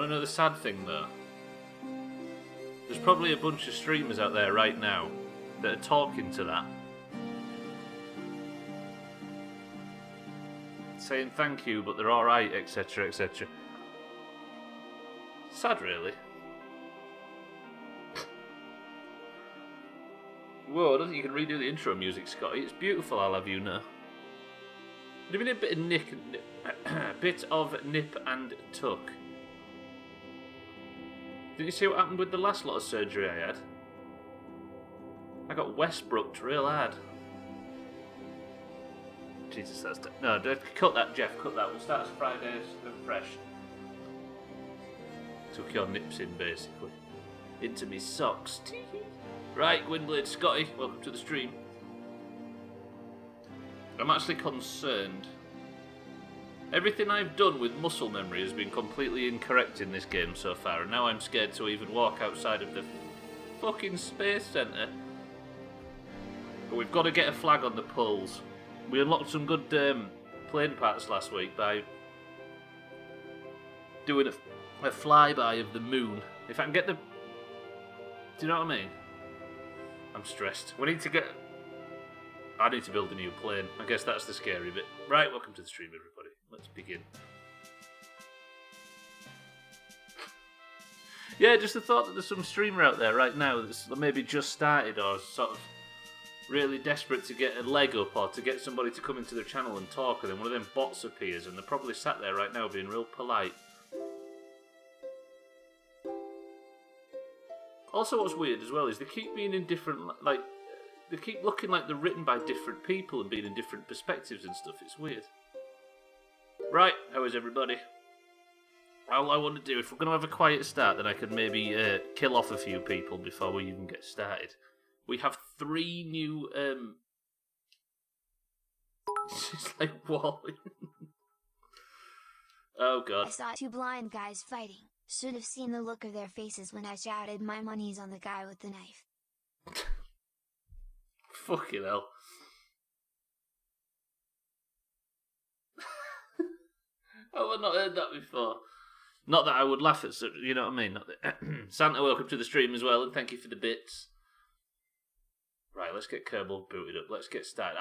want to know the sad thing, though? There's probably a bunch of streamers out there right now that are talking to that. Saying thank you, but they're alright, etc, etc. Sad, really. Whoa, I don't think you can redo the intro music, Scotty. It's beautiful, I'll have you know. There'd have been a bit of nip and tuck. Did you see what happened with the last lot of surgery I had? I got Westbrooked real hard. Jesus, that's... No, cut that, Jeff, cut that. We'll start as Fridays and fresh. Took your nips in, basically. Into me socks. Right, Gwynblade, Scotty, welcome to the stream. I'm actually concerned. Everything I've done with muscle memory has been completely incorrect in this game so far, and now I'm scared to even walk outside of the fucking space centre. But we've got to get a flag on the poles. We unlocked some good plane parts last week by doing a flyby of the moon. If I can get the... Do you know what I mean? I'm stressed. We need to get... I need to build a new plane. I guess that's the scary bit. Right, welcome to the stream, everybody. Let's begin. Yeah, just the thought that there's some streamer out there right now that's maybe just started or sort of really desperate to get a leg up or to get somebody to come into their channel and talk, and then one of them bots appears and they're probably sat there right now being real polite. Also, what's weird as well is they keep being in different, like, they keep looking like they're written by different people and being in different perspectives and stuff. It's weird. Right, how is everybody? All I want to do, if we're going to have a quiet start, then I could maybe kill off a few people before we even get started. We have 3 new, it's just like walling. Oh god. I saw 2 blind guys fighting. Should have seen the look of their faces when I shouted my money's on the guy with the knife. Fucking hell. Oh, I've not heard that before. Not that I would laugh at, you know what I mean? Not that... Santa, welcome to the stream as well, and thank you for the bits. Right, let's get Kerbal booted up. Let's get started.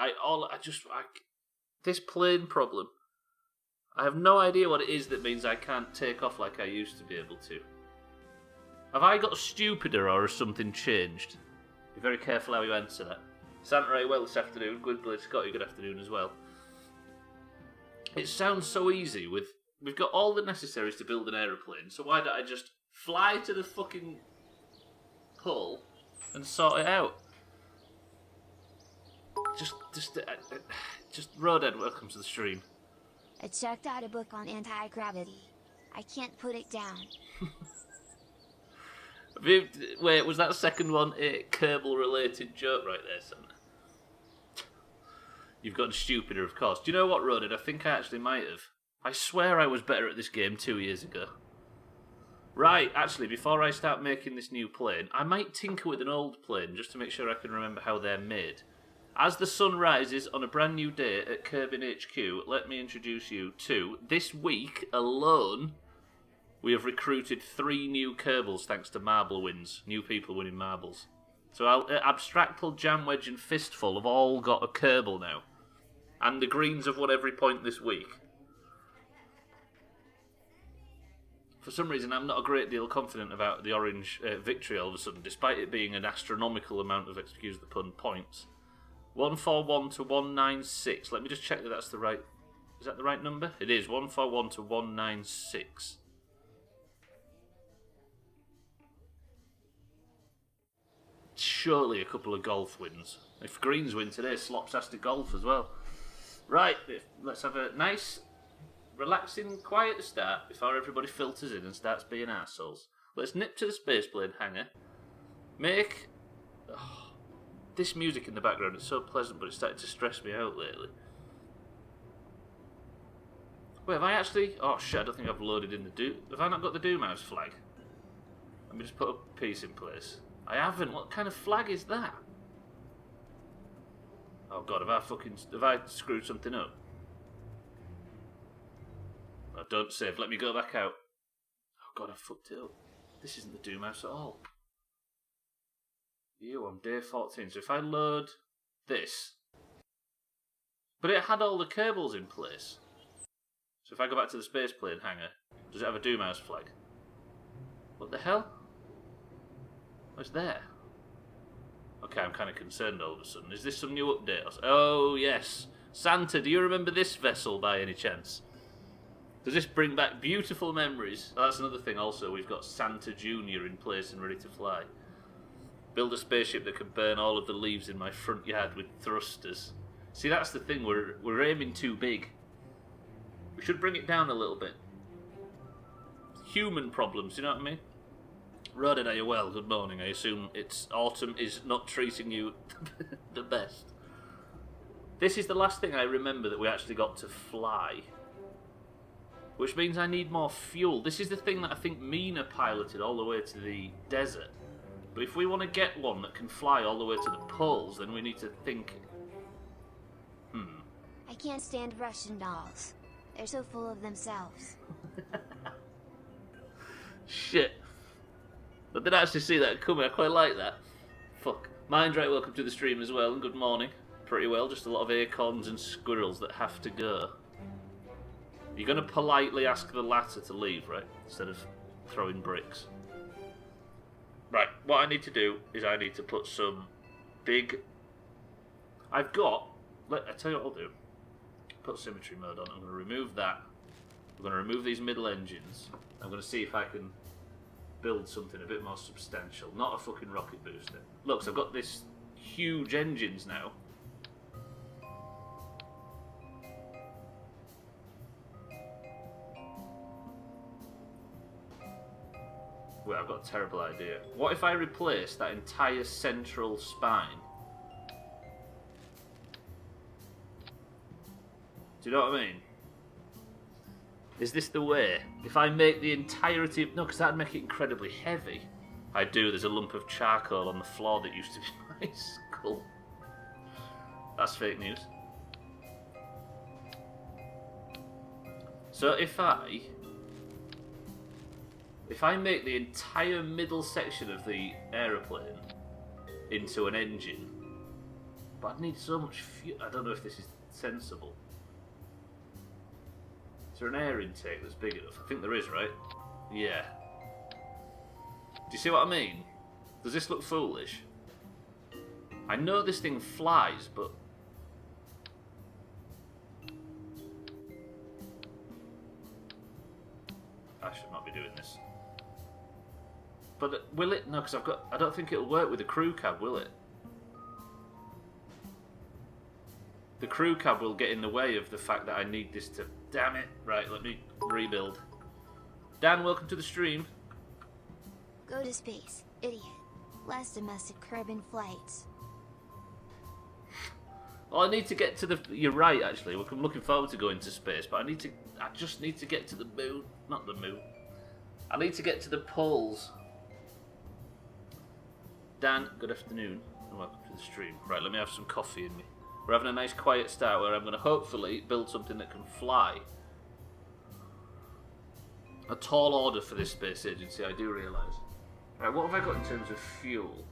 This plane problem. I have no idea what it is that means I can't take off like I used to be able to. Have I got stupider or has something changed? Be very careful how you answer that. Santa Ray, well this afternoon. Gwynblade, Scotty, good afternoon as well. It sounds so easy with... We've got all the necessaries to build an aeroplane, so why don't I just fly to the fucking pole and sort it out? Just Roadhead, welcome to the stream. I checked out a book on anti-gravity. I can't put it down. Wait, was that second one a Kerbal-related joke right there, Santa? You've gotten stupider, of course. Do you know what, Roadhead? I think I actually might have. I swear I was better at this game 2 years ago. Right, actually, before I start making this new plane, I might tinker with an old plane just to make sure I can remember how they're made. As the sun rises on a brand new day at Kerbin HQ, let me introduce you to, this week alone, we have recruited 3 new Kerbals thanks to marble wins. New people winning marbles. So Abstractal, Jam Wedge and Fistful have all got a Kerbal now. And the Greens have won every point this week. For some reason, I'm not a great deal confident about the Orange victory all of a sudden, despite it being an astronomical amount of, excuse the pun, points. 141 to 196. Let me just check that that's the right... Is that the right number? It is. 141 to 196. Surely a couple of golf wins. If Greens win today, Slops has to golf as well. Right, let's have a nice, relaxing, quiet start before everybody filters in and starts being arseholes. Let's nip to the spaceplane hangar. Make... Oh, this music in the background is so pleasant, but it's starting to stress me out lately. Wait, have I actually... Oh shit, I don't think I've loaded in the Doom... Have I not got the Doomhaus flag? Let me just put a piece in place. I haven't. What kind of flag is that? Oh god, have I screwed something up? Oh, don't save. Let me go back out. Oh God, I fucked it up. This isn't the Doomhaus at all. On day 14. So if I load this... But it had all the Kerbals in place. So if I go back to the space plane hangar, does it have a Doomhaus flag? What the hell? What's there? Okay, I'm kind of concerned all of a sudden. Is this some new update? Oh, yes. Santa, do you remember this vessel by any chance? Does this bring back beautiful memories? Oh, that's another thing also. We've got Santa Jr. in place and ready to fly. Build a spaceship that can burn all of the leaves in my front yard with thrusters. See, that's the thing. We're aiming too big. We should bring it down a little bit. Human problems, you know what I mean? Rodden, are you well? Good morning. I assume autumn is not treating you the best. This is the last thing I remember that we actually got to fly. Which means I need more fuel. This is the thing that I think Mina piloted all the way to the desert. But if we want to get one that can fly all the way to the poles, then we need to think... I can't stand Russian dolls. They're so full of themselves. Shit. I didn't actually see that coming. I quite like that. Fuck. Mindray, welcome to the stream as well, and good morning. Pretty well, just a lot of acorns and squirrels that have to go. You're going to politely ask the latter to leave, right? Instead of throwing bricks. Right, what I need to do is I need to put some big... I've got... I tell you what I'll do. Put symmetry mode on. I'm going to remove that. I'm going to remove these middle engines. I'm going to see if I can build something a bit more substantial. Not a fucking rocket booster. Look, so I've got this huge engines now. Wait, I've got a terrible idea. What if I replace that entire central spine? Do you know what I mean? Is this the way? If I make the entirety of... No, because that'd make it incredibly heavy. I do. There's a lump of charcoal on the floor that used to be my skull. That's fake news. So if I make the entire middle section of the aeroplane into an engine, but I'd need so much fuel. I don't know if this is sensible. Is there an air intake that's big enough? I think there is, right? Yeah. Do you see what I mean? Does this look foolish? I know this thing flies, but... I should not be doing this. But will it? No, because I don't think it'll work with the crew cab, will it? The crew cab will get in the way of the fact that I need this to... Damn it. Right, let me rebuild. Dan, welcome to the stream. Go to space, idiot. Less domestic carbon flights. Well, I need to get to the... You're right, actually. I'm looking forward to going to space, but I just need to get to the moon. Not the moon. I need to get to the poles. Dan, good afternoon, and welcome to the stream. Right, let me have some coffee in me. We're having a nice quiet start where I'm going to hopefully build something that can fly. A tall order for this space agency, I do realise. Right, what have I got in terms of fuel?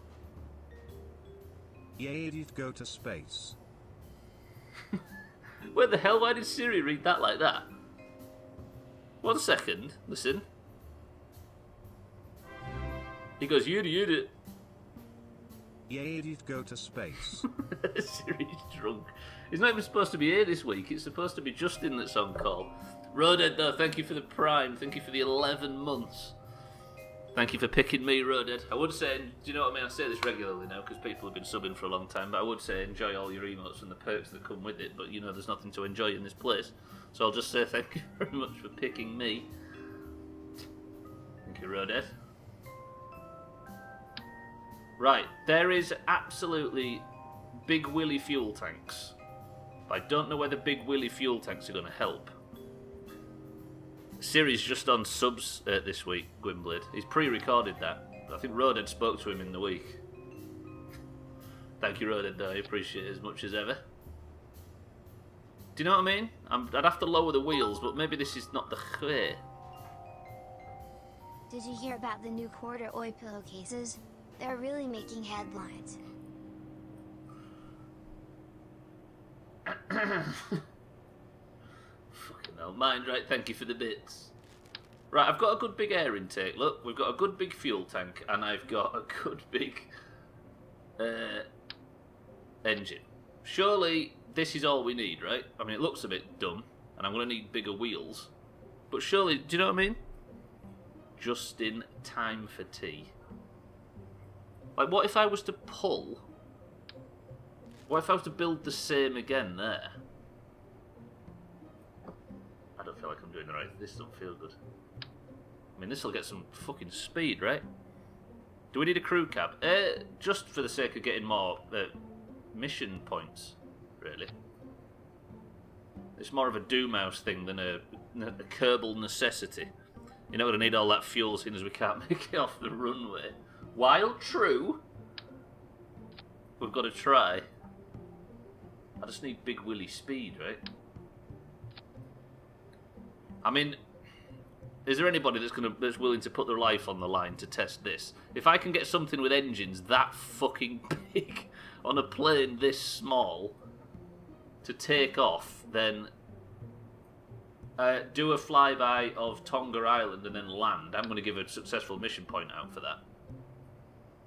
Yay, you'd go to space. Where the hell? Why did Siri read that like that? 1 second, listen. He goes, you. Yay, you'd go to space. Siri's drunk. He's not even supposed to be here this week. It's supposed to be Justin that's on call. Roded, though, thank you for the prime. Thank you for the 11 months. Thank you for picking me, Roded. I would say, do you know what I mean? I say this regularly now because people have been subbing for a long time, but I would say enjoy all your emotes and the perks that come with it, but you know there's nothing to enjoy in this place. So I'll just say thank you very much for picking me. Thank you, Roded. Right, there is absolutely Big Willy fuel tanks. But I don't know whether Big Willy fuel tanks are going to help. Siri's just on subs this week, Gwynblade. He's pre-recorded that. I think Roded spoke to him in the week. Thank you, Roded, though. I appreciate it as much as ever. Do you know what I mean? I'd have to lower the wheels, but maybe this is not the way. Did you hear about the new corduroy pillowcases? They're really making headlines. Fucking hell. Mind right, thank you for the bits. Right, I've got a good big air intake. Look, we've got a good big fuel tank, and I've got a good big engine. Surely this is all we need, right? I mean, it looks a bit dumb, and I'm going to need bigger wheels. But surely, do you know what I mean? Just in time for tea. Like, what if I was to pull? What if I was to build the same again there? I don't feel like I'm doing the right. This doesn't feel good. I mean, this will get some fucking speed, right? Do we need a crew cab? Just for the sake of getting more mission points, really. It's more of a Doomhaus thing than a Kerbal necessity. You're not going to need all that fuel seeing as we can't make it off the runway. While true, we've got to try. I just need big willy speed, right? I mean, is there anybody that's willing to put their life on the line to test this? If I can get something with engines that fucking big on a plane this small to take off, then do a flyby of Tonga Island and then land. I'm going to give a successful mission point out for that.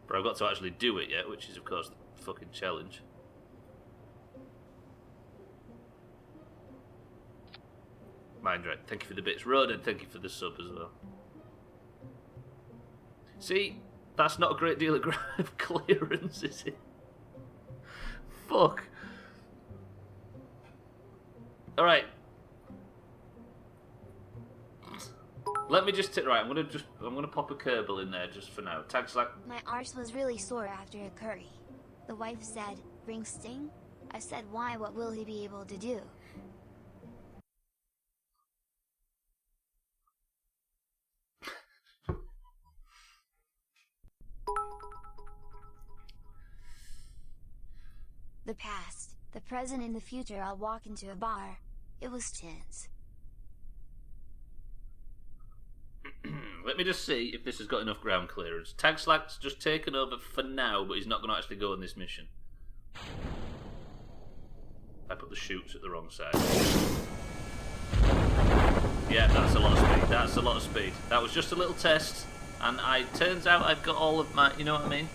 But I've got to actually do it yet, which is, of course, the fucking challenge. Mind right, thank you for the bits. Roden, thank you for the sub as well. See, that's not a great deal of ground clearance, is it? Fuck. Alright. Let me just right, I'm gonna pop a Kerbal in there just for now. Tag slack. My arse was really sore after a curry. The wife said, "Bring Sting?" I said, "Why? What will he be able to do?" The past, the present, and the future all walk into a bar. It was tense. Let me just see if this has got enough ground clearance. Tag Slack's just taken over for now, but he's not going to actually go on this mission. I put the chutes at the wrong side. Yeah, that's a lot of speed. That's a lot of speed. That was just a little test, and turns out I've got all of my... You know what I mean?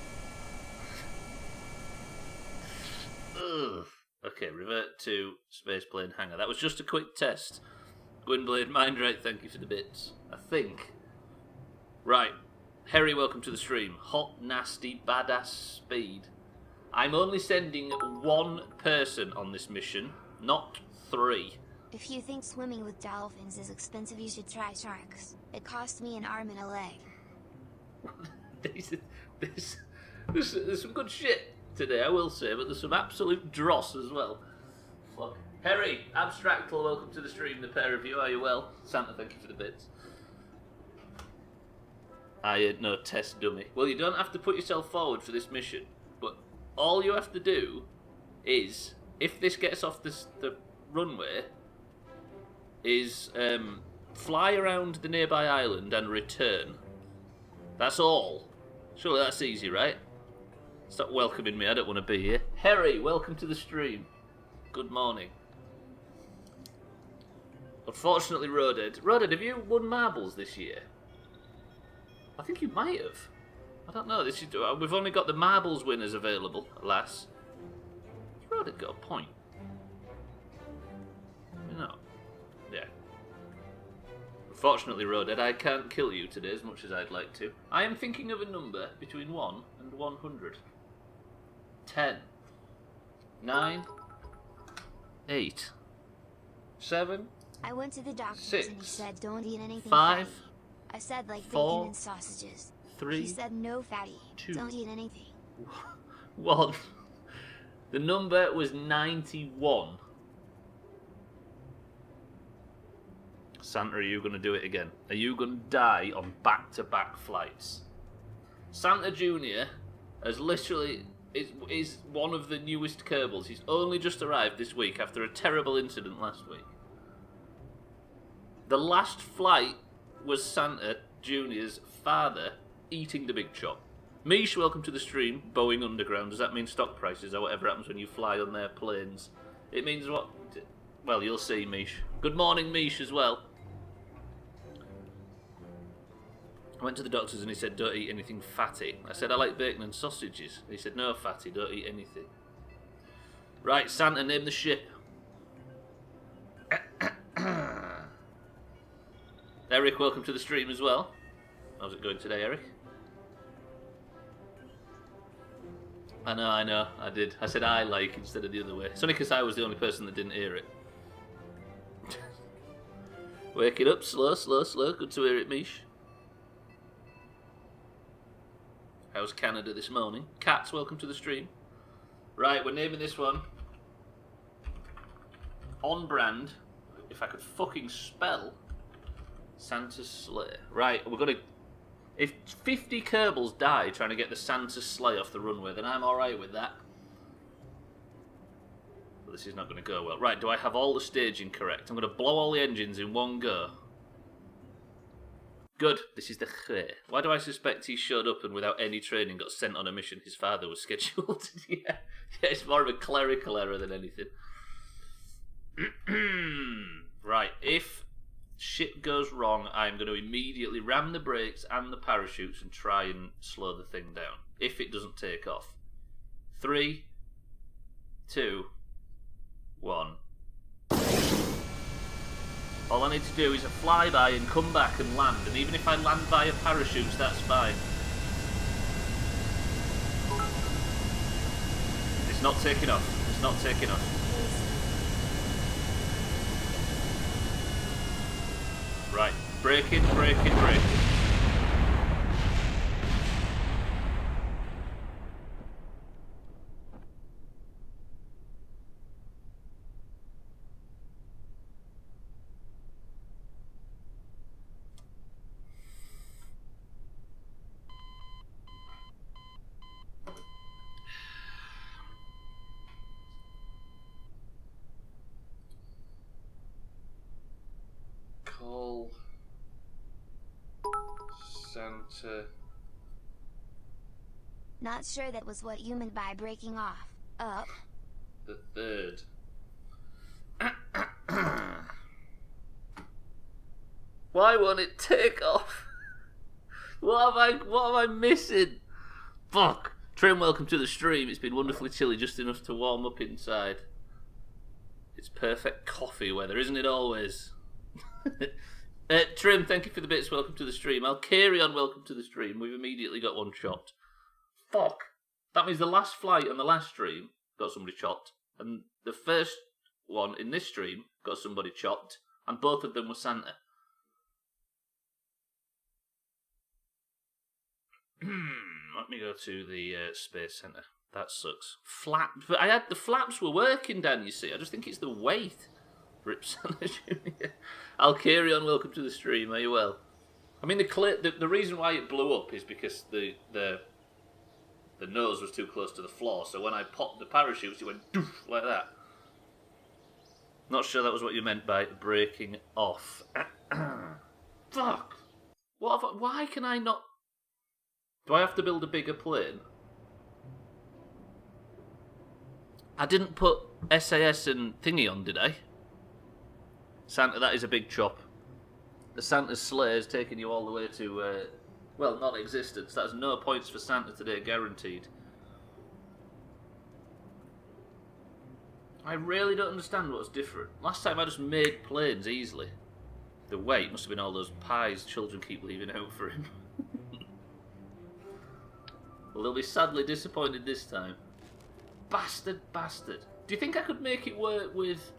Ugh. Okay, revert to spaceplane hangar. That was just a quick test. Gwynblade, Mindrate, thank you for the bits. I think. Right. Harry, welcome to the stream. Hot, nasty, badass speed. I'm only sending one person on this mission, not 3. If you think swimming with dolphins is expensive, you should try sharks. It cost me an arm and a leg. There's some good shit today, I will say, but there's some absolute dross as well. Fuck. Harry, Abstractal, welcome to the stream, the pair of you. Are you well? Santa, thank you for the bits. I had no test dummy. Well, you don't have to put yourself forward for this mission, but all you have to do is, if this gets off the runway, is fly around the nearby island and return. That's all. Surely that's easy, right? Stop welcoming me, I don't want to be here. Harry, welcome to the stream. Good morning. Unfortunately, Roded, have you won marbles this year? I think you might have. I don't know. We've only got the marbles winners available, alas. Roded got a point. No. Yeah. Unfortunately, Roded, I can't kill you today as much as I'd like to. I am thinking of a number between 1 and 100. 10. 9. 8. 7. I went to the doctor and he said don't eat anything 5. fatty. I said like 4, bacon and sausages. 3. He said no fatty. 2. Don't eat anything. 1. The number was 91. Santa, are you going to do it again? Are you going to die on back-to-back flights? Santa Jr. has literally... is one of the newest Kerbals. He's only just arrived this week after a terrible incident last week. The last flight was Santa Jr.'s father eating the big chop. Mish, welcome to the stream. Boeing Underground. Does that mean stock prices or whatever happens when you fly on their planes? It means what? Well, you'll see, Mish. Good morning, Mish, as well. I went to the doctor's and he said, don't eat anything fatty. I said, I like bacon and sausages. He said, no fatty, don't eat anything. Right, Santa, name the ship. Eric, welcome to the stream as well. How's it going today, Eric? I know, I did. I said I like instead of the other way. It's only because I was the only person that didn't hear it. Wake it up, slow. Good to hear it, Mish. How's Canada this morning? Cats, welcome to the stream. Right, we're naming this one On Brand, if I could fucking spell, Santa's sleigh. Right, we're gonna... If 50 Kerbals die trying to get the Santa sleigh off the runway, then I'm alright with that. But this is not going to go well. Right, do I have all the staging correct? I'm going to blow all the engines in one go. Good, this is the Khe. Why do I suspect he showed up and without any training got sent on a mission his father was scheduled? Yeah, it's more of a clerical error than anything. Right, if shit goes wrong, I'm going to immediately ram the brakes and the parachutes and try and slow the thing down. If it doesn't take off. 3, 2, 1. All I need to do is a flyby and come back and land, and even if I land via parachutes, that's fine. It's not taking off. It's not taking off. Right, braking. Call Santa. Not sure that was what you meant by breaking off. Up. The third. Why won't it take off? What am I missing? Fuck. Trim, welcome to the stream. It's been wonderfully chilly, just enough to warm up inside. It's perfect coffee weather, isn't it always? Trim, thank you for the bits. Welcome to the stream. Alcarion, welcome to the stream. We've immediately got one shot. Fuck. That means the last flight and the last stream got somebody chopped, and the first one in this stream got somebody chopped, and both of them were Santa. Let me go to the Space Centre. That sucks. But the flaps were working, Dan, you see. I just think it's the weight. Rip Santa Jr. Alcarion, welcome to the stream. Are you well? I mean, the reason why it blew up is because the nose was too close to the floor, so when I popped the parachutes, it went doof, like that. Not sure that was what you meant by breaking off. Fuck! Why can I not... Do I have to build a bigger plane? I didn't put SAS and thingy on, did I? Santa, that is a big chop. The Santa's sleigh is taking you all the way to, well, non-existence. That's no points for Santa today, guaranteed. I really don't understand what's different. Last time I just made planes easily. The weight must have been all those pies children keep leaving out for him. Well, they'll be sadly disappointed this time. Bastard. Do you think I could make it work with...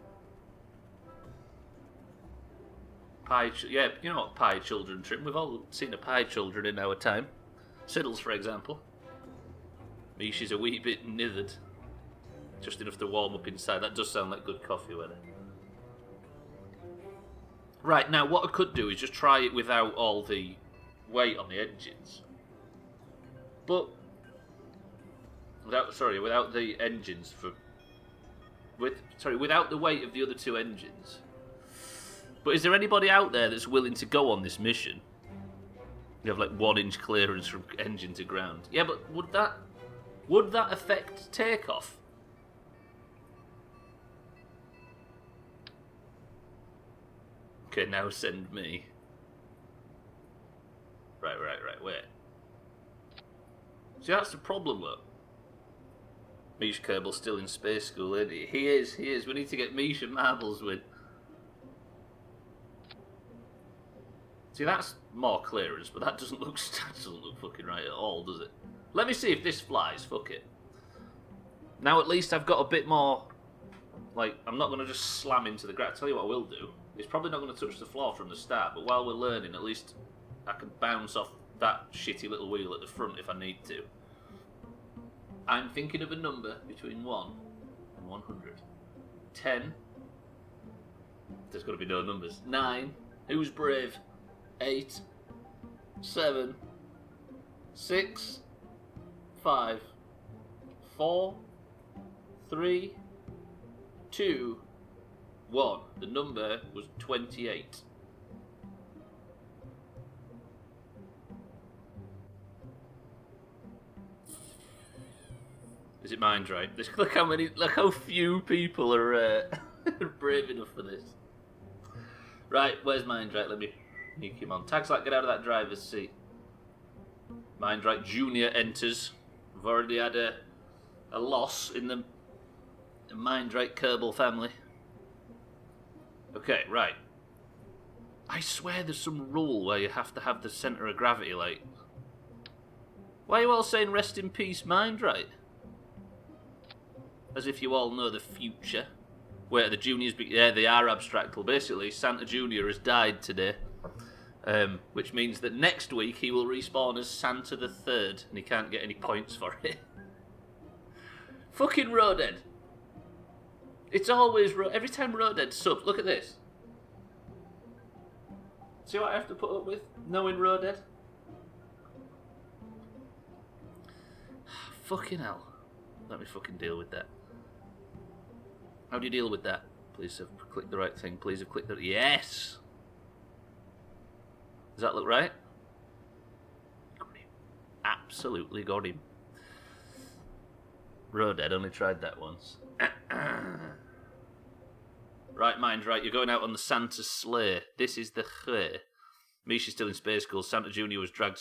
Yeah, you know what pie children trim? We've all seen a pie children in our time. Siddles, for example. Mishi's a wee bit nithered. Just enough to warm up inside. That does sound like good coffee weather. Right, now what I could do is just try it without all the weight on the engines. But... Without the engines for... without the weight of the other two engines. But is there anybody out there that's willing to go on this mission? You have like 1 inch clearance from engine to ground. Yeah, but would that affect takeoff? Okay, now send me. Right, wait. See, that's the problem, look. Mish Kerbal's still in space school, isn't he? He is. We need to get Mish and Marbles with. See, that's more clearance, but that doesn't look fucking right at all, does it? Let me see if this flies. Fuck it. Now at least I've got a bit more. Like, I'm not going to just slam into the ground. I'll tell you what I will do. It's probably not going to touch the floor from the start, but while we're learning, at least I can bounce off that shitty little wheel at the front if I need to. I'm thinking of a number between 1 and 100. 10. There's got to be no numbers. 9. Who's brave? 8. 7. 6. 5. 4. 3. 2. 1. The number was 28. Is it mind right? Look how few people are brave enough for this. Right, where's mind right? Let me sneak him on. Tags like get out of that driver's seat. Mind right Junior enters. We've already had a loss in the mind right Kerbal family. Okay, right. I swear there's some rule where you have to have the centre of gravity, like. Why are you all saying rest in peace, mind right? As if you all know the future. Where the juniors, yeah, they are abstract. Well, basically, Santa Junior has died today, which means that next week he will respawn as Santa the Third, and he can't get any points for it. Fucking Roadhead. It's always every time Roadhead subs. Look at this. See what I have to put up with knowing Roadhead? Fucking hell. Let me fucking deal with that. How do you deal with that? Please have clicked the right thing. Please have clicked the... Yes! Does that look right? Got him. Absolutely got him. Roadhead only tried that once. Right, mind right. You're going out on the Santa sleigh. This is the Chay. Misha's still in space school. Santa Junior was dragged.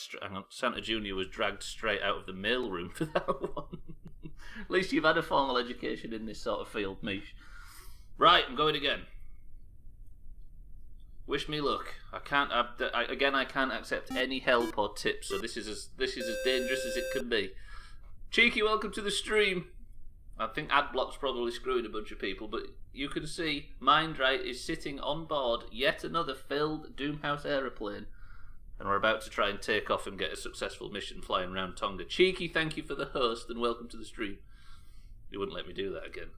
Santa Junior was dragged straight out of the mailroom for that one. At least you've had a formal education in this sort of field, Mish. Right, I'm going again. Wish me luck. I can't accept any help or tips. So this is as dangerous as it can be. Cheeky, welcome to the stream. I think Adblock's probably screwing a bunch of people, but you can see Mindright is sitting on board yet another filled Doomhaus aeroplane, and we're about to try and take off and get a successful mission flying around Tonga. Cheeky, thank you for the host and welcome to the stream. You wouldn't let me do that again.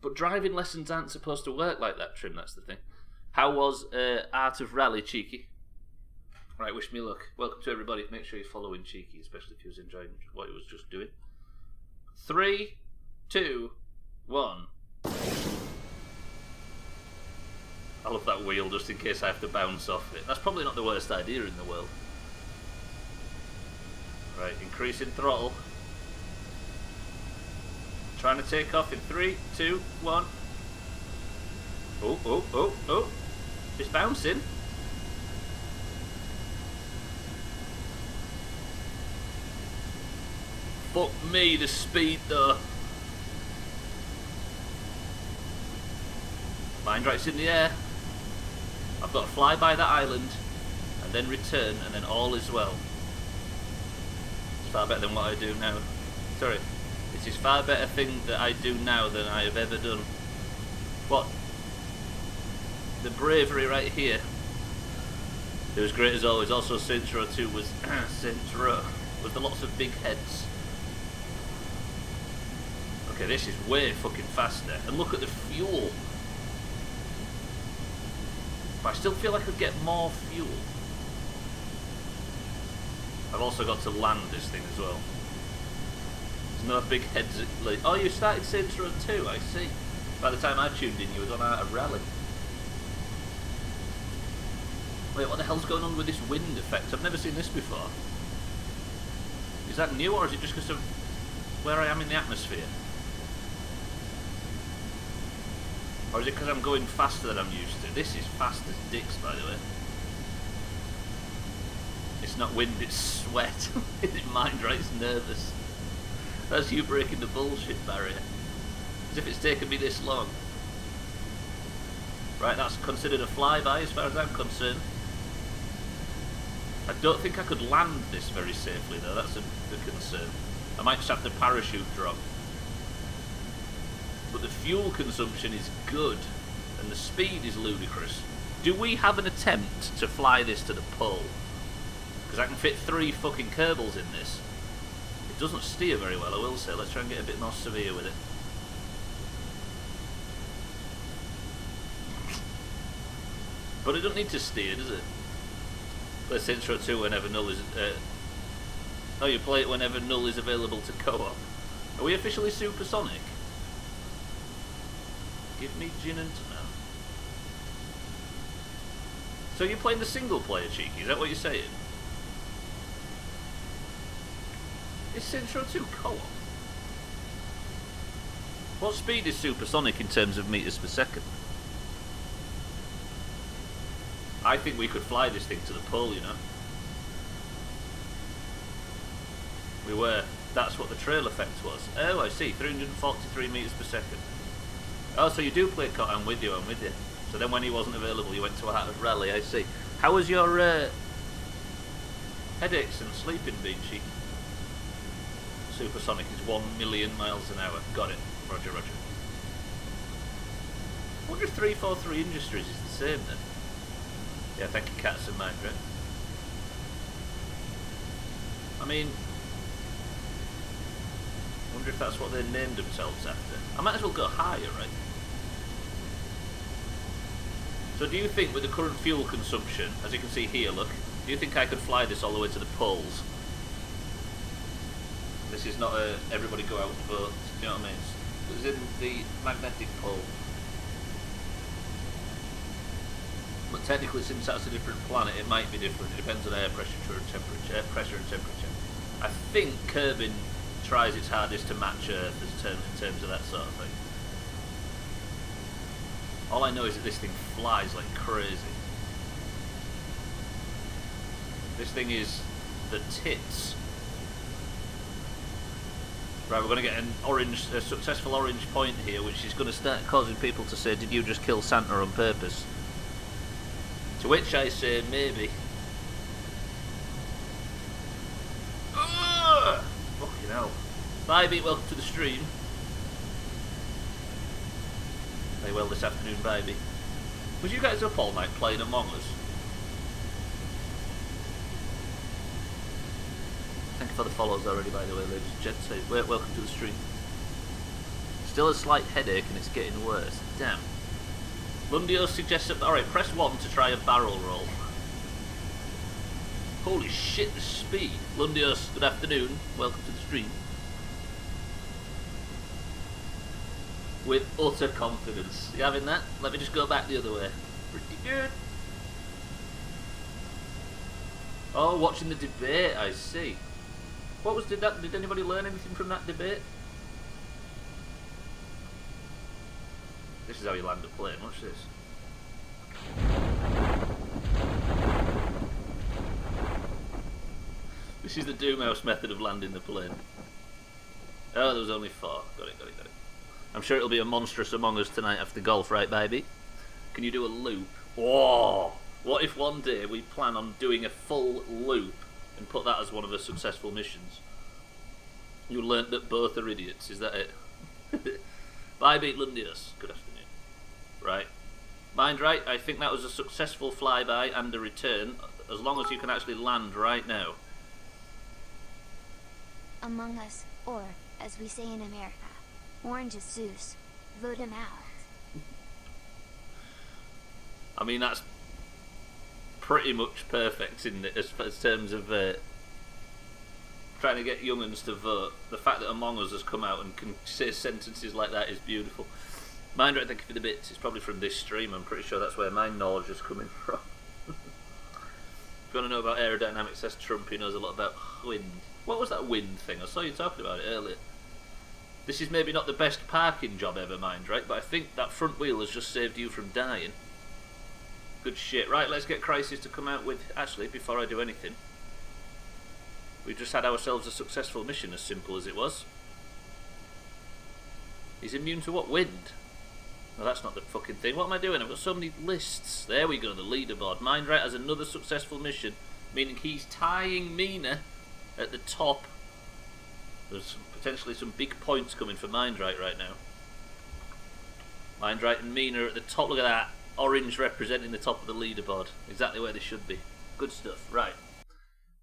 But driving lessons aren't supposed to work like that, Trim, that's the thing. How was Art of Rally, Cheeky? Right, wish me luck. Welcome to everybody. Make sure you're following Cheeky, especially if he was enjoying what he was just doing. 3, 2, 1. I love that wheel just in case I have to bounce off it. That's probably not the worst idea in the world. Right, increasing throttle. Trying to take off in 3, 2, 1. Oh. It's bouncing. Fuck me, the speed though. Mindright's in the air. I've got to fly by that island and then return and then all is well. It's far better than what I do now. Sorry. This is far better thing that I do now than I have ever done. What? The bravery right here. It was great as always. Also Saints Row 2 was Saints Row with lots of big heads. Okay, this is way fucking faster. And look at the fuel. But I still feel like I could get more fuel. I've also got to land this thing as well. There's no big heads. Like, oh, you started Saints Row 2, I see. By the time I tuned in, you was on Art of Rally. Wait, what the hell's going on with this wind effect? I've never seen this before. Is that new, or is it just because of where I am in the atmosphere? Or is it because I'm going faster than I'm used to? This is fast as dicks, by the way. It's not wind, it's sweat. It's mind right, it's nervous. That's you breaking the bullshit barrier. As if it's taken me this long. Right, that's considered a flyby as far as I'm concerned. I don't think I could land this very safely though, that's the concern. I might just have to parachute drop. But the fuel consumption is good, and the speed is ludicrous. Do we have an attempt to fly this to the pole? Because I can fit 3 fucking Kerbals in this. It doesn't steer very well, I will say. Let's try and get a bit more severe with it. But it doesn't need to steer, does it? Let's intro 2 whenever null is... oh, you play it whenever null is available to co-op. Are we officially supersonic? Give me gin and tomato. So you're playing the single player, Cheeky, is that what you're saying? Is intro 2 co-op? What speed is supersonic in terms of meters per second? I think we could fly this thing to the pole, you know. We were. That's what the trail effect was. Oh, I see. 343 meters per second. Oh, so you do play co-op. I'm with you, I'm with you. So then when he wasn't available, you went to a Heart of Rally, I see. How was your headaches and sleeping been, Cheeky? Supersonic is 1 million miles an hour. Got it. Roger, roger. I wonder if 343 Industries is the same then. Yeah, thank you, Cats and Mind, right? I mean, I wonder if that's what they named themselves after. I might as well go higher, right? So do you think with the current fuel consumption, as you can see here, look, do you think I could fly this all the way to the poles? This is not a everybody go out and vote, you know what I mean? It's in the magnetic pole. But technically, since that's a different planet, it might be different. It depends on air pressure and temperature. I think Kerbin tries its hardest to match Earth in terms of that sort of thing. All I know is that this thing flies like crazy. This thing is the tits. Right, we're going to get a successful orange point here, which is going to start causing people to say, did you just kill Santa on purpose? To which I say, maybe. Fucking hell. Bye, Beat, welcome to the stream. Very well this afternoon, baby. Was you guys up all night playing Among Us? Thank you for the follows already, by the way, ladies and gents. Welcome to the stream. Still a slight headache and it's getting worse. Damn. Lundio suggests that... Alright, press 1 to try a barrel roll. Holy shit, the speed. Lundios, good afternoon. Welcome to the stream. With utter confidence. You having that? Let me just go back the other way. Pretty good. Oh, watching the debate, I see. What was... Did anybody learn anything from that debate? This is how you land a plane, watch this. This is the Doomhaus method of landing the plane. Oh, there was only 4. Got it. I'm sure it'll be a monstrous Among Us tonight after golf, right, baby? Can you do a loop? Whoa! What if one day we plan on doing a full loop and put that as one of the successful missions? You learnt that both are idiots, is that it? Bye, Beat Lundius. Good afternoon. Right. Mind right, I think that was a successful flyby and a return, as long as you can actually land right now. Among Us, or, as we say in America, Orange is Zeus. Vote him out. I mean, that's pretty much perfect, isn't it, as terms of trying to get young'uns to vote. The fact that Among Us has come out and can say sentences like that is beautiful. Mind right, thank you for the bits. It's probably from this stream. I'm pretty sure that's where my knowledge is coming from. you want to know about aerodynamics, says Trump, he knows a lot about wind. What was that wind thing? I saw you talking about it earlier. This is maybe not the best parking job ever, mind, right? But I think that front wheel has just saved you from dying. Good shit. Right, let's get Crisis to come out with... Actually, before I do anything, we just had ourselves a successful mission, as simple as it was. He's immune to what? Wind? No, that's not the fucking thing. What am I doing? I've got so many lists. There we go, the leaderboard. Mindright has another successful mission, meaning he's tying Mina at the top. There's potentially some big points coming for Mindright right now. Mindright and Mina are at the top. Look at that. Orange representing the top of the leaderboard. Exactly where they should be. Good stuff. Right.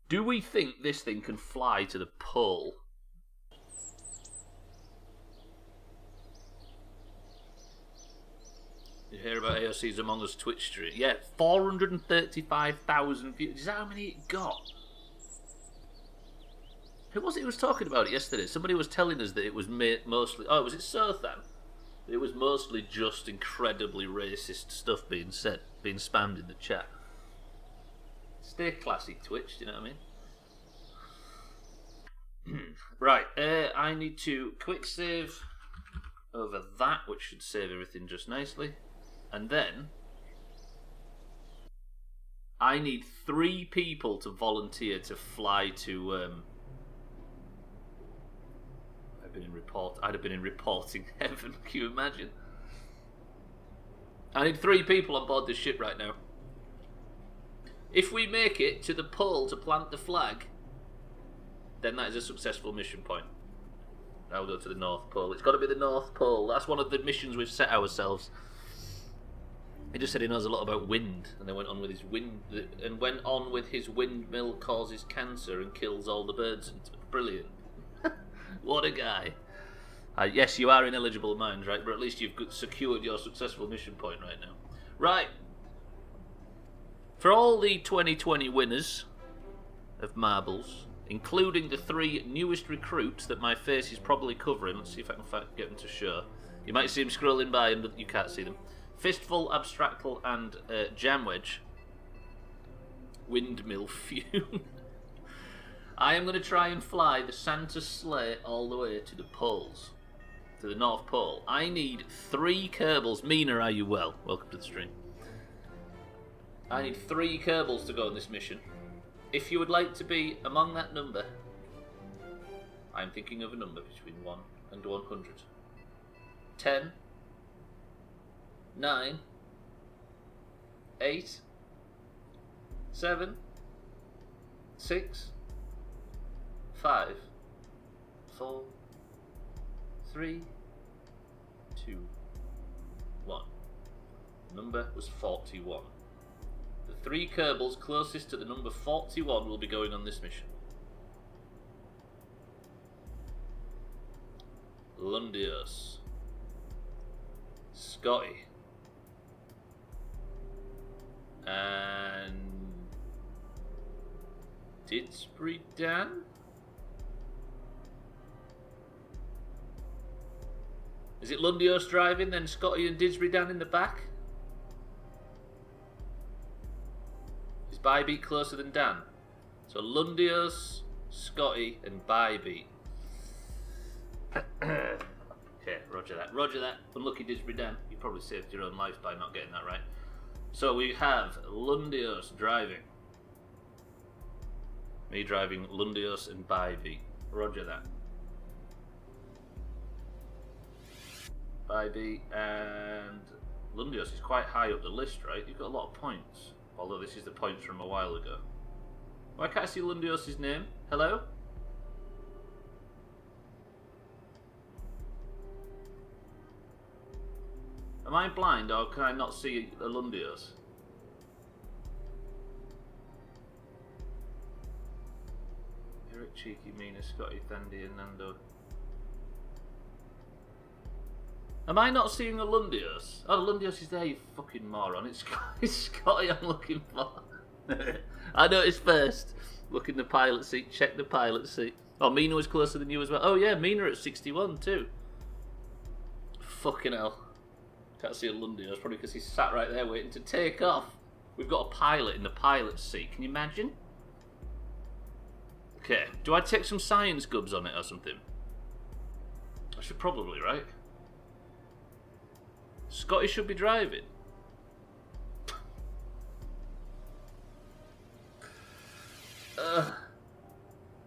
Do we think this thing can fly to the pole? You hear about AOC's Among Us Twitch stream? Yeah, 435,000 views. Is that how many it got? Who was it who was talking about it yesterday? Somebody was telling us that it was mostly... Oh, was it Sothan? It was mostly just incredibly racist stuff being said, being spammed in the chat. Stay classy, Twitch, do you know what I mean? Right, I need to quick save over that, which should save everything just nicely. And then I need 3 people to volunteer to fly to I'd have been in reporting heaven, can you imagine? I need 3 people on board this ship right now. If we make it to the pole to plant the flag, then that is a successful mission point. Now we'll go to the North Pole. It's got to be the North Pole. That's one of the missions we've set ourselves. He just said he knows a lot about wind, and then went on with his windmill causes cancer and kills all the birds. Brilliant. What a guy. Yes, you are ineligible mind, right? But at least you've secured your successful mission point right now. Right. For all the 2020 winners of marbles, including the 3 newest recruits that my face is probably covering, let's see if I can get them to show. You might see them scrolling by and you can't see them. Fistful, Abstractal, and Jamwedge. Windmill Fume. I am going to try and fly the Santa sleigh all the way to the poles, to the North Pole. I need 3 Kerbals. Mina, are you well? Welcome to the stream. I need 3 Kerbals to go on this mission. If you would like to be among that number, I'm thinking of a number between 1 and 100. 10, 9, 8, 7, 6, 5, 4, 3, 2, 1. The number was 41. The 3 Kerbals closest to the number 41 will be going on this mission. Lundios, Scotty, and Didsbury Dan? Is it Lundios driving, then Scotty and Didsbury Dan in the back? Is Bybeat closer than Dan? So Lundios, Scotty, and Bybeat. Okay, roger that. Roger that. Unlucky Didsbury Dan. You probably saved your own life by not getting that right. So we have Lundios driving. Me driving Lundios and Bybeat. Roger that. Bybeat and Lundios is quite high up the list, right? You've got a lot of points. Although this is the points from a while ago. Why can't I see Lundios' name? Hello? Am I blind or can I not see a Lundios? Eric, Cheeky, Mina, Scotty, Thandy and Nando. Am I not seeing a Lundios? Oh, the Lundios is there, you fucking moron. It's Scotty I'm looking for. I noticed first. Look in the pilot seat, check the pilot seat. Oh, Mina was closer than you as well. Oh yeah, Mina at 61 too. Fucking hell. Can't see a Lundios, probably because he's sat right there waiting to take off. We've got a pilot in the pilot's seat. Can you imagine? Okay, do I take some science gubs on it or something? I should probably, right? Scotty should be driving.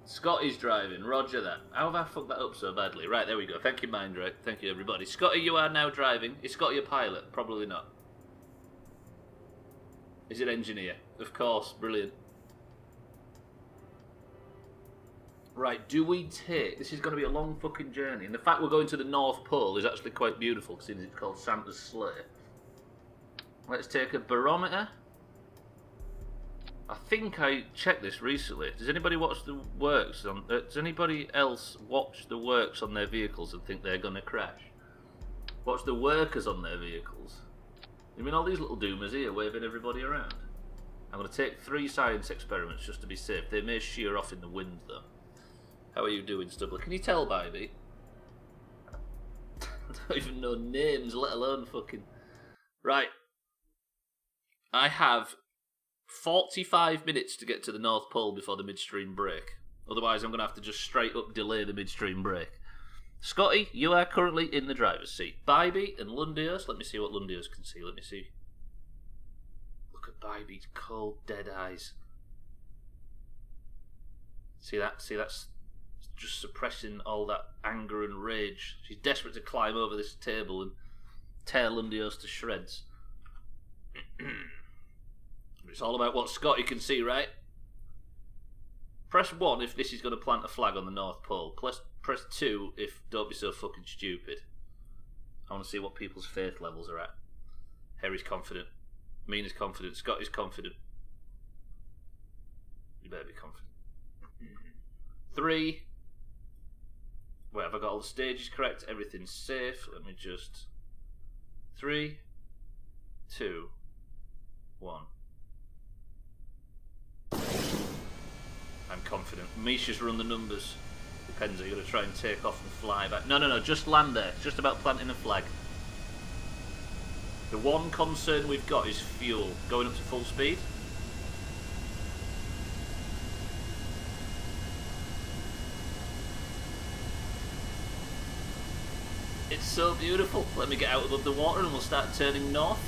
Scotty's driving, roger that. How have I fucked that up so badly? Right, there we go. Thank you, Mindray. Thank you, everybody. Scotty, you are now driving. Is Scotty a pilot? Probably not. Is it engineer? Of course, brilliant. Right, do we take... This is going to be a long fucking journey. And the fact we're going to the North Pole is actually quite beautiful, because it's called Santa's Sleigh. Let's take a barometer. I think I checked this recently. Does anybody watch the works on... does anybody else watch the works on their vehicles and think they're going to crash? Watch the workers on their vehicles. You mean all these little doomers here waving everybody around? I'm going to take 3 science experiments just to be safe. They may shear off in the wind, though. How are you doing, Stubbler? Can you tell by me? I don't even know names, let alone fucking... Right. I have 45 minutes to get to the North Pole before the midstream break. Otherwise, I'm going to have to just straight up delay the midstream break. Scotty, you are currently in the driver's seat. Bybee and Lundios. Let me see what Lundios can see. Let me see. Look at Bybee's cold, dead eyes. See that? See, that's just suppressing all that anger and rage. She's desperate to climb over this table and tear Lundios to shreds. It's all about what Scotty can see, right? Press 1 if this is going to plant a flag on the North Pole. Press 2 if don't be so fucking stupid. I want to see what people's faith levels are at. Harry's confident. Mina's confident. Scotty's confident. You better be confident. 3. Wait, have I got all the stages correct? Everything's safe. Let me just... 3, 2, 1. I'm confident. Misha's run the numbers. Depends, are you going to try and take off and fly back? No, just land there. It's just about planting a flag. The one concern we've got is fuel. Going up to full speed. It's so beautiful. Let me get out above the water and we'll start turning north.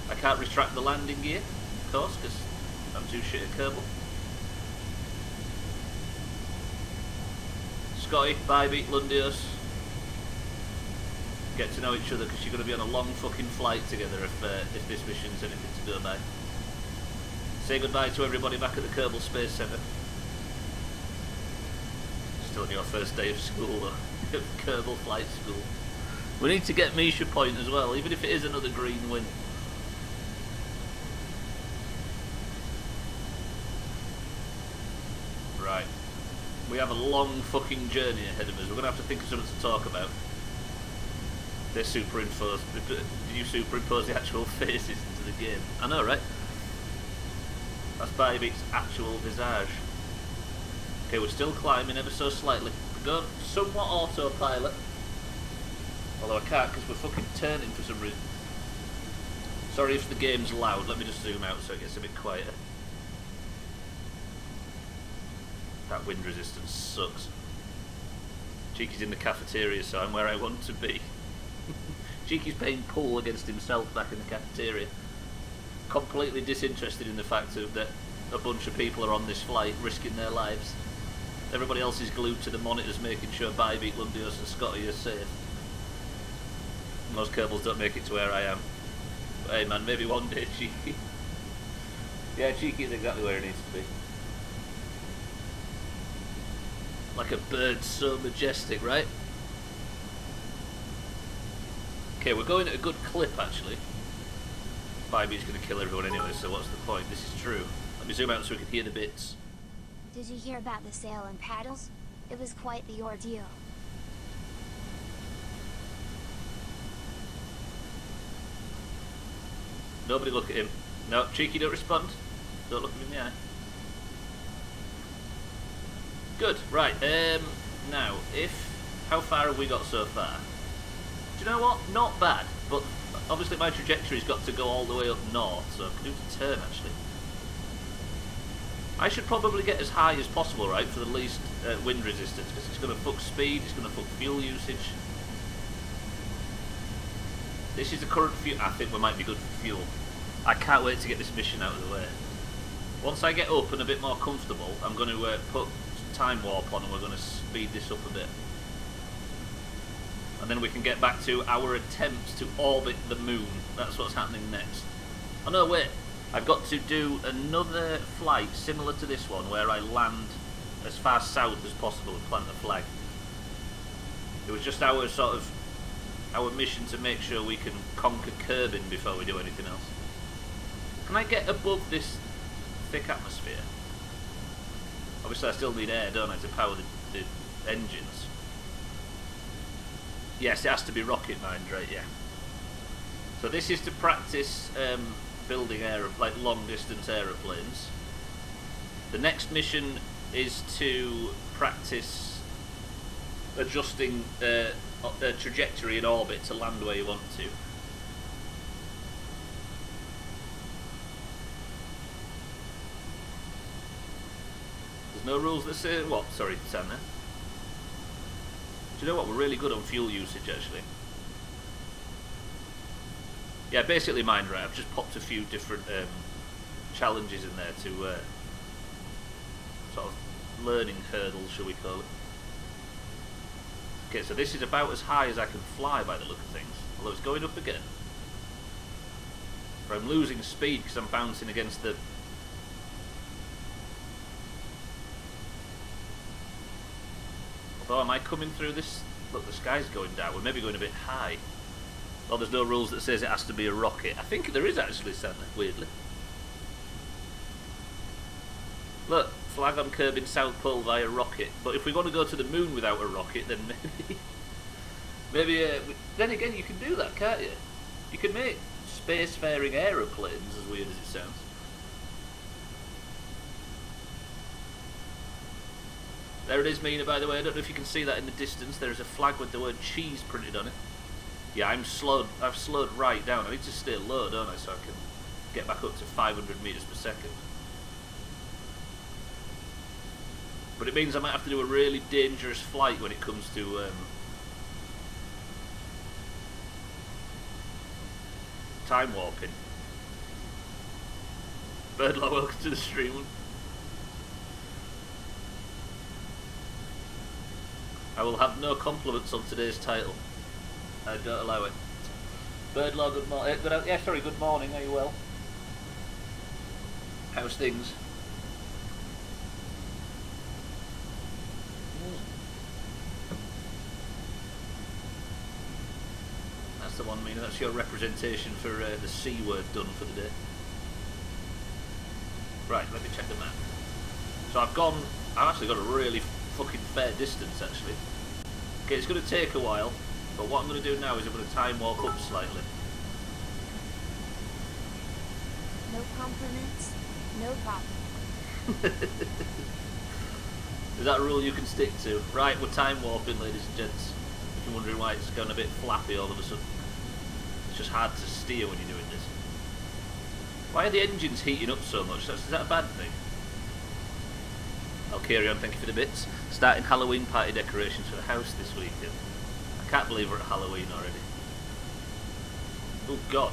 I can't retract the landing gear, of course, because I'm too shit at Kerbal. Scotty, Bybee, Lundios. Get to know each other because you're going to be on a long fucking flight together if this mission's anything to go by. Say goodbye to everybody back at the Kerbal Space Centre. Still on your first day of school though. Kerbal Flight School. We need to get Misha point as well, even if it is another green win. Right. We have a long fucking journey ahead of us. We're going to have to think of something to talk about. They're superimposed. Did you superimpose the actual faces into the game? I know, right? That's Bybee's actual visage. Okay, we're still climbing ever so slightly. We're going somewhat autopilot. Although I can't because we're fucking turning for some reason. Sorry if the game's loud. Let me just zoom out so it gets a bit quieter. That wind resistance sucks. Cheeky's in the cafeteria, so I'm where I want to be. Cheeky's playing pool against himself back in the cafeteria. Completely disinterested in the fact that a bunch of people are on this flight risking their lives. Everybody else is glued to the monitors making sure Bybee, Lundios and Scotty are safe. Most Kerbals don't make it to where I am. But hey man, maybe one day, Cheeky. Yeah, Cheeky's exactly where he needs to be. Like a bird so majestic, right? Okay, we're going at a good clip actually. Bybee's going to kill everyone anyway, so what's the point? This is true. Let me zoom out so we can hear the bits. Did you hear about the sail and paddles? It was quite the ordeal. Nobody look at him. No, Cheeky, don't respond. Don't look him in the eye. Good, right, now, how far have we got so far? Do you know what? Not bad, but obviously my trajectory's got to go all the way up north, so I can do the turn actually. I should probably get as high as possible, right, for the least wind resistance, because it's going to fuck speed, it's going to fuck fuel usage. This is the current fuel. I think we might be good for fuel. I can't wait to get this mission out of the way. Once I get up and a bit more comfortable, I'm going to put time warp on and we're going to speed this up a bit. And then we can get back to our attempts to orbit the moon. That's what's happening next. Oh no, wait. I've got to do another flight similar to this one where I land as far south as possible and plant a flag. It was just our sort of our mission to make sure we can conquer Kerbin before we do anything else. Can I get above this thick atmosphere? Obviously I still need air, don't I, to power the engines. Yes, it has to be rocket mined, right, yeah. So this is to practice building like long distance aeroplanes. The next mission is to practice adjusting a trajectory in orbit to land where you want to. There's no rules that say what? Sorry, Tanner. Do you know what? We're really good on fuel usage actually. Yeah, basically mine, right. I've just popped a few different challenges in there to sort of learning hurdles, shall we call it. Okay, so this is about as high as I can fly by the look of things, although it's going up again. But I'm losing speed because I'm bouncing against the... Although, am I coming through this? Look, the sky's going down. We're maybe going a bit high. Well, there's no rules that says it has to be a rocket. I think there is actually, Santa, weirdly. Look, flag on Kerbin South Pole via rocket. But if we want to go to the moon without a rocket, then maybe... then again, you can do that, can't you? You can make spacefaring aeroplanes, as weird as it sounds. There it is, Mina, by the way. I don't know if you can see that in the distance. There is a flag with the word cheese printed on it. Yeah, I've slowed right down. I need to stay low, don't I, so I can get back up to 500 meters per second. But it means I might have to do a really dangerous flight when it comes to time warping. Birdlaw, welcome to the stream. I will have no compliments on today's title. I don't allow it. Birdlaw, good morning. Good morning. Are you well? How's things? That's the one, Mina. That's your representation for the C word done for the day. Right, let me check the map. So I've actually got a really fucking fair distance, actually. Okay, it's going to take a while. But what I'm going to do now is I'm going to time warp up slightly. No compliments, no problem. Is that a rule you can stick to? Right, we're time warping, ladies and gents. If you're wondering why it's gone a bit flappy all of a sudden. It's just hard to steer when you're doing this. Why are the engines heating up so much? Is that a bad thing? I'll carry on, thank you for the bits. Starting Halloween party decorations for the house this weekend. I can't believe we're at Halloween already. Oh god.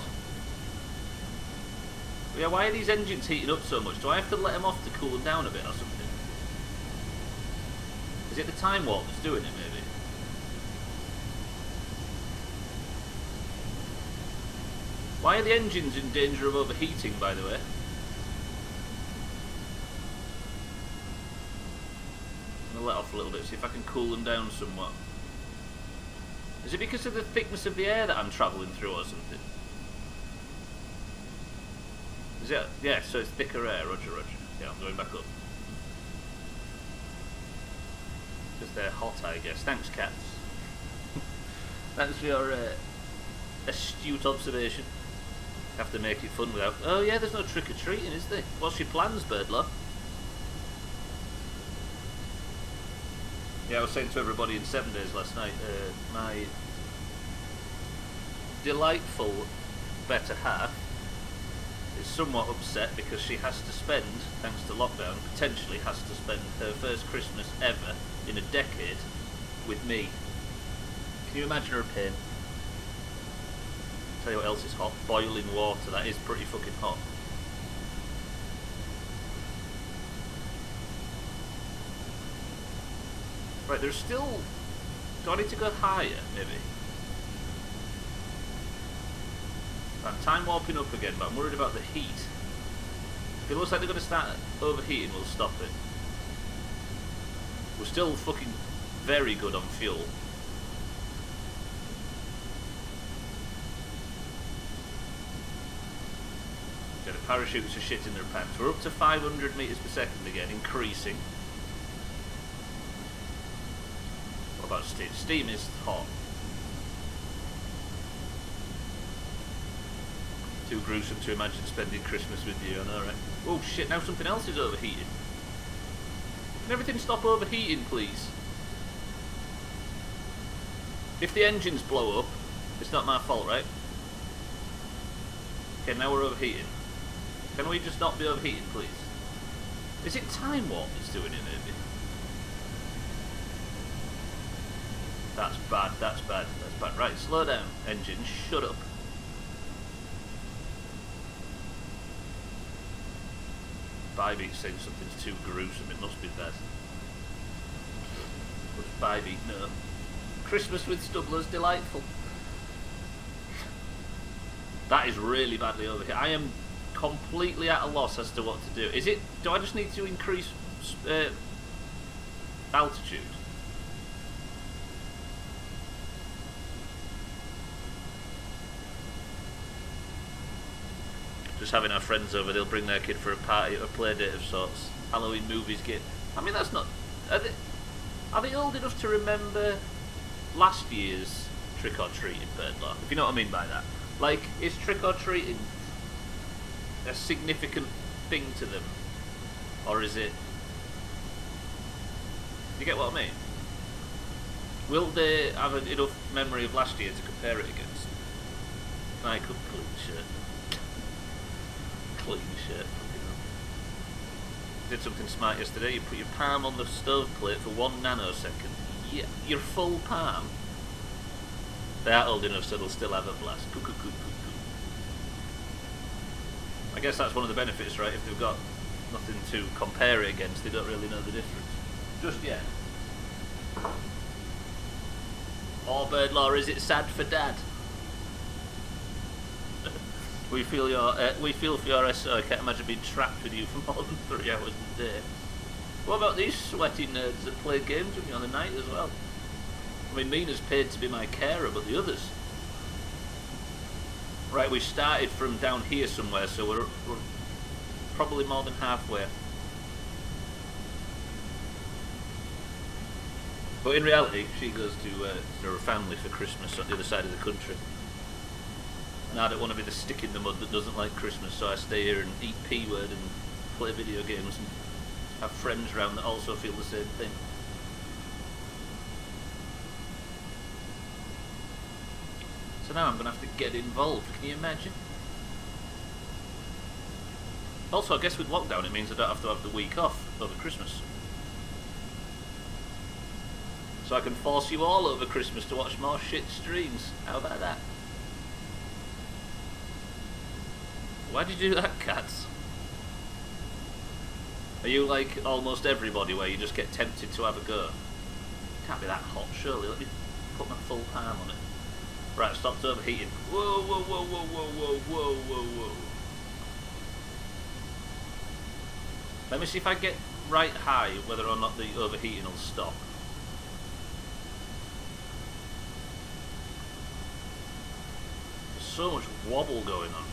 Yeah, why are these engines heating up so much? Do I have to let them off to cool them down a bit or something? Is it the time warp that's doing it, maybe? Why are the engines in danger of overheating, by the way? I'm going to let off a little bit, see if I can cool them down somewhat. Is it because of the thickness of the air that I'm travelling through or something? Is it? Yeah, so it's thicker air, roger. Yeah, I'm going back up. Because they're hot, I guess. Thanks, cats. Thanks for your astute observation. Have to make it fun without... Oh yeah, there's no trick-or-treating, is there? What's your plans, Birdlaw? Yeah, I was saying to everybody in 7 days last night, my delightful better half is somewhat upset because she has to spend, thanks to lockdown, potentially has to spend her first Christmas ever in a decade with me. Can you imagine her pain? Tell you what else is hot. Boiling water. That is pretty fucking hot. Right, there's still... Do I need to go higher, maybe? I'm time warping up again, but I'm worried about the heat. If it looks like they're going to start overheating, we'll stop it. We're still fucking very good on fuel. Yeah, the parachutes are shit in their pants. We're up to 500 meters per second again, increasing. What about steam? Steam is hot. Too gruesome to imagine spending Christmas with you, I know, right? Oh shit, now something else is overheating. Can everything stop overheating, please? If the engines blow up, it's not my fault, right? Okay, now we're overheating. Can we just not be overheating, please? Is it time warp that's doing it, maybe? That's bad, that's bad, that's bad. Right, slow down, engine, shut up. Bybeat's saying something's too gruesome, it must be bad. What's Bybeat? No. Christmas with Stubbler's delightful. That is really badly over here. I am completely at a loss as to what to do. Is it... Do I just need to increase altitude? Just having our friends over, they'll bring their kid for a party or a play date of sorts. Halloween movies kid. I mean, that's not... Are they old enough to remember last year's trick-or-treating, Birdlaw? If you know what I mean by that. Like, is trick-or-treating a significant thing to them? Or is it... You get what I mean? Will they have enough memory of last year to compare it against? I could clean shirt. Clean shirt. Did something smart yesterday. You put your palm on the stove plate for 1 nanosecond. Yeah, your full palm. They are old enough so they'll still have a blast. I guess that's one of the benefits, right? If they've got nothing to compare it against, they don't really know the difference. Just yet. Or Birdlaw, is it sad for Dad? We feel for your SO. I can't imagine being trapped with you for more than 3 hours a day. What about these sweaty nerds that play games with me on the night as well? I mean, Mina's paid to be my carer, but the others... Right, we started from down here somewhere, so we're probably more than halfway. But in reality, she goes to her family for Christmas on the other side of the country. And I don't want to be the stick in the mud that doesn't like Christmas, so I stay here and eat P-word and play video games and have friends around that also feel the same thing. So now I'm going to have to get involved, can you imagine? Also, I guess with lockdown it means I don't have to have the week off over Christmas. So I can force you all over Christmas to watch more shit streams. How about that? Why'd you do that, cats? Are you like almost everybody where you just get tempted to have a go? Can't be that hot, surely. Let me put my full palm on it. Right, stopped overheating. Whoa, whoa, whoa, whoa, whoa, whoa, whoa, whoa, whoa. Let me see if I get right high whether or not the overheating will stop. There's so much wobble going on.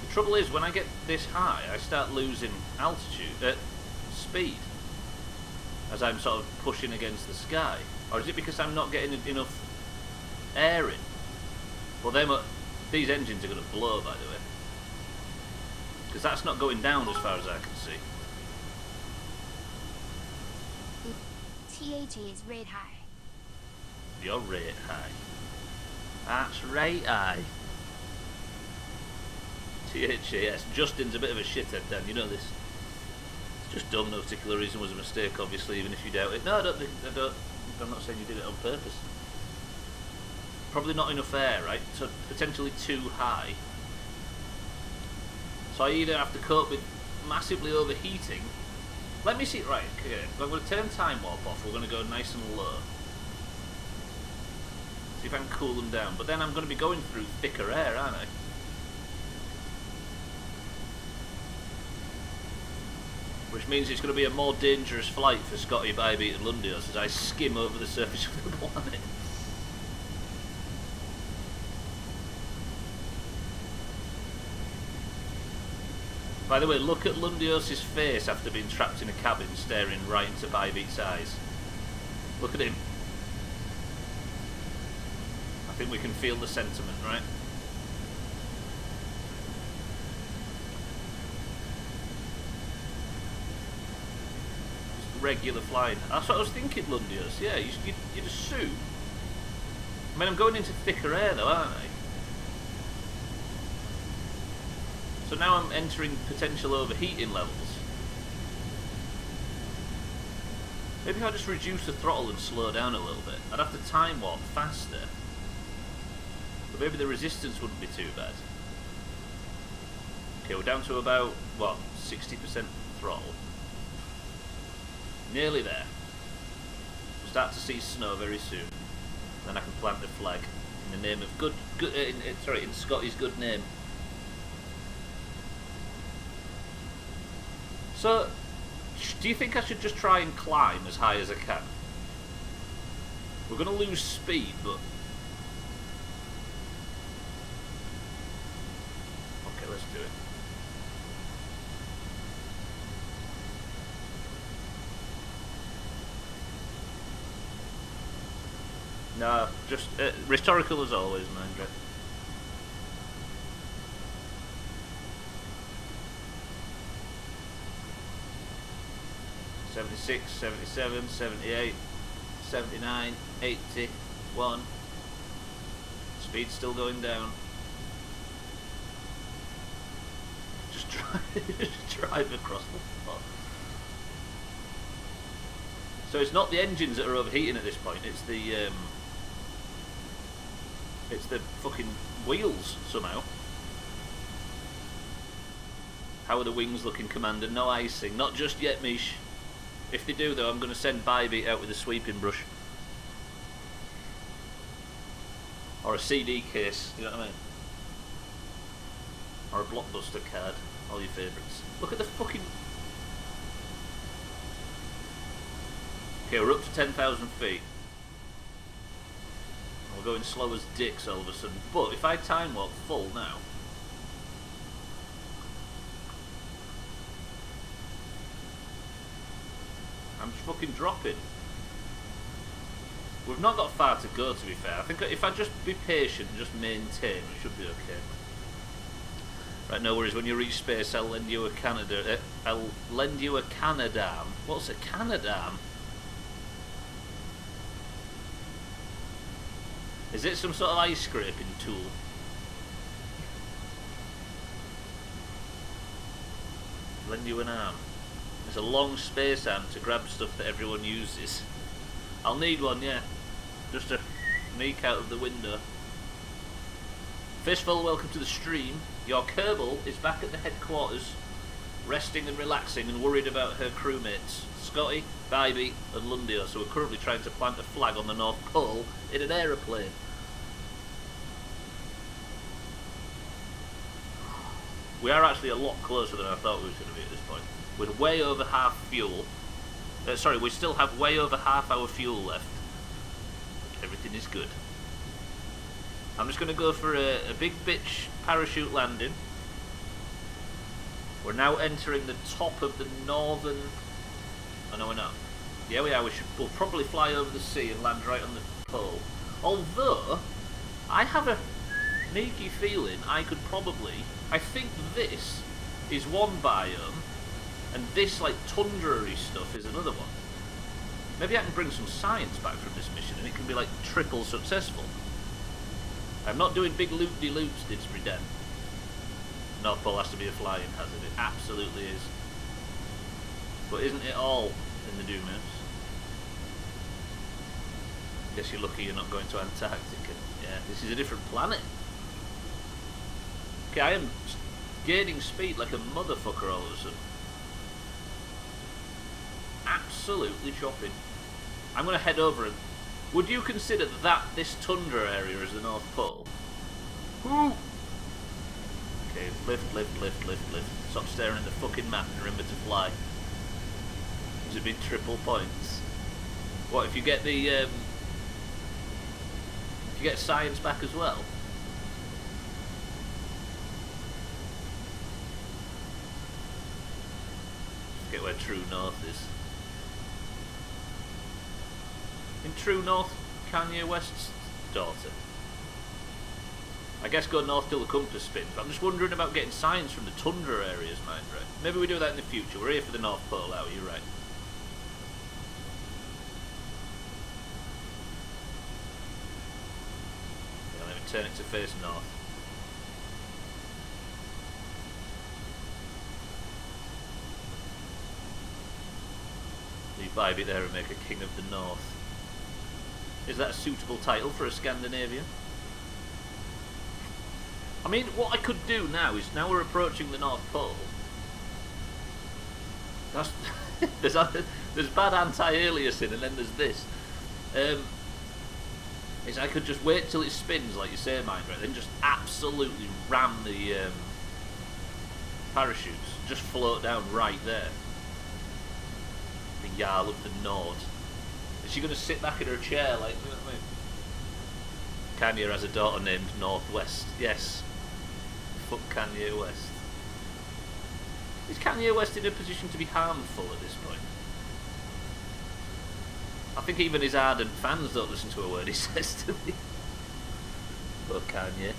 The trouble is, when I get this high, I start losing altitude, speed, as I'm sort of pushing against the sky. Or is it because I'm not getting enough air in? Well, these engines are going to blow, by the way. Because that's not going down as far as I can see. THA is rate high. Your rate high. That's right, aye. THAS. Justin's a bit of a shithead, Dan, you know this. It's just dumb, no particular reason was a mistake, obviously, even if you doubt it. No, I don't. I'm not saying you did it on purpose. Probably not enough air, right? So potentially too high. So I either have to cope with massively overheating. Let me see, right, okay. I'm going to turn time warp off, we're going to go nice and low. See if I can cool them down. But then I'm going to be going through thicker air, aren't I? Which means it's going to be a more dangerous flight for Scotty, Bybeat and Lundios as I skim over the surface of the planet. By the way, look at Lundios' face after being trapped in a cabin staring right into Bybeat's eyes. Look at him. I think we can feel the sentiment, right? Just regular flying. That's what I was thinking, Lundios. Yeah, you'd assume. I mean, I'm going into thicker air though, aren't I? So now I'm entering potential overheating levels. Maybe if I just reduce the throttle and slow down a little bit. I'd have to time warp faster. But maybe the resistance wouldn't be too bad. Okay, we're down to about, what, 60% throttle. Nearly there. We'll start to see snow very soon. Then I can plant the flag in the name of in Scotty's good name. So, do you think I should just try and climb as high as I can? We're going to lose speed, but... Okay, let's do it. No, just rhetorical as always, Mindra. '76, '77, '78, '79, '80, 1. Speed's still going down. Just drive across the floor. So it's not the engines that are overheating at this point. It's the fucking wheels somehow. How are the wings looking, Commander? No icing, not just yet, Mish. If they do, though, I'm going to send Bybeat out with a sweeping brush. Or a CD case, you know what I mean? Or a Blockbuster card, all your favourites. Look at the fucking... Okay, we're up to 10,000 feet. We're going slow as dicks all of a sudden. But if I time warp full now... I'm just fucking dropping. We've not got far to go, to be fair. I think if I just be patient and just maintain, we should be okay. Right, no worries. When you reach space, I'll lend you a Canada. I'll lend you a Canadam. What's a Canadam? Is it some sort of ice scraping tool? Lend you an arm. It's a long space arm to grab stuff that everyone uses. I'll need one, yeah. Just to sneak out of the window. Fistful, welcome to the stream. Your Kerbal is back at the headquarters, resting and relaxing and worried about her crewmates, Scotty, Bybeat and Lundio. So we're currently trying to plant a flag on the North Pole in an aeroplane. We are actually a lot closer than I thought we were going to be at this point. We're way over half fuel. Sorry, we still have way over half our fuel left. Everything is good. I'm just going to go for a big bitch parachute landing. We're now entering the top of the northern... Oh no, we're not. Yeah, we are. We'll probably fly over the sea and land right on the pole. Although, I have a sneaky feeling I could probably... I think this is one biome, and this, like, tundra-y stuff is another one. Maybe I can bring some science back from this mission, and it can be, like, triple successful. I'm not doing big loop-de-loops, Didsbury Den. North Pole has to be a flying hazard. It absolutely is. But isn't it all in the Doomhaus? Guess you're lucky you're not going to Antarctica. Yeah, this is a different planet. Okay, I am gaining speed like a motherfucker all of a sudden. Absolutely chopping. I'm going to head over and... Would you consider this tundra area as the North Pole? Woo! Okay, lift. Stop staring at the fucking map and remember to fly. There's a big triple points. What, if you get the... if you get science back as well? Forget where True North is. In True North, Kanye West's daughter. I guess go north till the compass spins, but I'm just wondering about getting signs from the tundra areas, mind, right? Maybe we do that in the future. We're here for the North Pole out, you're right. Yeah, let me turn it to face north. Leave Bybee there and make a king of the north. Is that a suitable title for a Scandinavian? I mean, what I could do now is, now we're approaching the North Pole. That's there's bad anti-aliasing, and then there's this. Is I could just wait till it spins, like you say, mind, right? Then just absolutely ram the parachutes. Just float down right there. The Jarl of the Nord. Is she going to sit back in her chair, like, you know what I mean? Kanye has a daughter named Northwest. Yes. Fuck Kanye West. Is Kanye West in a position to be harmful at this point? I think even his ardent fans don't listen to a word he says to me. Fuck Kanye.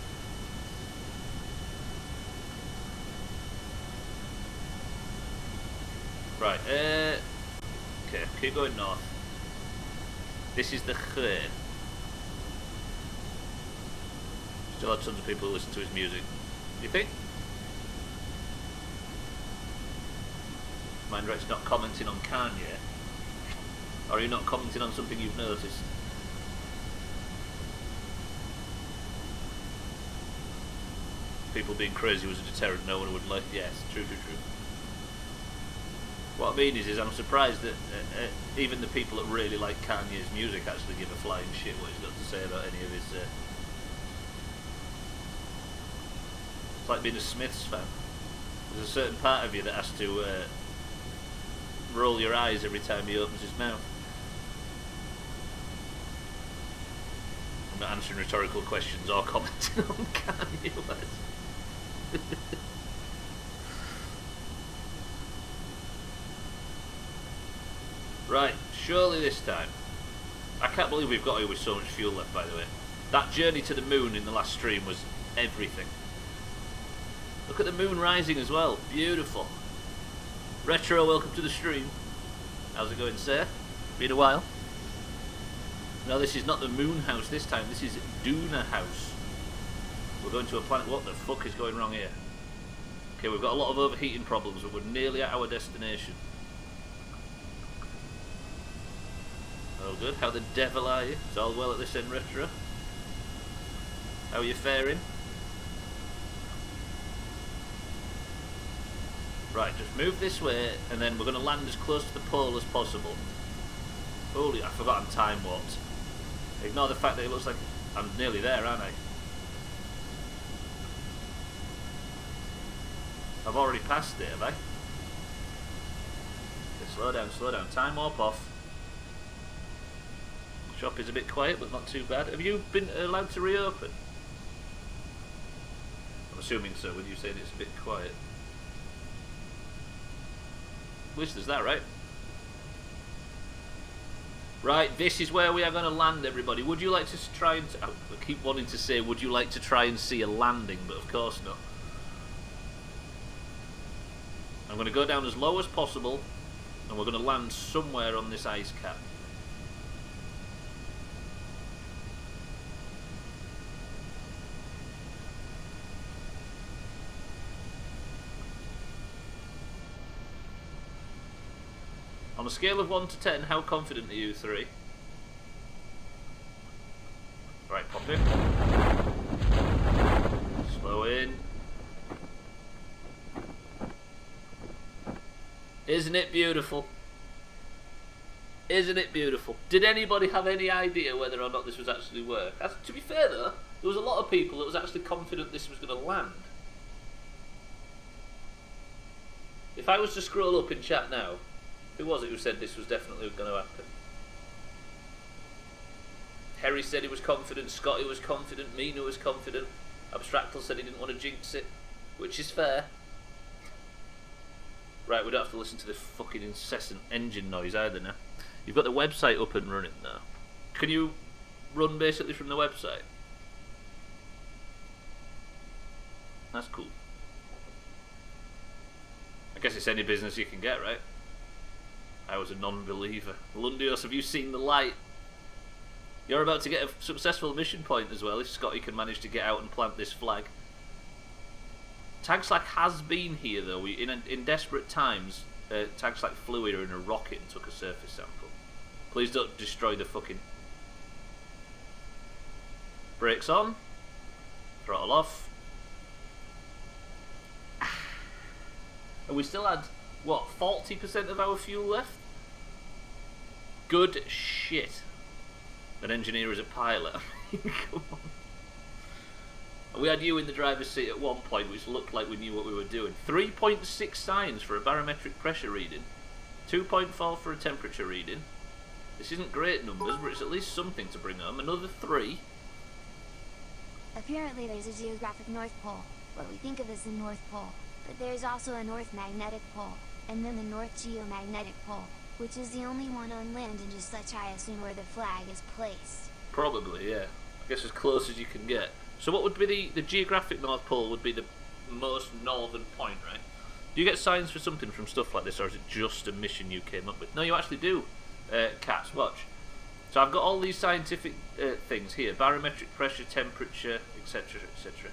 Right, okay, keep going north. This is the Gre. Still have tons of people who listen to his music. You think? Mindright's not commenting on Kanye. Or are you not commenting on something you've noticed? People being crazy was a deterrent no one would like. Yes, true. What I mean is I'm surprised that even the people that really like Kanye's music actually give a flying shit what he's got to say about any of his... It's like being a Smiths fan. There's a certain part of you that has to roll your eyes every time he opens his mouth. I'm not answering rhetorical questions or commenting on Kanye West. Right, surely this time. I can't believe we've got here with so much fuel left, by the way. That journey to the moon in the last stream was everything. Look at the moon rising as well. Beautiful. Retro, welcome to the stream. How's it going, sir? Been a while. No, this is not the Moonhouse this time. This is Doomhaus. We're going to a planet. What the fuck is going wrong here? Okay, we've got a lot of overheating problems, but we're nearly at our destination. All good. How the devil are you? It's all well at this end, Retro. How are you faring? Right, just move this way, and then we're going to land as close to the pole as possible. Holy, I forgot I'm time warped. Ignore the fact that it looks like I'm nearly there, aren't I? I've already passed it, have I? Okay, slow down. Time warp off. Shop is a bit quiet, but not too bad. Have you been allowed to reopen? I'm assuming so, when you said it's a bit quiet. At least there's that, right? Right, this is where we are going to land, everybody. Would you like to try and... I keep wanting to say, would you like to try and see a landing? But of course not. I'm going to go down as low as possible, and we're going to land somewhere on this ice cap. On a scale of 1 to 10, how confident are you 3? Right, pop in. Slow in. Isn't it beautiful? Isn't it beautiful? Did anybody have any idea whether or not this was actually work? To be fair though, there was a lot of people that was actually confident this was going to land. If I was to scroll up in chat now, who was it who said this was definitely going to happen? Harry said he was confident, Scotty was confident, Mina was confident, Abstractal said he didn't want to jinx it, which is fair. Right, we don't have to listen to this fucking incessant engine noise either now. You've got the website up and running now. Can you run basically from the website? That's cool. I guess it's any business you can get, right? I was a non-believer. Lundios, have you seen the light? You're about to get a successful mission point as well if Scotty can manage to get out and plant this flag. Tags like has been here though. In desperate times, tags like flew here in a rocket and took a surface sample. Please don't destroy the fucking... Brakes on. Throttle off. And we still had, what, 40% of our fuel left? Good shit. An engineer is a pilot. Come on. We had you in the driver's seat at one point, which looked like we knew what we were doing. 3.6 signs for a barometric pressure reading. 2.4 for a temperature reading. This isn't great numbers, but it's at least something to bring home. Another 3. Apparently there's a geographic North Pole, what we think of as the North Pole. But there's also a North Magnetic Pole, and then the North Geomagnetic Pole, which is the only one on land and just such I assume where the flag is placed. Probably, yeah. I guess as close as you can get. So what would be the geographic North Pole would be the most northern point, right? Do you get signs for something from stuff like this, or is it just a mission you came up with? No, you actually do. Cats, watch. So I've got all these scientific things here. Barometric pressure, temperature, etc, etc.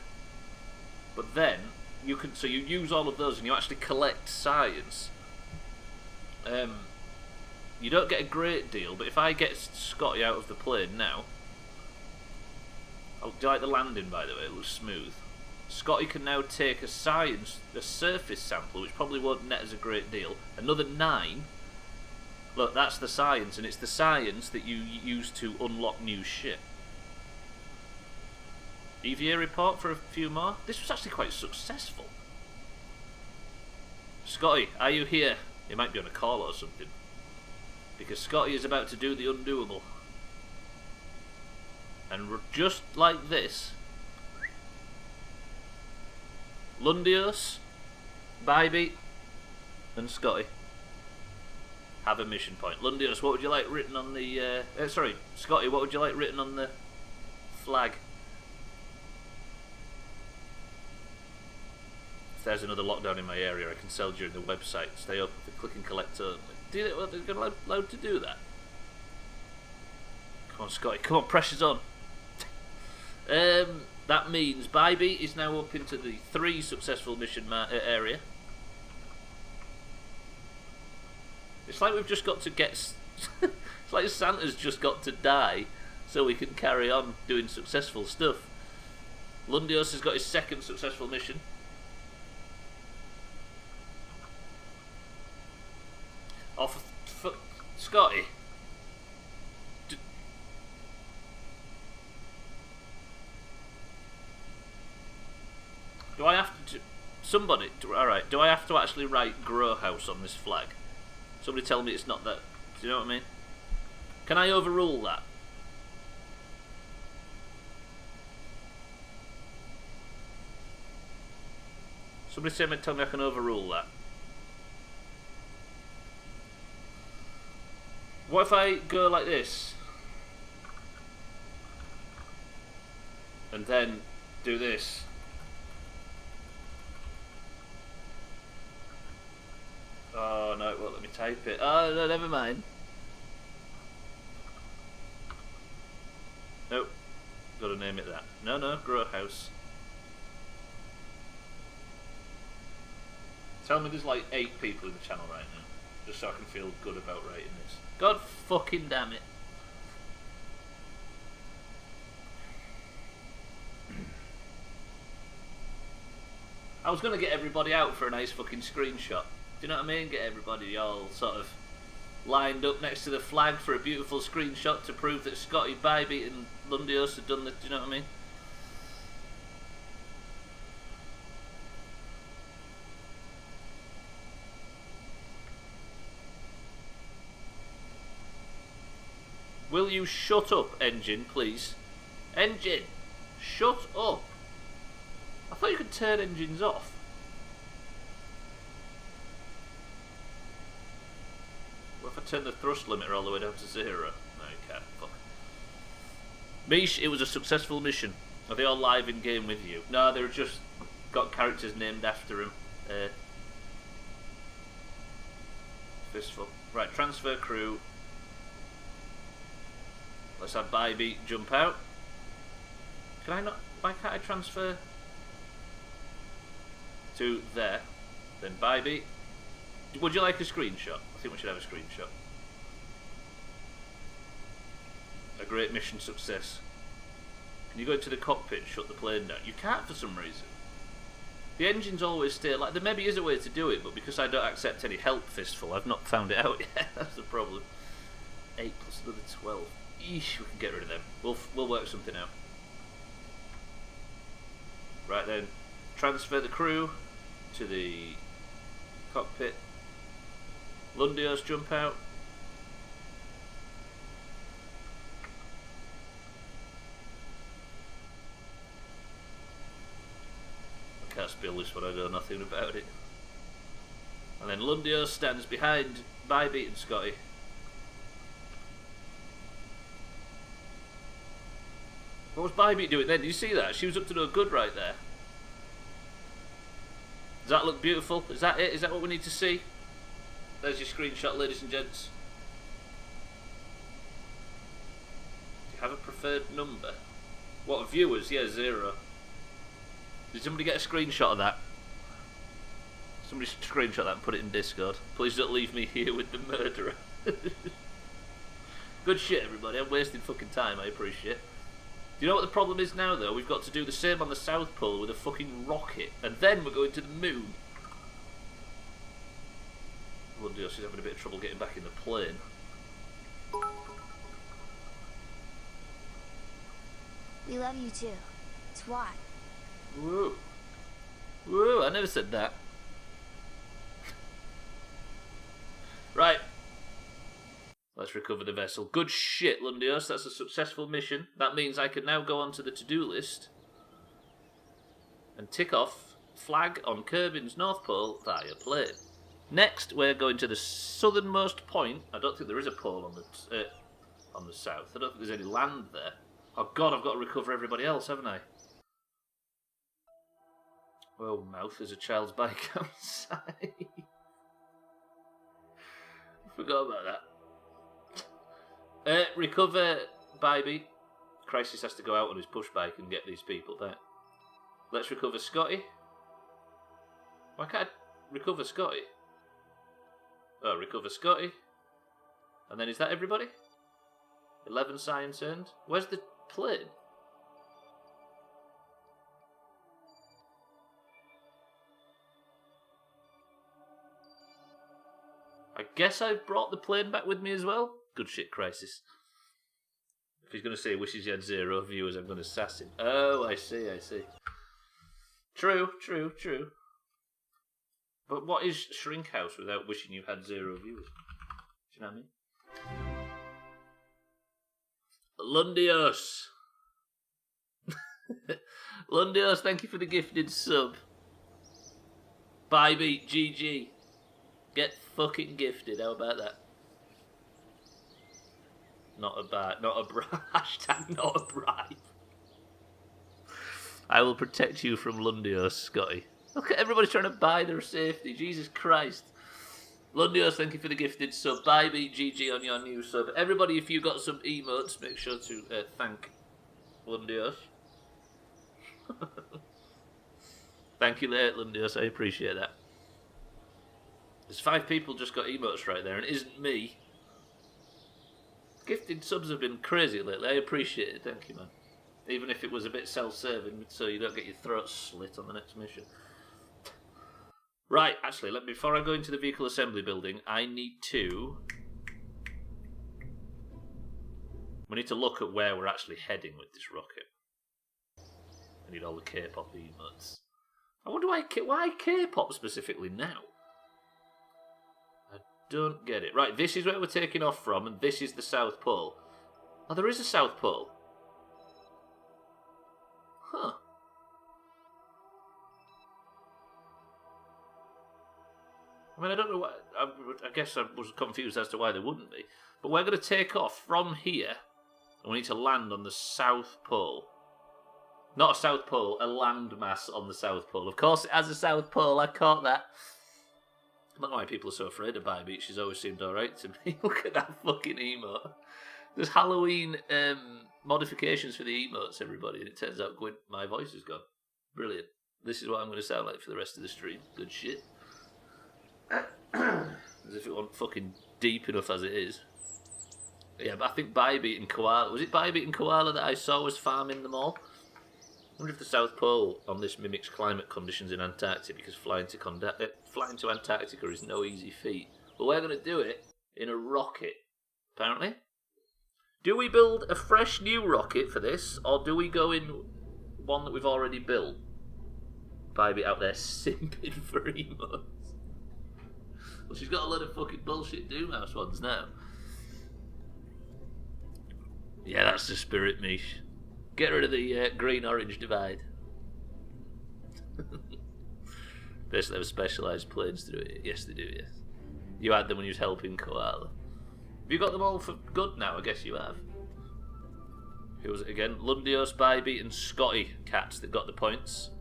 But then, you use all of those and you actually collect science. You don't get a great deal, but if I get Scotty out of the plane now... Oh, do you like the landing, by the way? It looks smooth. Scotty can now take a surface sample, which probably won't net as a great deal. Another 9. Look, that's the science, and it's the science that you use to unlock new shit. EVA report for a few more. This was actually quite successful. Scotty, are you here? He might be on a call or something. Because Scotty is about to do the undoable. And just like this, Lundios, Bybee, and Scotty have a mission point. Lundios, what would you like written on the... sorry, Scotty, what would you like written on the flag? If there's another lockdown in my area, I can sell during the website. Stay open for click and collect only. Do they, well, they're allowed to do that? Come on, Scotty. Come on, pressure's on. That means Bybee is now up into the 3 successful mission area. It's like we've just got to get... it's like Santa's just got to die so we can carry on doing successful stuff. Lundios has got his 2nd successful mission. Oh, for Scotty. Do I have to... Somebody... Alright, do I have to actually write Grow House on this flag? Somebody tell me it's not that. Do you know what I mean? Can I overrule that? Somebody tell me I can overrule that. What if I go like this? And then do this? Oh no, it won't let me type it. Oh no, never mind. Nope. Gotta name it that. No, Grow House. Tell me there's like 8 people in the channel right now. just so I can feel good about writing this. God fucking damn it. I was going to get everybody out for a nice fucking screenshot. Do you know what I mean? Get everybody all sort of lined up next to the flag for a beautiful screenshot to prove that Scotty, Bybee and Lundios had done this. Do you know what I mean? Will you shut up, engine, please? Engine! Shut up! I thought you could turn engines off. What if I turn the thrust limiter all the way down to 0? No, you can't. Fuck. Mish, it was a successful mission. Are they all live in game with you? No, they're just got characters named after him. Fistful. Right, transfer crew. Let's have Bybee jump out. Can I not? Why can't I transfer to there? Then Bybee. Would you like a screenshot? I think we should have a screenshot. A great mission success. Can you go into the cockpit and shut the plane down? You can't for some reason. The engines always stay like. There maybe is a way to do it, but because I don't accept any help, Fistful, I've not found it out yet. That's the problem. 8 plus another 12. Eesh, we can get rid of them. We'll work something out. Right then, transfer the crew to the cockpit. Lundios jump out. I can't spill this one, I know nothing about it. And then Lundios stands behind Bybee and Scotty. What was Bybee doing then? Did you see that? She was up to no good right there. Does that look beautiful? Is that it? Is that what we need to see? There's your screenshot, ladies and gents. Do you have a preferred number? What, viewers? Yeah, 0. Did somebody get a screenshot of that? Somebody screenshot that and put it in Discord. Please don't leave me here with the murderer. Good shit, everybody. I'm wasting fucking time, I appreciate it. Do you know what the problem is now, though? We've got to do the same on the South Pole with a fucking rocket, and then we're going to the moon. Lundios is having a bit of trouble getting back in the plane. We love you too. Twat. Whoa. Whoa, I never said that. Right. Let's recover the vessel. Good shit, Lundios. That's a successful mission. That means I can now go onto the to-do list and tick off flag on Kerbin's North Pole via plane. Next, we're going to the southernmost point. I don't think there is a pole on the south. I don't think there's any land there. Oh god, I've got to recover everybody else, haven't I? Oh, mouth, there's a child's bike outside. Forgot about that. Recover Bybee. Crisis has to go out on his push bike and get these people back. Let's recover Scotty. Why can't I recover Scotty? Oh, recover Scotty. And then is that everybody? 11 science earned. Where's the plane? I guess I brought the plane back with me as well. Good shit, Crisis. If he's going to say wishes he had 0 viewers, I'm going to sass him. Oh, I see. True. But what is Shrink House without wishing you had 0 viewers? Do you know what I mean? Lundios. Lundios, thank you for the gifted sub. Bybee, GG. Get fucking gifted, how about that? Hashtag not a bribe. I will protect you from Lundios, Scotty. Look at everybody trying to buy their safety. Jesus Christ. Lundios, thank you for the gifted sub. Bybee, GG on your new sub. Everybody, if you got some emotes, make sure to thank Lundios. Thank you, Lundios. I appreciate that. There's 5 people just got emotes right there, and it isn't me. Gifted subs have been crazy lately. I appreciate it. Thank you, man. Even if it was a bit self-serving, so you don't get your throat slit on the next mission. Right, actually, before I go into the vehicle assembly building, I need to... We need to look at where we're actually heading with this rocket. I need all the K-pop emotes. I wonder why K-pop specifically now? I don't get it. Right, this is where we're taking off from, and this is the South Pole. Oh, there is a South Pole. Huh. I mean, I don't know why. I guess I was confused as to why there wouldn't be. But we're going to take off from here, and we need to land on the South Pole. Not a South Pole, a landmass on the South Pole. Of course it has a South Pole, I caught that. I don't know why people are so afraid of Bi Beach. She's always seemed alright to me. Look at that fucking emote. There's Halloween modifications for the emotes, everybody, and it turns out my voice is gone. Brilliant. This is what I'm going to sound like for the rest of the stream. Good shit. As if it wasn't fucking deep enough as it is. Yeah, but I think Bi-Beat and Koala... Was it Bi-Beat and Koala that I saw was farming them all? I wonder if the South Pole on this mimics climate conditions in Antarctica, because flying to Antarctica is no easy feat. But we're going to do it in a rocket, apparently. Do we build a fresh new rocket for this, or do we go in one that we've already built? Bi-Beat out there simping for emotes. Well, she's got a lot of fucking bullshit Doomhaus ones now. Yeah, that's the spirit, Mish. Get rid of the green-orange divide. Basically, have specialised planes to do it. Yes, they do, yes. You had them when you was helping Koala. Have you got them all for good now? I guess you have. Who was it again? Lundios, Bi-Beat and Scotty Cats that got the points.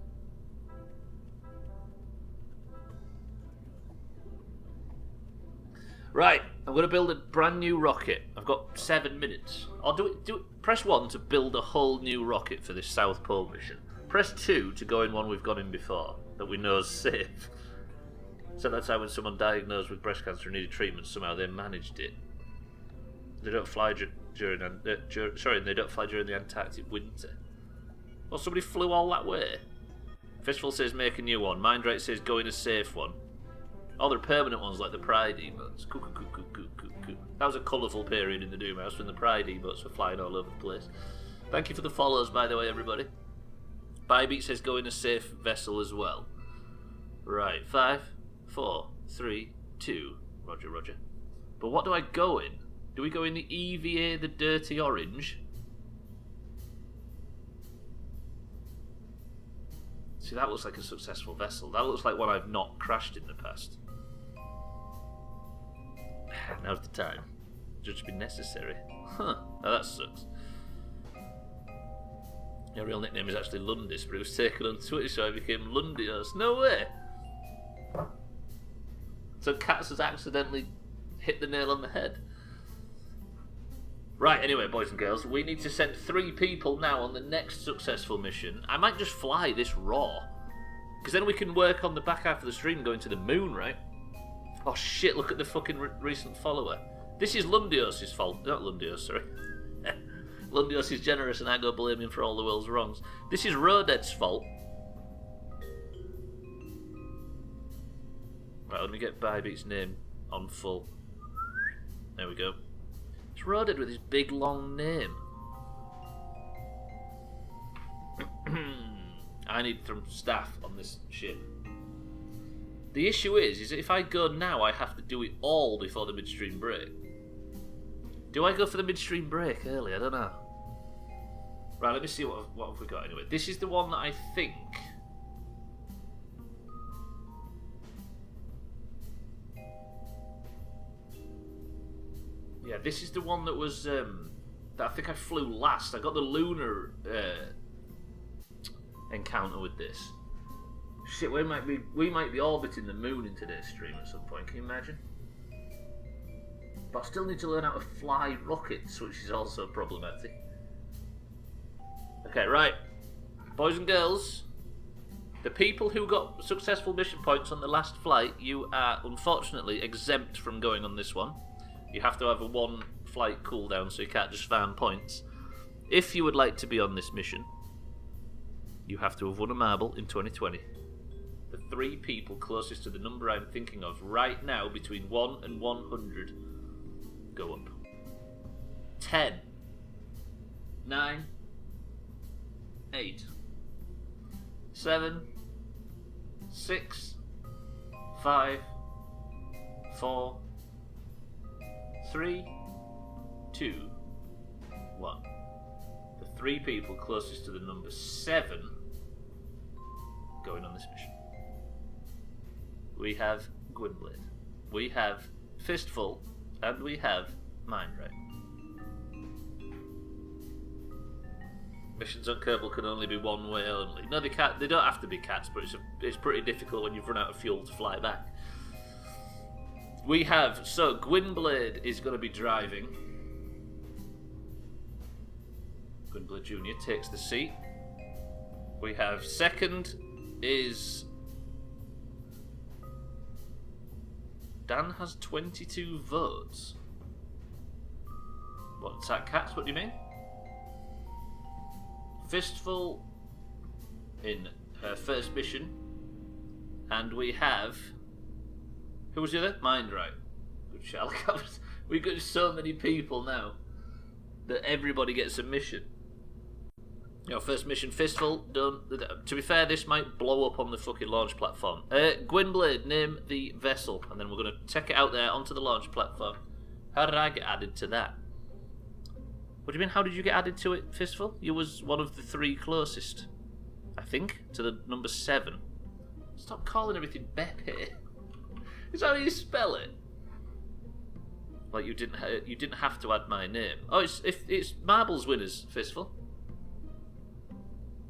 Right, I'm going to build a brand new rocket. I've got 7 minutes. I'll do it. Press 1 to build a whole new rocket for this South Pole mission. Press 2 to go in one we've gone in before, that we know is safe. So that's how when someone diagnosed with breast cancer and needed treatment, somehow they managed it. They don't fly during the Antarctic winter. Well, somebody flew all that way. Festival says make a new one. Mindrate says go in a safe one. Oh, they're permanent ones like the Pride emotes. That was a colourful period in the Doomhaus when the Pride emotes were flying all over the place. Thank you for the follows, by the way, everybody. Bi-Beat says go in a safe vessel as well. Right, 5, 4, 3, 2. Roger, roger. But what do I go in? Do we go in the EVA, the dirty orange? See, that looks like a successful vessel. That looks like one I've not crashed in the past. Now's the time. Just be necessary. Huh. Now that sucks. Your real nickname is actually Lundis, but it was taken on Twitter, so I became Lundios. No way! So Cats has accidentally hit the nail on the head. Right, anyway, boys and girls, we need to send 3 people now on the next successful mission. I might just fly this raw, because then we can work on the back half of the stream going to the moon, right? Oh shit, look at the fucking recent follower. This is Lundios' fault. Not Lundios, sorry. Lundios is generous and I go blame him for all the world's wrongs. This is Roded's fault. Right, let me get Bi-Beat's name on full. There we go. It's Roded with his big long name. I need some staff on this ship. The issue is if I go now, I have to do it all before the midstream break. Do I go for the midstream break early? I don't know. Right, let me see what have we got anyway. This is the one that I think... Yeah, this is the one that was... that I think I flew last. I got the lunar encounter with this. Shit, we might be orbiting the moon in today's stream at some point, can you imagine? But I still need to learn how to fly rockets, which is also problematic. Okay, right. Boys and girls, The people who got successful mission points on the last flight, you are unfortunately exempt from going on this one. You have to have a 1 flight cooldown, so you can't just farm points. If you would like to be on this mission, you have to have won a marble in 2020. The 3 people closest to the number I'm thinking of right now, between 1 and 100, go up. 10, 9, 8, 7, 6, 5, 4, 3, 2, 1. The 3 people closest to the number 7 going on this mission. We have Gwynblade, we have Fistful, and we have Mindright. Missions on Kerbal can only be one way only. No, they can't. They don't have to be cats, but it's pretty difficult when you've run out of fuel to fly back. We have, so Gwynblade is going to be driving. Gwynblade Jr. takes the seat. We have second is Dan has 22 votes. What's that, cats? What do you mean? Fistful in her first mission. And we have... Who was the other? Mindright. Good shall. We've got so many people now that everybody gets a mission. First mission, Fistful, done. To be fair, this might blow up on the fucking launch platform. Gwynblade, name the vessel, and then we're going to take it out there onto the launch platform. How did I get added to that? What do you mean, how did you get added to it, Fistful? You was one of the 3 closest, I think, to the number 7. Stop calling everything Beppe. Is that how you spell it? Like you didn't have to add my name. Oh, it's marbles winners, Fistful.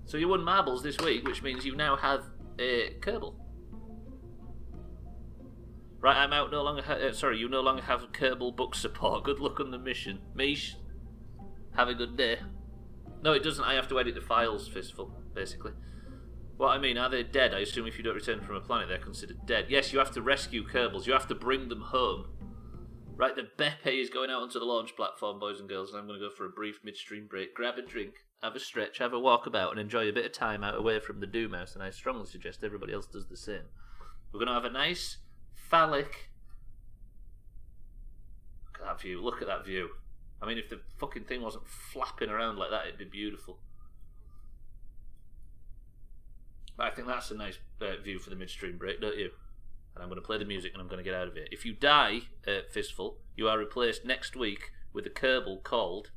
So you won marbles this week, which means you now have a Kerbal. Right, I'm out. No longer. You no longer have Kerbal book support. Good luck on the mission, Mish. Have a good day. No, it doesn't. I have to edit the files, Fistful. Basically, what I mean, are they dead? I assume if you don't return from a planet, they're considered dead. Yes, you have to rescue Kerbals. You have to bring them home. Right, the Beppe is going out onto the launch platform, boys and girls, and I'm going to go for a brief midstream break. Grab a drink, have a stretch, have a walkabout, and enjoy a bit of time out away from the Doomhaus, and I strongly suggest everybody else does the same. We're going to have a nice, phallic... Look at that view, look at that view. I mean, if the fucking thing wasn't flapping around like that, it'd be beautiful. But I think that's a nice view for the midstream break, don't you? And I'm going to play the music and I'm going to get out of here. If you die, Fistful, you are replaced next week with a Kerbal called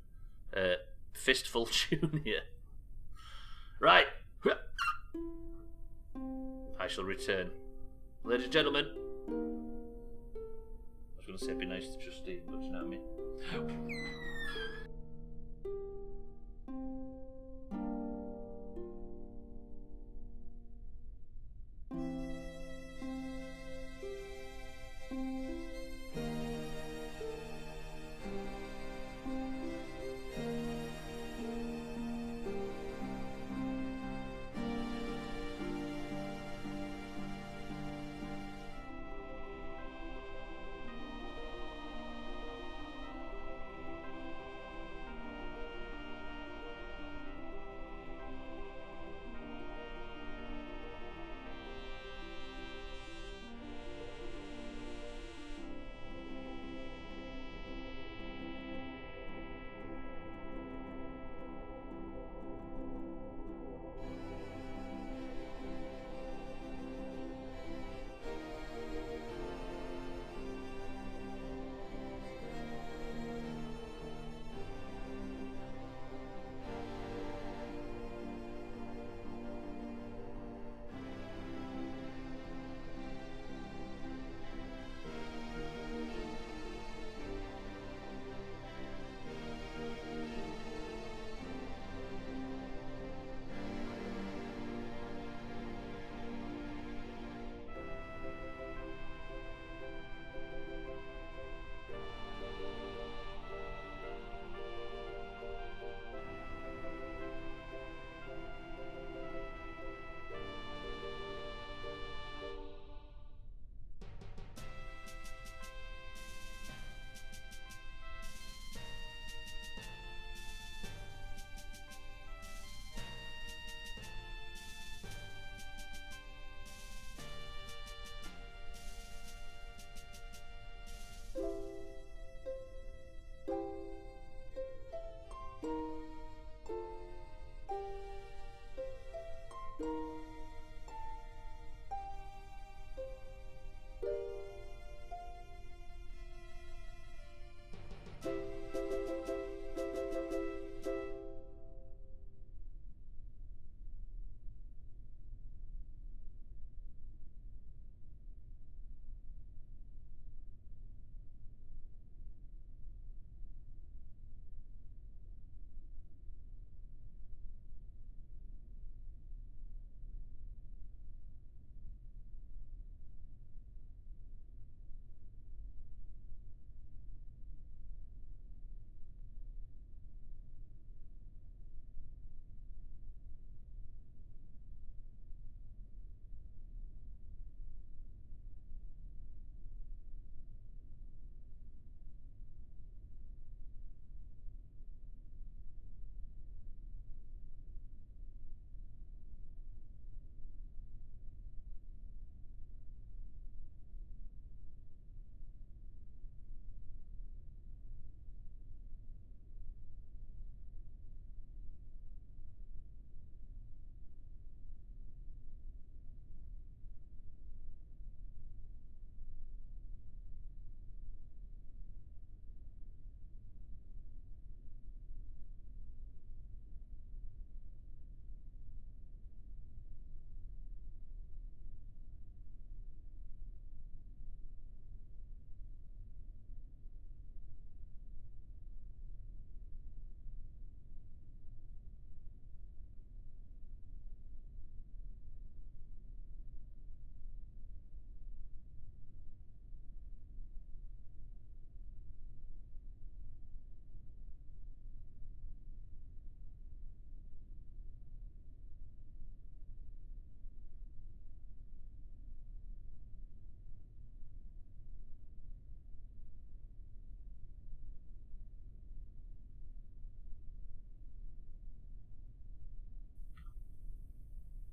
Fistful Junior. Right. I shall return. Ladies and gentlemen. I was going to say be nice to Justine, but you know what I mean.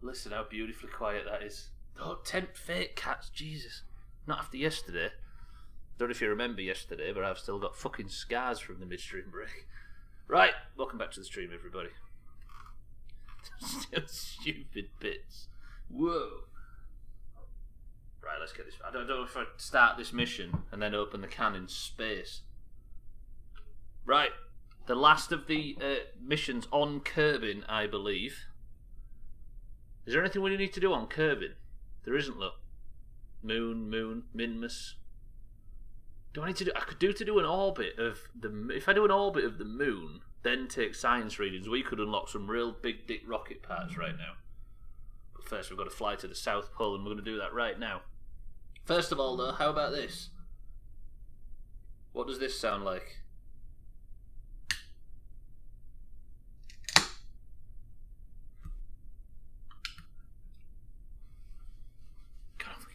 Listen how beautifully quiet that is. Don't tempt fate, cats, Jesus. Not after yesterday. Don't know if you remember yesterday, but I've still got fucking scars from the midstream break. Right, welcome back to the stream, everybody. Still stupid bits. Whoa. Right, let's get this. I don't know if I start this mission and then open the can in space. Right, the last of the missions on Kerbin, I believe. Is there anything we need to do on Kerbin? There isn't, look. Moon, Minmus. Do I need to do? I could do an orbit of the. If I do an orbit of the moon, then take science readings, we could unlock some real big dick rocket parts right now. But first, we've got to fly to the South Pole, and we're going to do that right now. First of all, though, how about this? What does this sound like?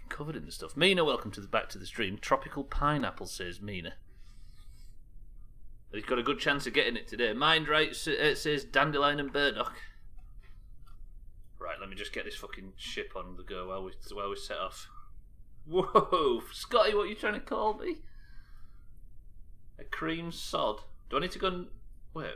Covered in the stuff. Mina, welcome to back to the stream. Tropical pineapple, says Mina. He's got a good chance of getting it today. Mind right, it says dandelion and burdock. Right, let me just get this fucking ship on the go while we set off. Whoa, Scotty, what are you trying to call me? A cream sod. Do I need to go and wait?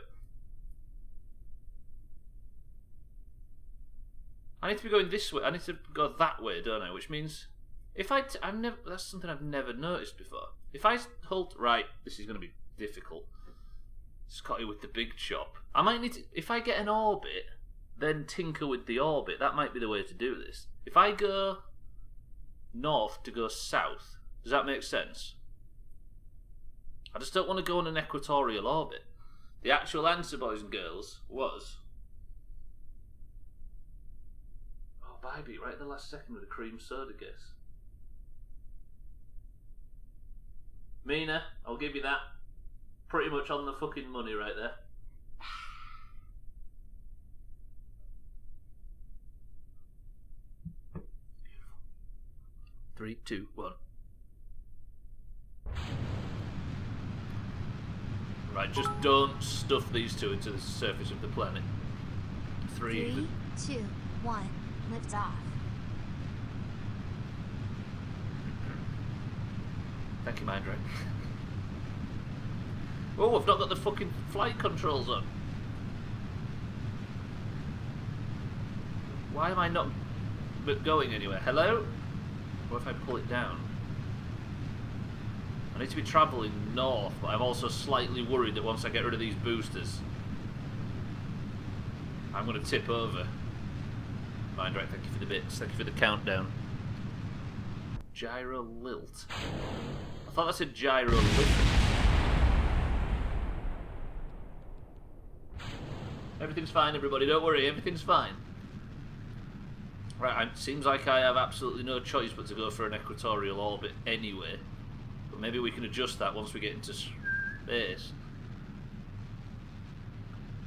I need to be going this way. I need to go that way, don't I? Which means. If I've never, that's something I've never noticed before. If I hold, right, this is going to be difficult. Scotty with the big chop. I might need to, if I get an orbit, then tinker with the orbit. That might be the way to do this. If I go north to go south, does that make sense? I just don't want to go on an equatorial orbit. The actual answer, boys and girls, was. Oh, Bybee, right at the last second with a cream soda guess. Mina, I'll give you that. Pretty much on the fucking money right there. Three, two, one. Right, just don't stuff these two into the surface of the planet. Three, 2, 1, lift off. Thank you, Mindray. Oh, I've not got the fucking flight controls on. Why am I not going anywhere? Hello? What if I pull it down? I need to be travelling north, but I'm also slightly worried that once I get rid of these boosters, I'm going to tip over. Mindray, thank you for the bits. Thank you for the countdown. Gyro lilt. I thought that said gyro lilt. Everything's fine, everybody. Don't worry. Everything's fine. Right, it seems like I have absolutely no choice but to go for an equatorial orbit anyway. But maybe we can adjust that once we get into space.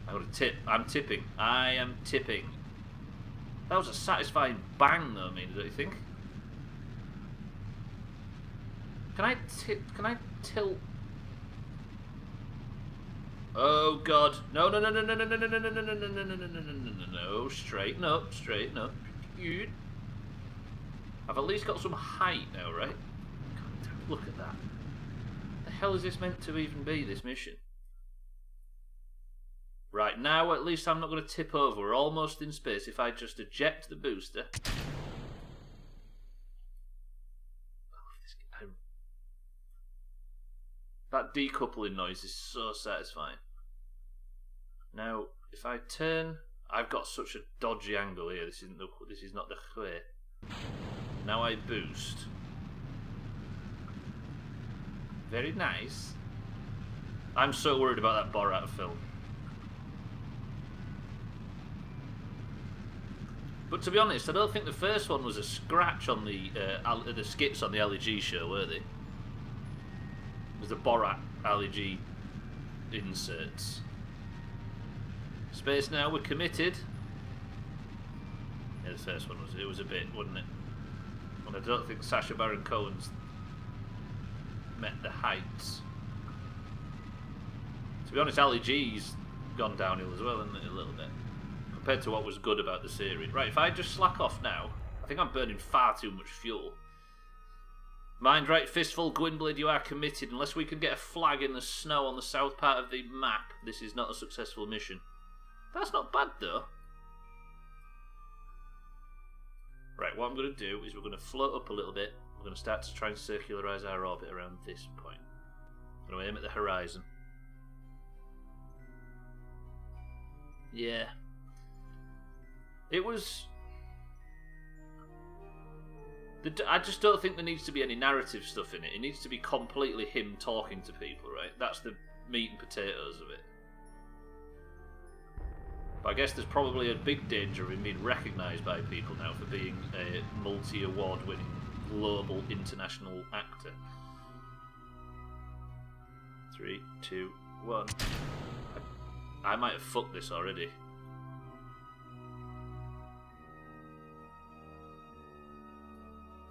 I'm going to tip. I'm tipping. I am tipping. That was a satisfying bang, though, Mina, don't you think? Can I tilt? Oh God! No! No! Straighten up! Straighten up! Good. I've at least got some height now, right? God, look at that. The hell is this meant to even be? This mission? Right now, at least I'm not going to tip over. We're almost in space. If I just eject the booster. That decoupling noise is so satisfying. Now, if I turn, I've got such a dodgy angle here. This is not the way. Now I boost. Very nice. I'm so worried about that Borat film. But to be honest, I don't think the first one was a scratch on the skits on the Ali G show, were they? It was the Borat Ali G inserts. Space now, we're committed. Yeah, the first one was a bit, wasn't it? And I don't think Sacha Baron Cohen's met the heights. To be honest, Ali G's gone downhill as well, isn't it, a little bit? compared to what was good about the series. Right, if I just slack off now, I think I'm burning far too much fuel. Mind right, Fistful, Gwynblade, you are committed. Unless we can get a flag in the snow on the south part of the map, this is not a successful mission. That's not bad, though. Right, what I'm going to do is we're going to float up a little bit. We're going to start to try and circularise our orbit around this point. I'm going to aim at the horizon. Yeah. It was... I just don't think there needs to be any narrative stuff in it. It needs to be completely him talking to people, right? That's the meat and potatoes of it. But I guess there's probably a big danger of him being recognised by people now for being a multi-award winning global international actor. 3, 2, 1. I might have fucked this already.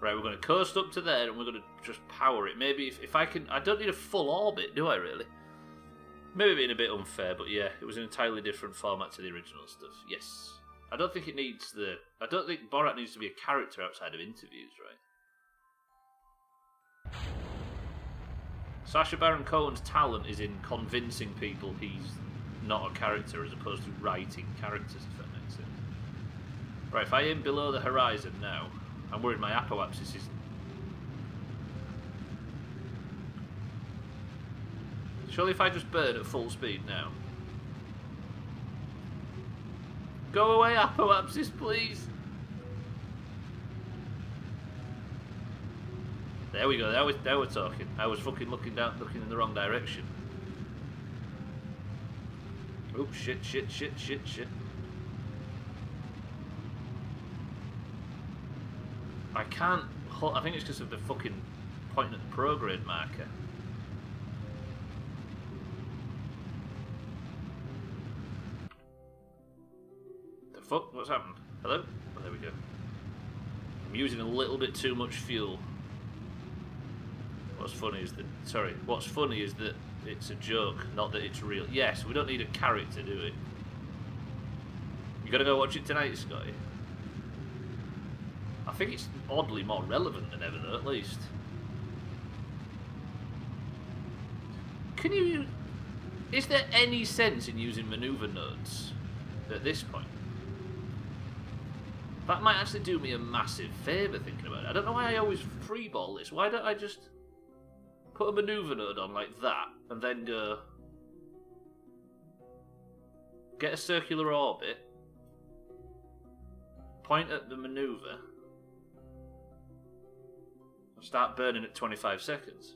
Right, we're going to coast up to there and we're going to just power it. Maybe if I can... I don't need a full orbit, do I really? Maybe being a bit unfair, but yeah, it was an entirely different format to the original stuff. Yes. I don't think it needs the... I don't think Borat needs to be a character outside of interviews, right? Sacha Baron Cohen's talent is in convincing people he's not a character as opposed to writing characters, if that makes sense. Right, if I aim below the horizon now... I'm worried my apoapsis is... Surely if I just burn at full speed now... Go away, apoapsis, please! There we go, now we're talking. I was fucking looking in the wrong direction. Oh, shit. I can't... I think it's because of the fucking pointing at the prograde marker. The fuck? What's happened? Hello? Oh, there we go. I'm using a little bit too much fuel. What's funny is that it's a joke, not that it's real. Yes, we don't need a character, do we? You gotta go watch it tonight, Scotty. I think it's oddly more relevant than ever, though, at least. Can you... Is there any sense in using manoeuvre nodes at this point? That might actually do me a massive favour thinking about it. I don't know why I always freeball this. Why don't I just put a manoeuvre node on like that and then go... Get a circular orbit, point at the manoeuvre, start burning at 25 seconds.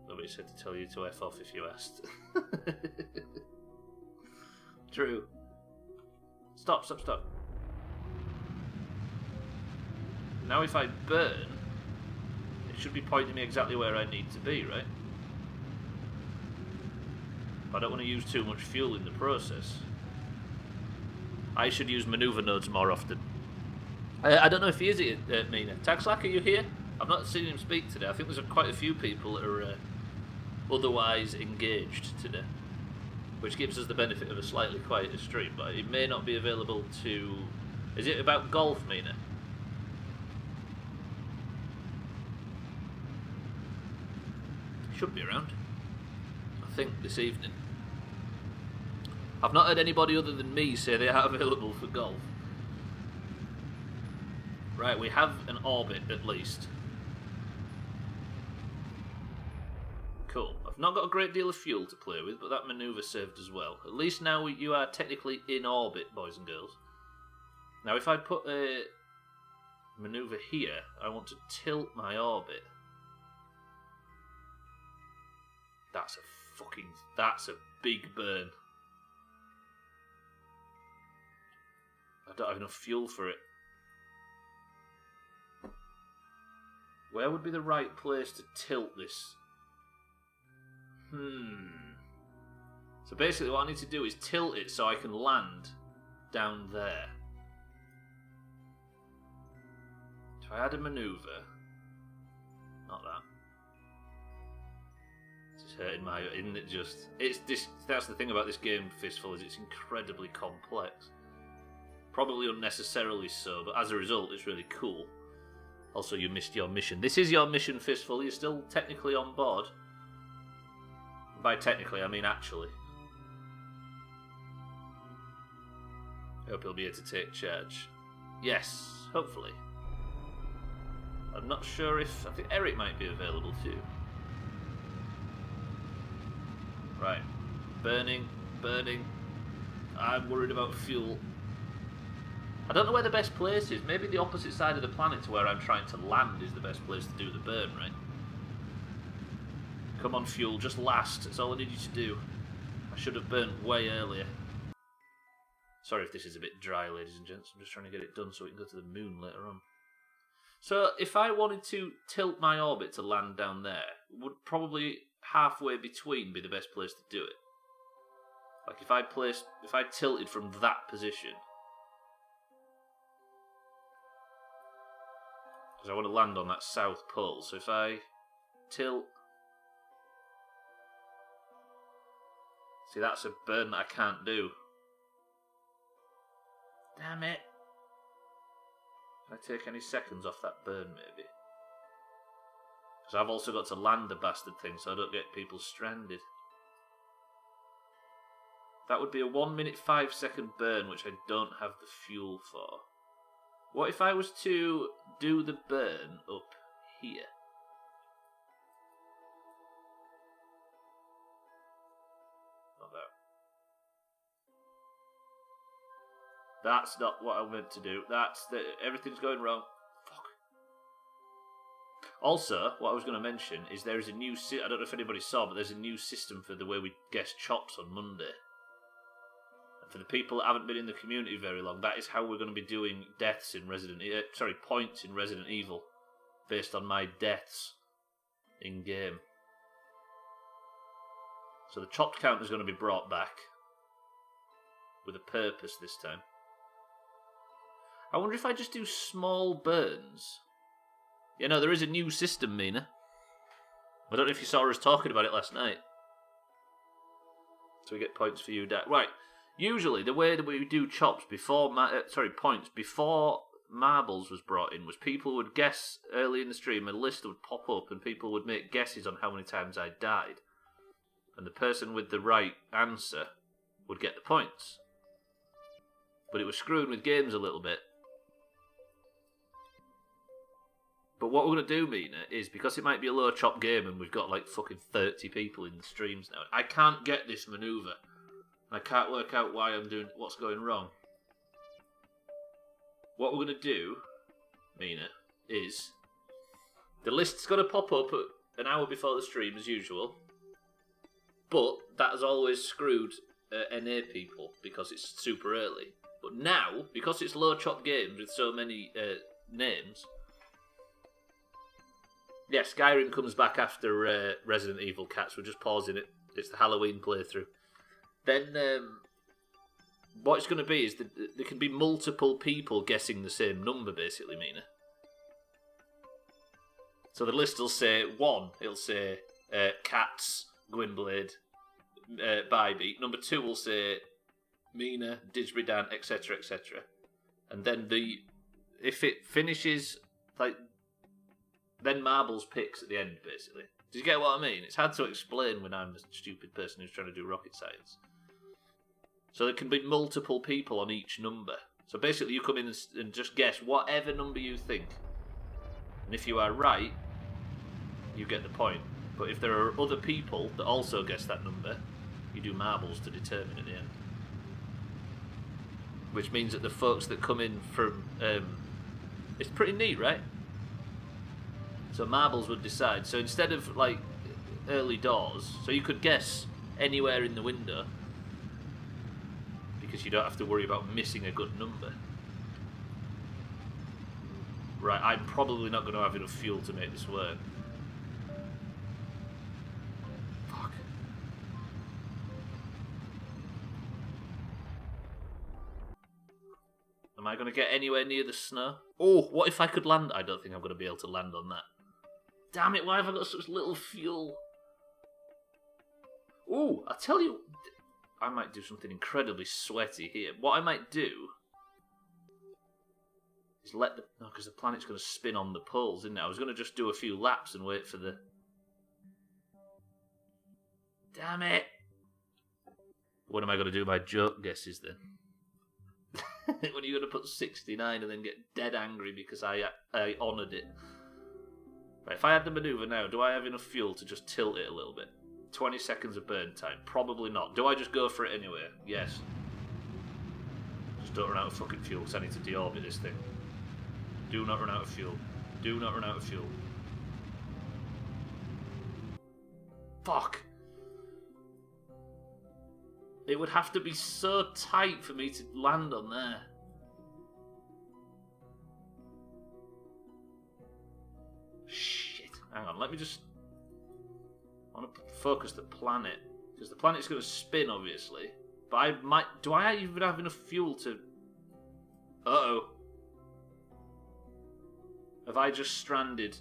Nobody said to tell you to F off if you asked. True. Stop. Now if I burn, it should be pointing me exactly where I need to be, right? But I don't want to use too much fuel in the process. I should use manoeuvre nodes more often. I don't know if he is here, Mina. Taxlack, are you here? I've not seen him speak today. I think there's quite a few people that are otherwise engaged today, which gives us the benefit of a slightly quieter stream, but it may not be available to... Is it about golf, Mina? Should be around, I think, this evening. I've not heard anybody other than me say they are available for golf. Right, we have an orbit at least. Cool. I've not got a great deal of fuel to play with, but that manoeuvre served as well. At least now you are technically in orbit, boys and girls. Now if I put a manoeuvre here, I want to tilt my orbit. That's a big burn. I don't have enough fuel for it. Where would be the right place to tilt this? So basically what I need to do is tilt it so I can land down there. If I add a manoeuvre... Not that. Is this hurting my... Isn't it just... That's the thing about this game, Fistful, is it's incredibly complex. Probably unnecessarily so, but as a result, it's really cool. Also, you missed your mission. This is your mission, Fistful. You're still technically on board. By technically, I mean actually. Hope he'll be here to take charge. Yes, hopefully. I'm not sure if... I think Eric might be available too. Right. Burning. I'm worried about fuel. I don't know where the best place is. Maybe the opposite side of the planet to where I'm trying to land is the best place to do the burn, right? Come on, fuel. Just last. That's all I need you to do. I should have burnt way earlier. Sorry if this is a bit dry, ladies and gents. I'm just trying to get it done so we can go to the moon later on. So, if I wanted to tilt my orbit to land down there, would probably halfway between be the best place to do it? Like, if I tilted from that position... Because I want to land on that south pole, so if I tilt... See, that's a burn that I can't do. Damn it. Can I take any seconds off that burn, maybe? Because I've also got to land the bastard thing so I don't get people stranded. That would be a 1 minute 5 second burn, which I don't have the fuel for. What if I was to do the burn up here? Not that. That's not what I meant to do. Everything's going wrong. Fuck. Also, what I was going to mention is there is a new... I don't know if anybody saw, but there's a new system for the way we guess chops on Monday. And for the people that haven't been in the community very long, that is how we're going to be doing deaths in points in Resident Evil, based on my deaths in game. So the chopped count is going to be brought back with a purpose this time. I wonder if I just do small burns. You know, there is a new system, Mina. I don't know if you saw us talking about it last night. So we get points for you, Dad. Right. Usually, the way that we do chops before... points before marbles was brought in was people would guess early in the stream, a list would pop up and people would make guesses on how many times I died. And the person with the right answer would get the points. But it was screwing with games a little bit. But what we're going to do, Mina, is because it might be a low chop game and we've got like fucking 30 people in the streams now, I can't get this manoeuvre. I can't work out why I'm doing what's going wrong. What we're going to do, Mina, is the list's going to pop up an hour before the stream as usual, but that has always screwed NA people because it's super early. But now, because it's low chop games with so many names... Yeah, Skyrim comes back after Resident Evil Cats. We're just pausing it. It's the Halloween playthrough. Then, what it's going to be is that there can be multiple people guessing the same number, basically, Mina. So the list will say 1. It'll say Cats, Gwynblade, Bybeat. Number 2 will say Mina, Didsbury Dan, etc., etc. And then if it finishes like... Then Marbles picks at the end, basically. Do you get what I mean? It's hard to explain when I'm a stupid person who's trying to do rocket science. So there can be multiple people on each number. So basically you come in and just guess whatever number you think. And if you are right, you get the point. But if there are other people that also guess that number, you do marbles to determine at the end. Which means that the folks that come in from... it's pretty neat, right? So marbles would decide. So instead of like early doors, so you could guess anywhere in the window because you don't have to worry about missing a good number. Right, I'm probably not going to have enough fuel to make this work. Fuck. Am I going to get anywhere near the snow? Oh, what if I could land? I don't think I'm going to be able to land on that. Damn it, why have I got such little fuel? Ooh, I tell you, I might do something incredibly sweaty here. What I might do is let the... No, because the planet's going to spin on the poles, isn't it? I was going to just do a few laps and wait for the... Damn it! When am I going to do my joke guesses then? When are you going to put 69 and then get dead angry because I honoured it? Right, if I had the manoeuvre now, do I have enough fuel to just tilt it a little bit? 20 seconds of burn time. Probably not. Do I just go for it anyway? Yes. Just don't run out of fucking fuel because I need to deorbit this thing. Do not run out of fuel. Do not run out of fuel. Fuck. It would have to be so tight for me to land on there. Shit. Hang on, let me just... I want to focus the planet. Because the planet's going to spin, obviously. But I might... Do I even have enough fuel to... Uh-oh. Have I just stranded...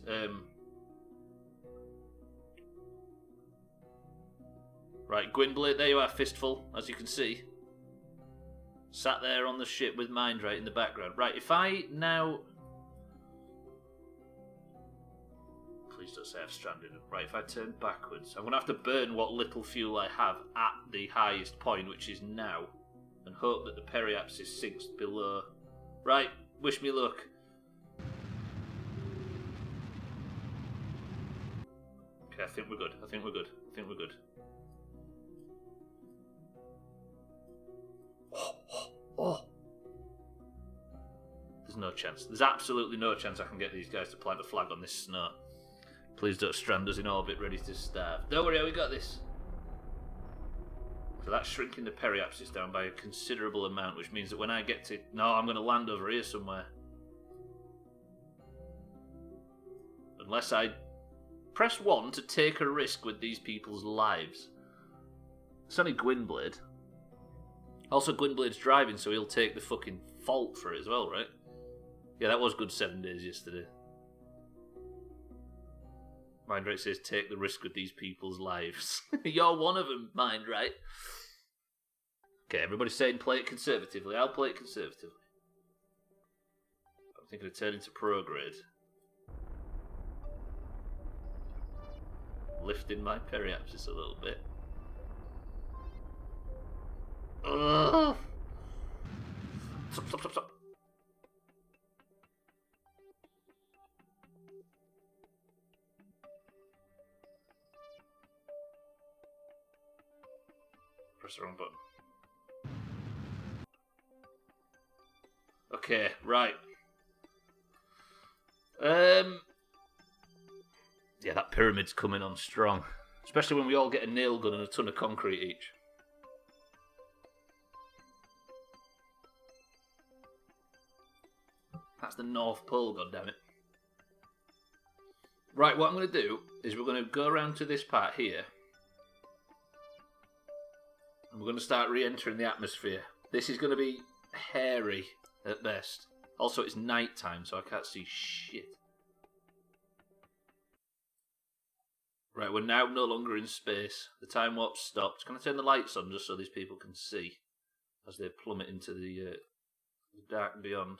Right, Gwynblade, there you are, Fistful, as you can see. Sat there on the ship with Mindray in the background. Right, if I now... Please don't say I've stranded him. Right, if I turn backwards, I'm going to have to burn what little fuel I have at the highest point, which is now, and hope that the periapsis sinks below. Right, wish me luck. Okay, I think we're good. I think we're good. I think we're good. Oh. There's no chance. There's absolutely no chance I can get these guys to plant a flag on this snow. Please don't strand us in orbit ready to starve. Don't worry, we got this. So that's shrinking the periapsis down by a considerable amount, which means that when I get to... No, I'm going to land over here somewhere. Unless I press 1 to take a risk with these people's lives. It's only Gwynblade. Also, Gwynblade's driving, so he'll take the fucking fault for it as well, right? Yeah, that was good 7 days yesterday. Mindray says, take the risk with these people's lives. You're one of them, Mindray. Okay, everybody's saying play it conservatively. I'll play it conservatively. I'm thinking of turning to prograde. Lifting my periapsis a little bit. Ugh. Stop. Press the wrong button. Okay, right. Yeah, that pyramid's coming on strong. Especially when we all get a nail gun and a ton of concrete each. That's the North Pole, goddammit. Right, what I'm going to do is we're going to go around to this part here. And we're going to start re-entering the atmosphere. This is going to be hairy at best. Also, it's night time, so I can't see shit. Right, we're now no longer in space. The time warp's stopped. Can I turn the lights on just so these people can see as they plummet into the dark beyond?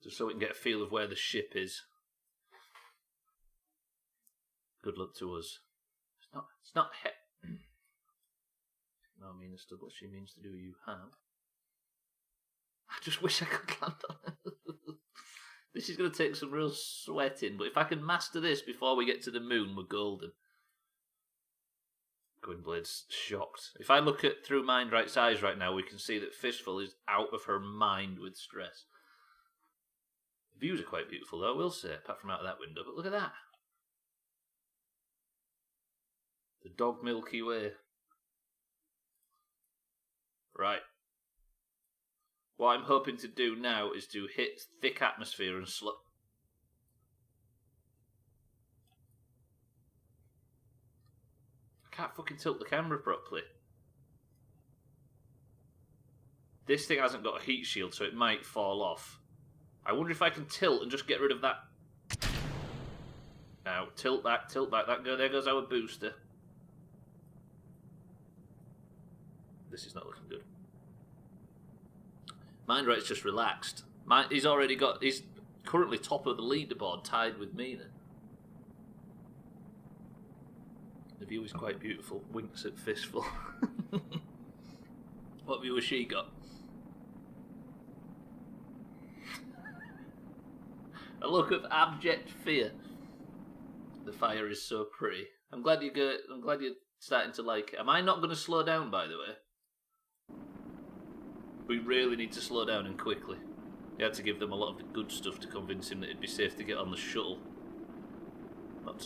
Just so we can get a feel of where the ship is. Good luck to us. It's not No, I mean, Stubbler, she means to do you harm. I just wish I could land on it. This is going to take some real sweating, but if I can master this before we get to the moon, we're golden. Gwynblade's shocked. If I look at through Mindright's eyes right now, we can see that Fistful is out of her mind with stress. The views are quite beautiful, though, I will say, apart from out of that window. But look at that. The dog Milky Way. Right. What I'm hoping to do now is to hit thick atmosphere and slow... I can't fucking tilt the camera properly. This thing hasn't got a heat shield, so it might fall off. I wonder if I can tilt and just get rid of that. Now, tilt back, tilt back. There goes our booster. This is not looking good. Mindrate's just relaxed. He's currently top of the leaderboard, tied with me then. The view is quite beautiful. Winks at Fistful. What view has she got? A look of abject fear. The fire is so pretty. I'm glad you're starting to like it. Am I not going to slow down, by the way? We really need to slow down and quickly. You had to give them a lot of the good stuff to convince him that it'd be safe to get on the shuttle. Not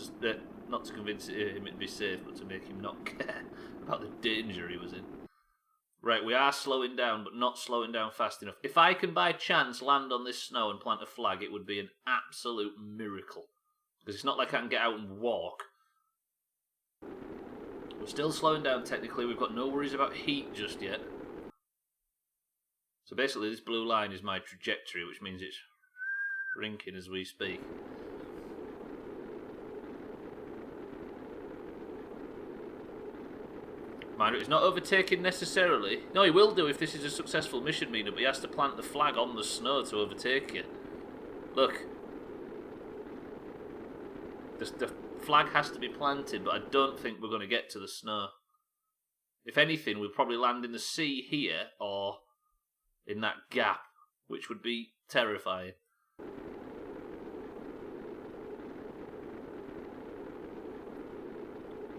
to convince him it'd be safe, but to make him not care about the danger he was in. Right, we are slowing down, but not slowing down fast enough. If I can by chance land on this snow and plant a flag, it would be an absolute miracle. Because it's not like I can get out and walk. We're still slowing down technically. We've got no worries about heat just yet. So basically this blue line is my trajectory, which means it's shrinking as we speak. Mind you, he's not overtaking necessarily. No, he will do if this is a successful mission, Mina, but he has to plant the flag on the snow to overtake you. Look. The flag has to be planted, but I don't think we're going to get to the snow. If anything, we'll probably land in the sea here, or in that gap, which would be terrifying.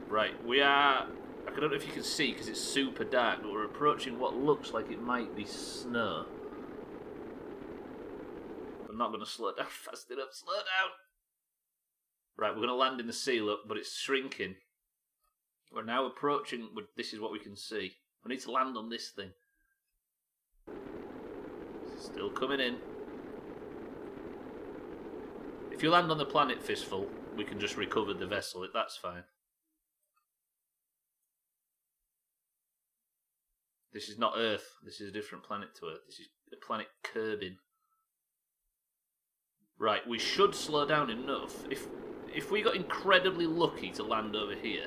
Right, we are... I don't know if you can see because it's super dark, but we're approaching what looks like it might be snow. I'm not going to slow down fast enough. Slow down! Right, we're going to land in the sea, look, but it's shrinking. We're now approaching... This is what we can see. We need to land on this thing. Still coming in. If you land on the planet, Fistful, we can just recover the vessel. That's fine. This is not Earth. This is a different planet to Earth. This is a planet Kerbal. Right, we should slow down enough. If we got incredibly lucky to land over here,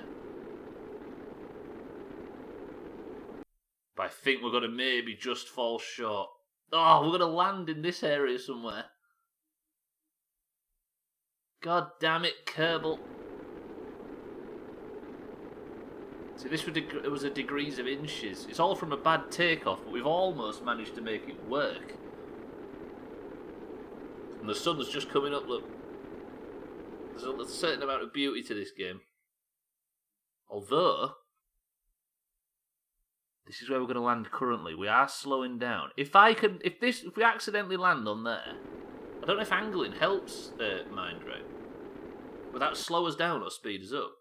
but I think we're going to maybe just fall short. Oh, we're going to land in this area somewhere. God damn it, Kerbal. See, it was a degrees of inches. It's all from a bad takeoff, but we've almost managed to make it work. And the sun's just coming up, look. There's a certain amount of beauty to this game. Although, this is where we're going to land currently. We are slowing down. If we accidentally land on there, I don't know if angling helps Mindrate. Would that slow us down or speed us up?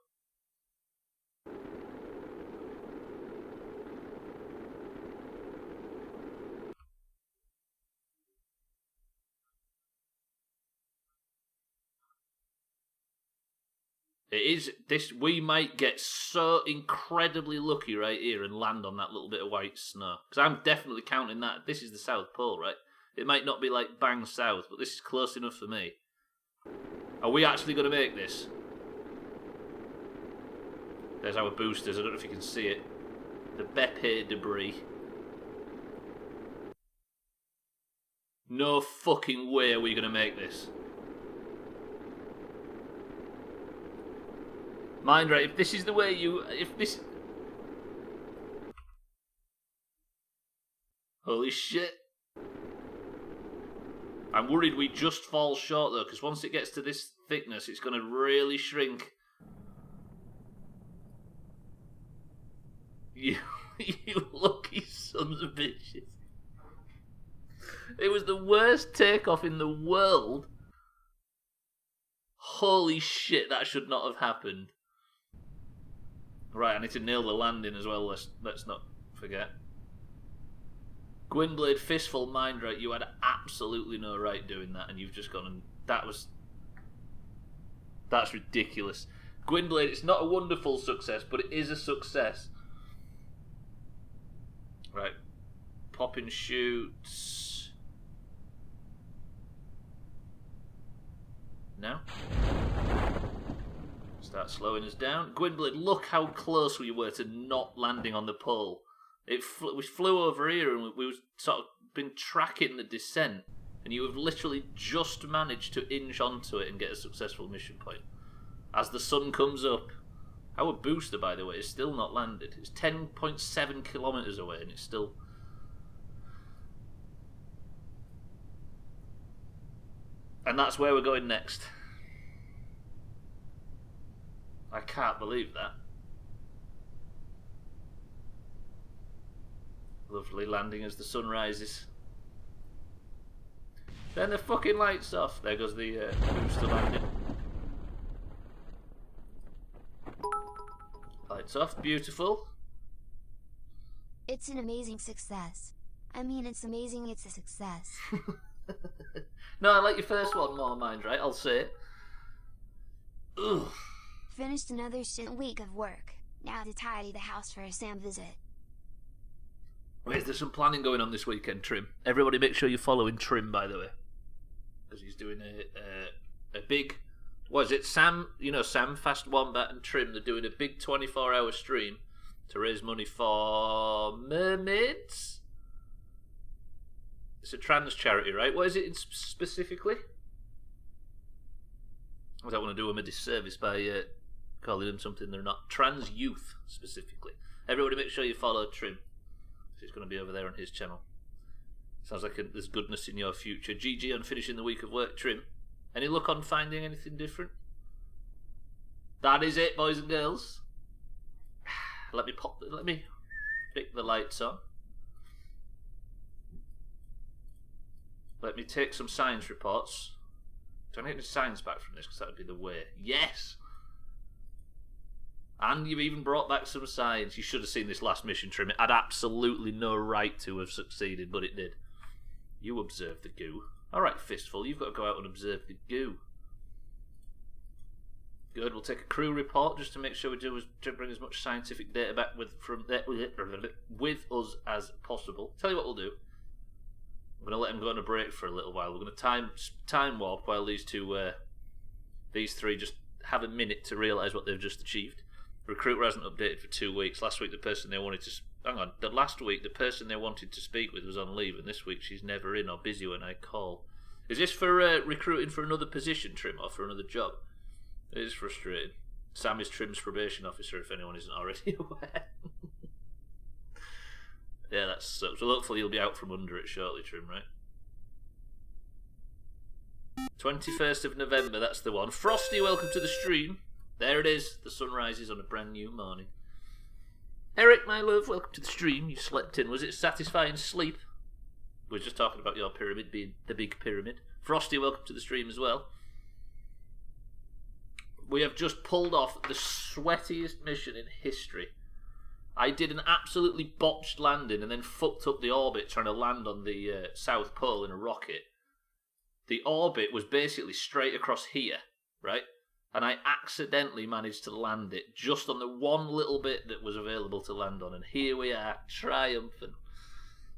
It is this. We might get so incredibly lucky right here and land on that little bit of white snow. Because I'm definitely counting that. This is the South Pole, right? It might not be like bang south, but this is close enough for me. Are we actually going to make this? There's our boosters. I don't know if you can see it. The Bepe debris. No fucking way are we going to make this. Mindrate, if this is the way Holy shit. I'm worried we just fall short though, because once it gets to this thickness, it's going to really shrink. You lucky sons of bitches. It was the worst takeoff in the world. Holy shit, that should not have happened. Right, I need to nail the landing as well, let's not forget. Gwynblade, Fistful, Mindrate, you had absolutely no right doing that, and you've just gone and... That's ridiculous. Gwynblade, it's not a wonderful success, but it is a success. Right. Pop and shoots. Now? Start slowing us down. Gwynblade, look how close we were to not landing on the pole. We flew over here and we sort of been tracking the descent, and you have literally just managed to inch onto it and get a successful mission point. As the sun comes up, our booster, by the way, is still not landed. It's 10.7 kilometers away and it's still... And that's where we're going next. I can't believe that. Lovely landing as the sun rises. Then the fucking lights off. There goes the booster landing. Lights off, beautiful. It's an amazing success. I mean, it's amazing it's a success. No, I like your first one more, mind, right? I'll say it. Ugh. Finished another shit week of work. Now to tidy the house for a Sam visit. Wait, there's some planning going on this weekend, Trim. Everybody make sure you're following Trim, by the way. Because he's doing a big... What is it? Sam, Sam, Fast Wombat and Trim, they're doing a big 24-hour stream to raise money for mermaids? It's a trans charity, right? What is it specifically? I don't want to do them a disservice by calling them something they're not. Trans youth, specifically. Everybody make sure you follow Trim. It's going to be over there on his channel. Sounds like there's goodness in your future. GG on finishing the week of work, Trim. Any luck on finding anything different? That is it, boys and girls. Let me pick the lights on. Let me take some science reports. Do I get any science back from this? Because that would be the way. Yes! And you've even brought back some science. You should have seen this last mission, Trim. It had absolutely no right to have succeeded, but it did. You observed the goo. Alright, Fistful, you've got to go out and observe the goo. Good, we'll take a crew report just to make sure we bring as much scientific data back with us as possible. Tell you what we'll do. I'm going to let him go on a break for a little while. We're going to time warp while these three just have a minute to realise what they've just achieved. Recruiter hasn't updated for 2 weeks. Last week the person they wanted to speak with was on leave, and this week she's never in or busy when I call. Is this for recruiting for another position, Trim, or for another job? It is frustrating. Sam is Trim's probation officer, if anyone isn't already aware. Yeah, that sucks. Well, hopefully you'll be out from under it shortly, Trim, right? 21st of November, that's the one. Frosty, welcome to the stream. There it is. The sun rises on a brand new morning. Eric, my love, welcome to the stream. You slept in. Was it satisfying sleep? We were just talking about your pyramid being the big pyramid. Frosty, welcome to the stream as well. We have just pulled off the sweatiest mission in history. I did an absolutely botched landing and then fucked up the orbit trying to land on the South Pole in a rocket. The orbit was basically straight across here, right? And I accidentally managed to land it just on the one little bit that was available to land on. And here we are, triumphant.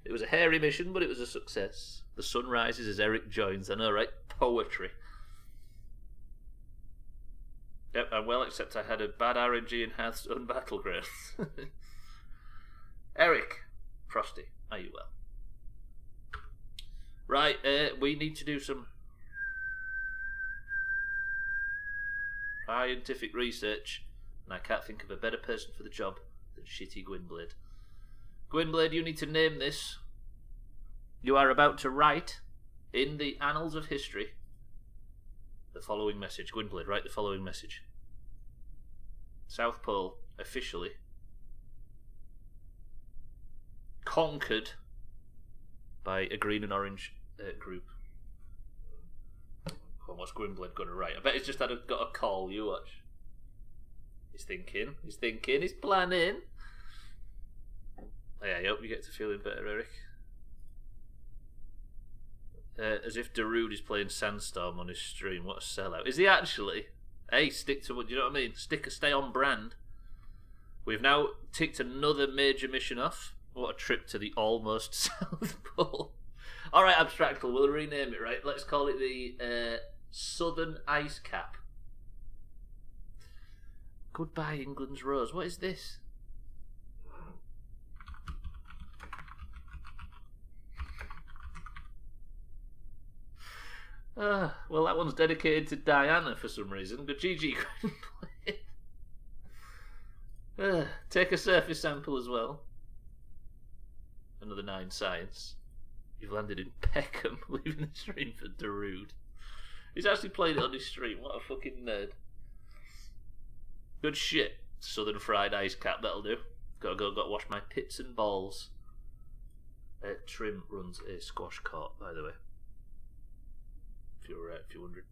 It was a hairy mission, but it was a success. The sun rises as Eric joins. I know, right? Poetry. Yep, I'm well, except I had a bad RNG in Hearthstone Battlegrounds. Eric, Frosty, are you well? Right, we need to do some scientific research, and I can't think of a better person for the job than shitty Gwynblade. Gwynblade, you need to name this. You are about to write in the annals of history the following message. Gwynblade, write the following message. South Pole, officially conquered by a green and orange group. What's Gwynblade going to write? I bet he's just got a call. You watch. He's thinking, he's planning. Oh, yeah, I hope you get to feeling better, Eric. As if Darude is playing Sandstorm on his stream. What a sellout. Is he actually? Hey, stick to what, you know what I mean? Stay on brand. We've now ticked another major mission off. What a trip to the almost South Pole. Alright, Abstractful, we'll rename it, right? Let's call it the Southern Ice Cap. Goodbye, England's Rose. What is this? Well, that one's dedicated to Diana for some reason. Good GG. Take a surface sample as well. Another 9 science. You've landed in Peckham, leaving the stream for Darude. He's actually played it on his stream. What a fucking nerd. Good shit. Southern fried ice cap, that'll do. Gotta wash my pits and balls. Trim runs a squash court, by the way. If you're wondering.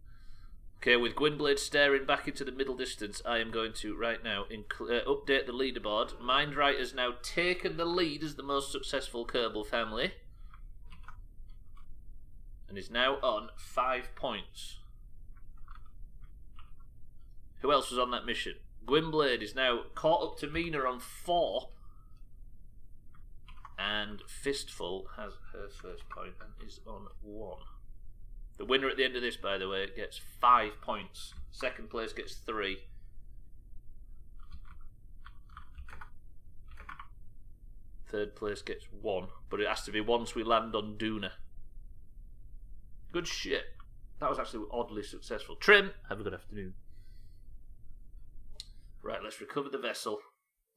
Okay, with Gwynblade staring back into the middle distance, I am going to, right now, update the leaderboard. Mindright has now taken the lead as the most successful Kerbal family. And is now on 5 points. Who else was on that mission? Gwynblade is now caught up to Mina on 4. And Fistful has her first point and is on 1. The winner at the end of this, by the way, gets 5 points. Second place gets 3. Third place gets 1. But it has to be once we land on Duna. Good shit. That was actually oddly successful. Trim, have a good afternoon. Right, let's recover the vessel.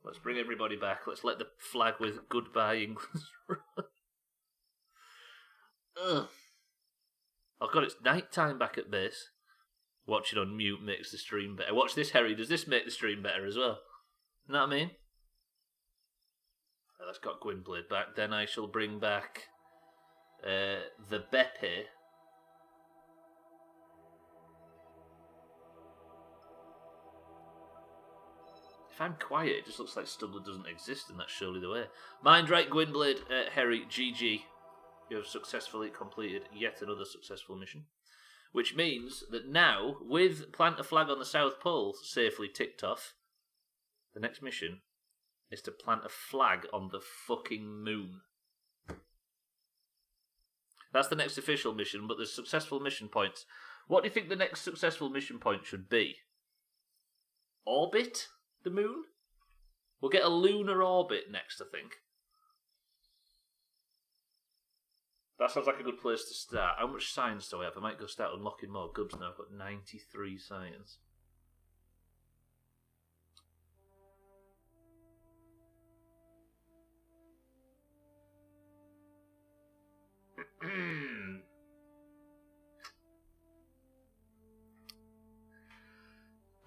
Let's bring everybody back. Let's let the flag with goodbye England. Ugh. Oh god, it's night time back at base. Watching on mute makes the stream better. Watch this, Harry. Does this make the stream better as well? You know what I mean? Let's got Gwynblade back. Then I shall bring back the Beppe. If I'm quiet, it just looks like Stubbler doesn't exist, and that's surely the way. Mindright, Gwynblade, Harry, GG. You have successfully completed yet another successful mission. Which means that now, with plant a flag on the South Pole safely ticked off, the next mission is to plant a flag on the fucking moon. That's the next official mission, but there's successful mission points. What do you think the next successful mission point should be? Orbit the moon? We'll get a lunar orbit next, I think. That sounds like a good place to start. How much science do I have? I might go start unlocking more gubs now. I've got 93 science.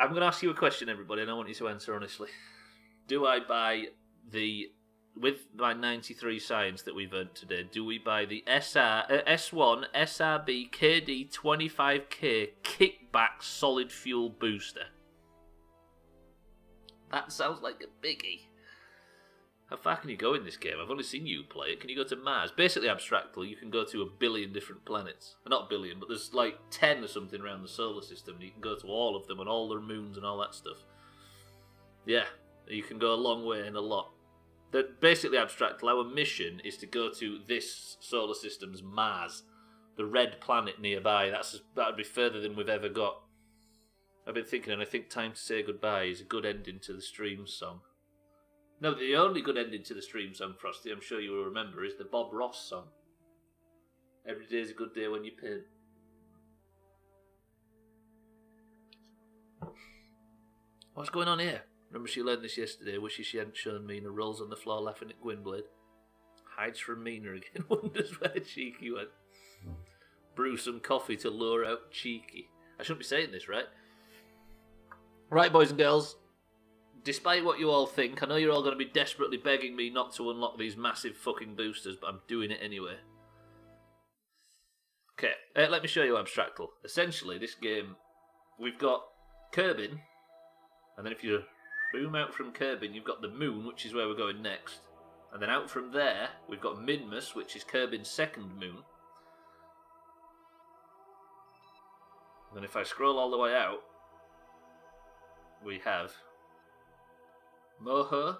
I'm going to ask you a question, everybody, and I want you to answer honestly. Do I buy the... With my 93 science that we've earned today, do we buy the S1 SRB KD 25K kickback solid fuel booster? That sounds like a biggie. How far can you go in this game? I've only seen you play it. Can you go to Mars? Basically, abstractly, you can go to 1 billion different planets. Not a billion, but there's like 10 or something around the solar system, and you can go to all of them and all their moons and all that stuff. Yeah, you can go a long way and a lot. That basically abstract. Our mission is to go to this solar system's Mars, the red planet nearby. That'd be further than we've ever got. I've been thinking, and I think "Time to Say Goodbye" is a good ending to the stream song. No, the only good ending to the stream song, Frosty, I'm sure you will remember, is the Bob Ross song. Every day's a good day when you paint. What's going on here? Remember she learned this yesterday, wishes she hadn't shown Mina, rolls on the floor laughing at Gwynblade. Hides from Mina again, wonders where Cheeky went. Brew some coffee to lure out Cheeky. I shouldn't be saying this, right? Right, boys and girls. Despite what you all think, I know you're all going to be desperately begging me not to unlock these massive fucking boosters, but I'm doing it anyway. Okay, let me show you Abstractal. Essentially, this game, we've got Kerbin, and then if you boom out from Kerbin, you've got the moon, which is where we're going next. And then out from there, we've got Minmus, which is Kerbin's second moon. And then if I scroll all the way out, we have Moho,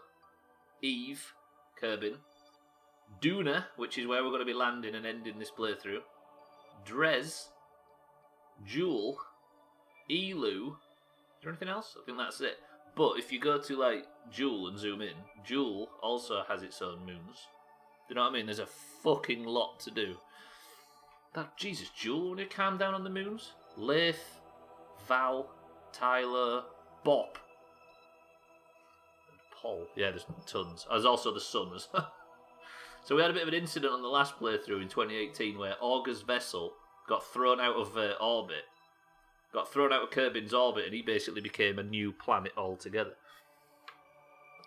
Eve, Kerbin, Duna, which is where we're going to be landing and ending this playthrough, Drez, Jewel, Elu. Is there anything else? I think that's it. But if you go to, like, Joule and zoom in, Joule also has its own moons. Do you know what I mean? There's a fucking lot to do. Jesus, Joule, when you calm down on the moons? Lathe, Val, Tyler, Bop, and Paul. Yeah, there's tons. There's also the Suns. So we had a bit of an incident on the last playthrough in 2018 where Augur's vessel got thrown out of orbit. Got thrown out of Kerbin's orbit, and he basically became a new planet altogether.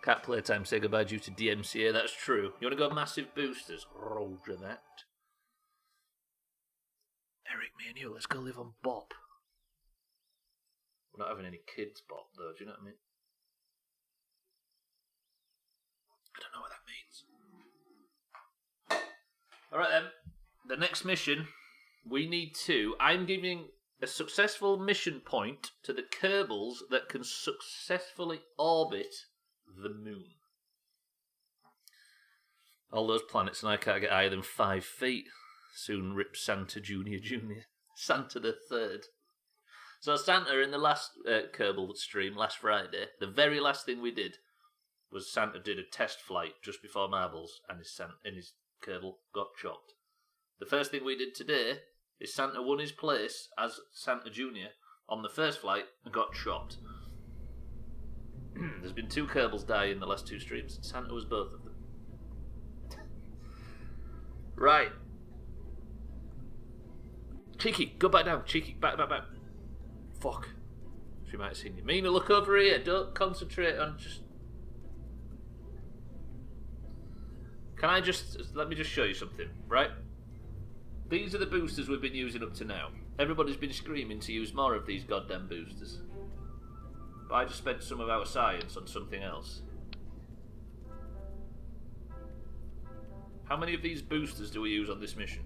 Cat playtime say goodbye due to DMCA, that's true. You want to go massive boosters? Roger that. Eric, me and you, let's go live on Bop. We're not having any kids, Bop, though, do you know what I mean? I don't know what that means. Alright then, the next mission, we need to... I'm giving a successful mission point to the Kerbals that can successfully orbit the moon. All those planets, and I can't get higher than 5 feet. Soon rip Santa Junior. Santa the Third. So Santa, in the last Kerbal stream, last Friday, the very last thing we did was Santa did a test flight just before Marbles, and his Kerbal got chopped. The first thing we did today is Santa won his place as Santa Junior on the first flight and got chopped. There's been 2 Kerbals die in the last 2 streams. Santa was both of them. Right. Cheeky, go back down. Cheeky, back. Fuck. She might have seen you. Mina, look over here. Don't concentrate on just... Let me just show you something, right? These are the boosters we've been using up to now. Everybody's been screaming to use more of these goddamn boosters. But I just spent some of our science on something else. How many of these boosters do we use on this mission?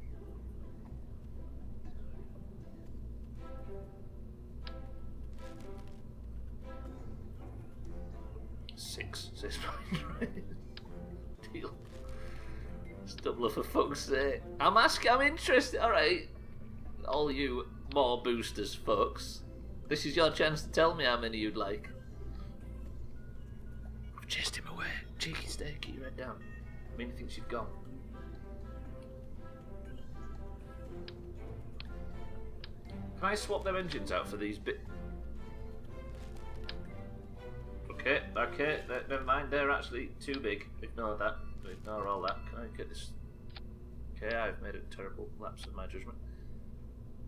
6, says mine. Deal. Stubbler, for fuck's sake. I'm interested. Alright. All you more boosters, folks. This is your chance to tell me how many you'd like. I've chased him away. Cheeky stay, keep your head down. Mina thinks you've gone. Can I swap them engines out for these bit? Okay, never mind, they're actually too big. Ignore that. Ignore all that. Can I get this? Okay, I've made a terrible lapse of my judgment.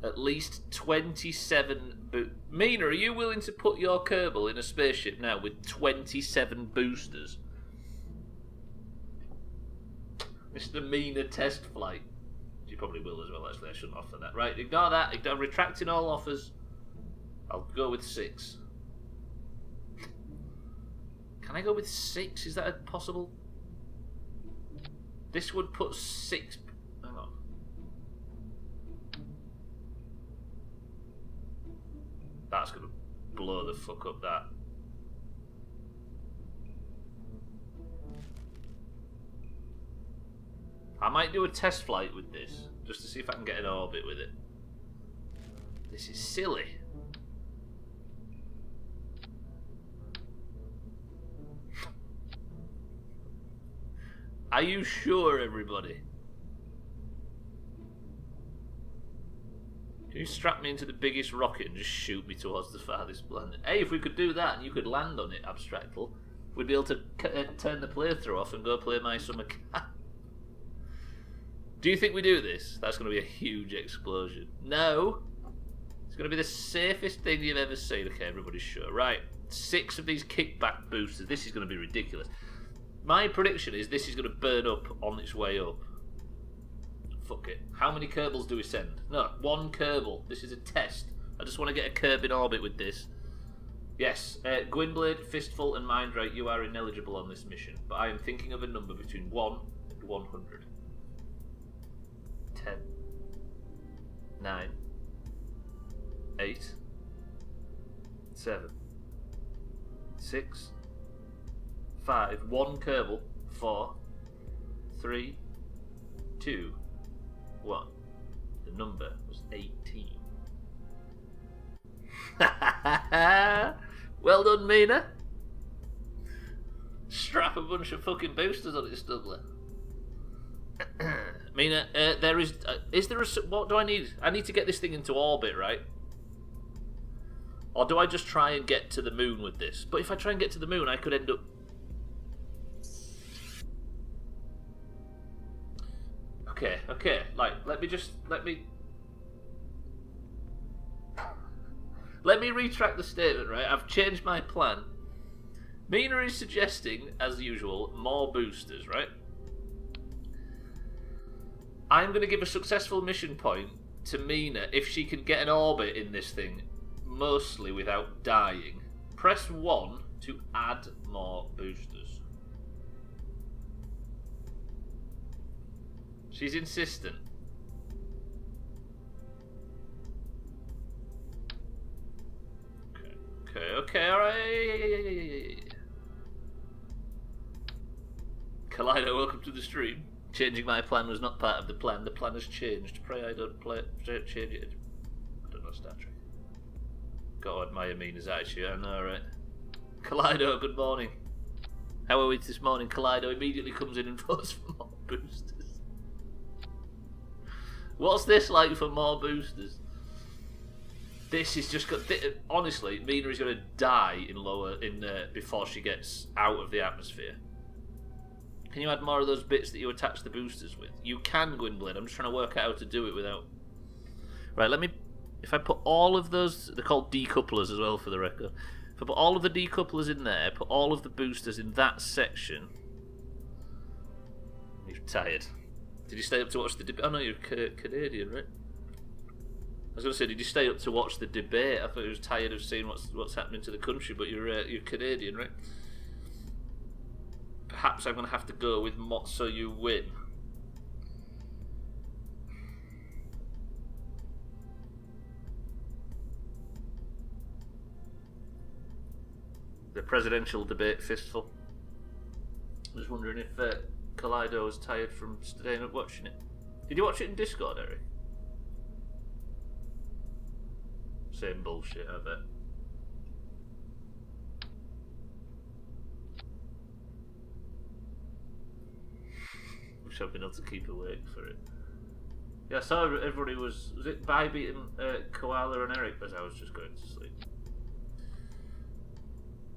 At least 27 Mina, are you willing to put your Kerbal in a spaceship now with 27 boosters? Mr. Mina test flight. You probably will as well, actually. I shouldn't offer that. Right, ignore that. I'm retracting all offers. I'll go with 6. Can I go with 6? Is that possible? This would put 6... Hang on. That's going to blow the fuck up, that. I might do a test flight with this, just to see if I can get in orbit with it. This is silly. Are you sure, everybody? Can you strap me into the biggest rocket and just shoot me towards the farthest planet? Hey, if we could do that and you could land on it, Abstractal, we'd be able to turn the playthrough off and go play My Summer Camp. Do you think we do this? That's going to be a huge explosion. No. It's going to be the safest thing you've ever seen. Okay, everybody's sure. Right. 6 of these kickback boosters. This is going to be ridiculous. My prediction is this is going to burn up on its way up. Fuck it. How many Kerbals do we send? No, 1 Kerbal. This is a test. I just want to get a Kerb in orbit with this. Yes, Gwynblade, Fistful and Mindrake, you are ineligible on this mission. But I am thinking of a number between 1 and 100. 10, 9, 8, 7, 6, 5, 1 Kerbal, 4, 3, 2, 1. The number was 18. Well done, Mina. Strap a bunch of fucking boosters on it, Stubbler. Mina, there is there a... What do I need? I need to get this thing into orbit, right? Or do I just try and get to the moon with this? But if I try and get to the moon, I could end up... Okay. Like, let me retract the statement, right? I've changed my plan. Mina is suggesting, as usual, more boosters, right? I'm going to give a successful mission point to Mina if she can get an orbit in this thing, mostly without dying. Press 1 to add more boosters. She's insistent. Okay, alright. Kaleido, welcome to the stream. Changing my plan was not part of the plan. The plan has changed. Pray I don't change it. I don't know Star Trek. God, my Amina's attitude. I know, right? Kaleido, good morning. How are we this morning? Kaleido immediately comes in and votes for more boosters. What's this like for more boosters? This is just... Honestly, Mina is going to die before she gets out of the atmosphere. Can you add more of those bits that you attach the boosters with? You can, Gwynblade. I'm just trying to work out how to do it without... Right, let me... If I put all of those... They're called decouplers as well, for the record. If I put all of the decouplers in there, put all of the boosters in that section... You're tired. Did you stay up to watch the debate? Oh no, you're Canadian, right? I was going to say, did you stay up to watch the debate? I thought you was tired of seeing what's happening to the country, but you're Canadian, right? Perhaps I'm going to have to go with Motso You Win. The presidential debate fistful. I was wondering if Kaleido was tired from staying up watching it. Did you watch it in Discord, Eric? Same bullshit, I bet. Wish I'd been able to keep awake for it. Yeah, I saw everybody was it by beating Koala and Eric as I was just going to sleep.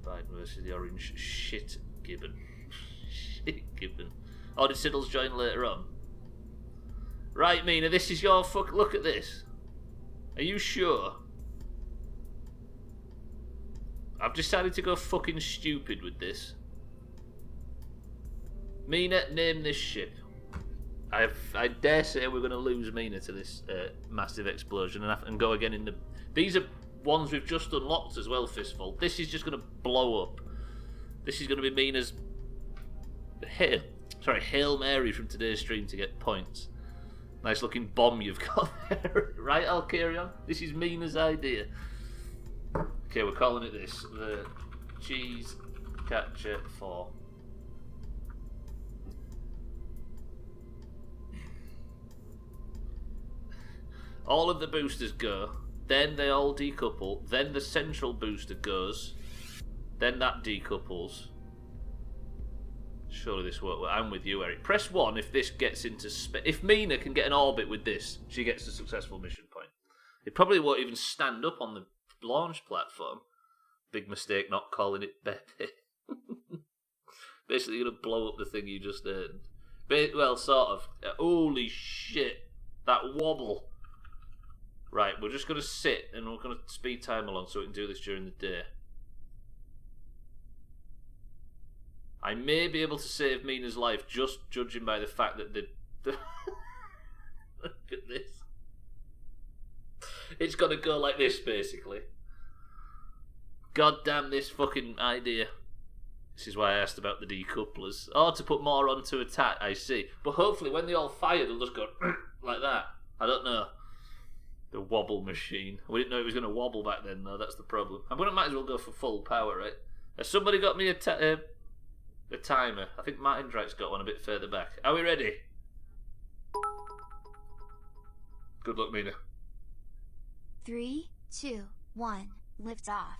Biden versus the orange shit gibbon. Shit gibbon. Oh, did Siddles join later on? Right, Mina, this is your fuck. Look at this. Are you sure? I've decided to go fucking stupid with this. Mina, name this ship. I dare say we're going to lose Mina to this massive explosion and go again in the... These are ones we've just unlocked as well, Fistful. This is just going to blow up. This is going to be Mina's... Hail Mary from today's stream to get points. Nice looking bomb you've got there. Right, Alkarion? This is Mina's idea. Okay, we're calling it this. The Cheese Catcher 4. All of the boosters go, then they all decouple, then the central booster goes, then that decouples. Surely this won't work. I'm with you, Eric. Press 1 if this gets into space. If Mina can get an orbit with this, she gets a successful mission point. It probably won't even stand up on the launch platform. Big mistake not calling it Beppe. Basically, you're going to blow up the thing you just earned. Well, sort of. Holy shit. That wobble. Right, we're just going to sit and we're going to speed time along so we can do this during the day. I may be able to save Mina's life just judging by the fact that the look at this. It's going to go like this, basically. God damn this fucking idea. This is why I asked about the decouplers. Oh, to put more onto attack, I see. But hopefully when they all fire, they'll just go like that. I don't know. The wobble machine. We didn't know it was going to wobble back then, though. That's the problem. I'm going to might as well go for full power, right? Has somebody got me a timer? I think Martin Drake's got one a bit further back. Are we ready? Good luck, Mina. 3, 2, 1, lift off.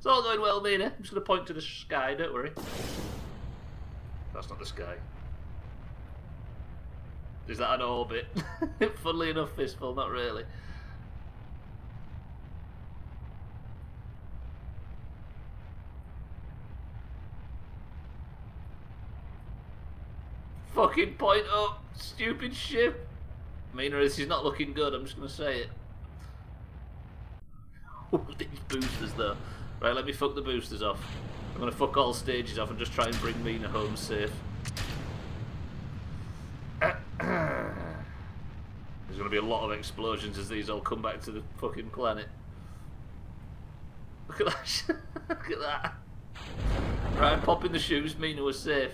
It's all going well, Mina. I'm just going to point to the sky, don't worry. That's not the sky. Is that an orbit? Funnily enough, Fistful, not really. Fucking point up, stupid ship. Mina, this is not looking good, I'm just going to say it. These boosters though. Right, let me fuck the boosters off. I'm going to fuck all stages off and just try and bring Mina home safe. There's going to be a lot of explosions as these all come back to the fucking planet. Look at that. Look at that. Right, I'm popping the shoes. Mina was safe.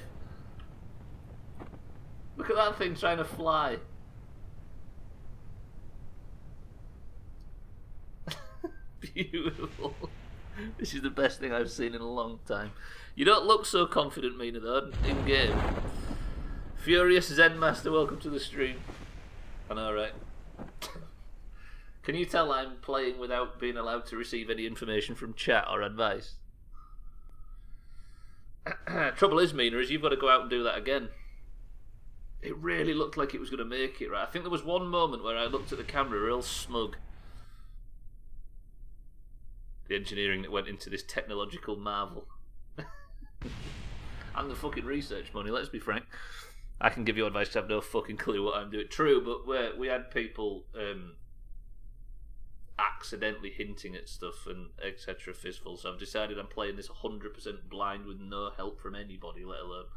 Look at that thing trying to fly. Beautiful. This is the best thing I've seen in a long time. You don't look so confident, Mina, though, in game. Furious Zen Master, welcome to the stream. I know, right? Can you tell I'm playing without being allowed to receive any information from chat or advice? Trouble is, Mina, is you've got to go out and do that again. It really looked like it was going to make it, right? I think there was one moment where I looked at the camera real smug. The engineering that went into this technological marvel. And the fucking research money, let's be frank. I can give you advice to have no fucking clue what I'm doing. True, but we had people accidentally hinting at stuff and etc. Fistful, so I've decided I'm playing this 100% blind with no help from anybody, let alone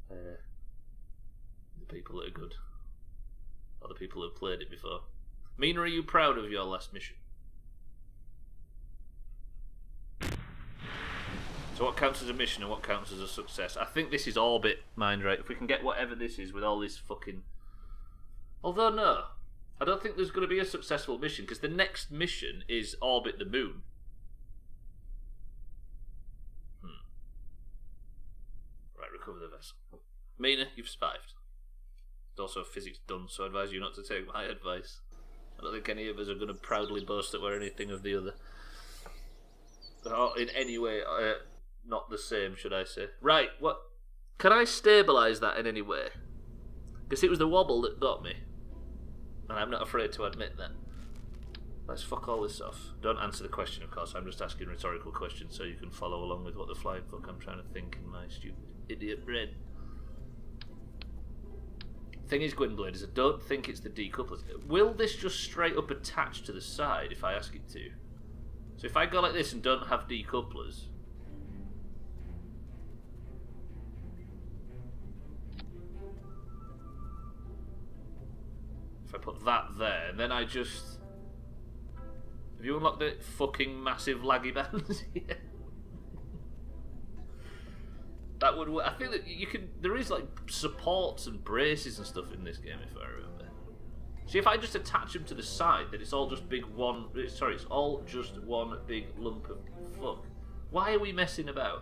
the people that are good. Or the people who've played it before. Mina, are you proud of your last mission? So what counts as a mission and what counts as a success? I think this is Orbit, mind right. If we can get whatever this is with all this fucking... Although no, I don't think there's going to be a successful mission, because the next mission is Orbit the Moon. Right, recover the vessel. Mina, you've survived. It's also physics done, so I advise you not to take my advice. I don't think any of us are going to proudly boast that we're anything of the other. Or in any way... not the same, should I say. Right, what... Can I stabilise that in any way? Because it was the wobble that got me. And I'm not afraid to admit that. Let's fuck all this off. Don't answer the question, of course. I'm just asking rhetorical questions so you can follow along with what the flying fuck I'm trying to think in my stupid idiot brain. Thing is, Gwynblade, is I don't think it's the decouplers. Will this just straight up attach to the side if I ask it to? So if I go like this and don't have decouplers... If I put that there, and then I just... Have you unlocked the fucking massive laggy bands? Yeah. That would work. I think that you can... There is like supports and braces and stuff in this game, if I remember. See, if I just attach them to the side, then it's all just big one... Sorry, it's all just one big lump of fuck. Why are we messing about?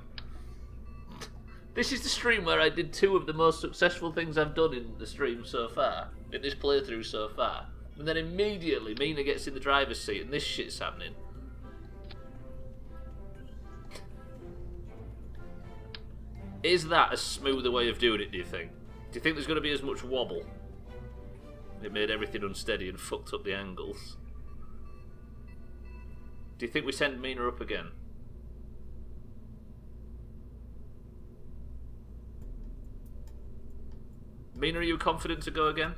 This is the stream where I did 2 of the most successful things I've done in the stream so far. In this playthrough so far. And then immediately Mina gets in the driver's seat and this shit's happening. Is that a smoother way of doing it, do you think? Do you think there's going to be as much wobble? It made everything unsteady and fucked up the angles. Do you think we send Mina up again? Mina, are you confident to go again?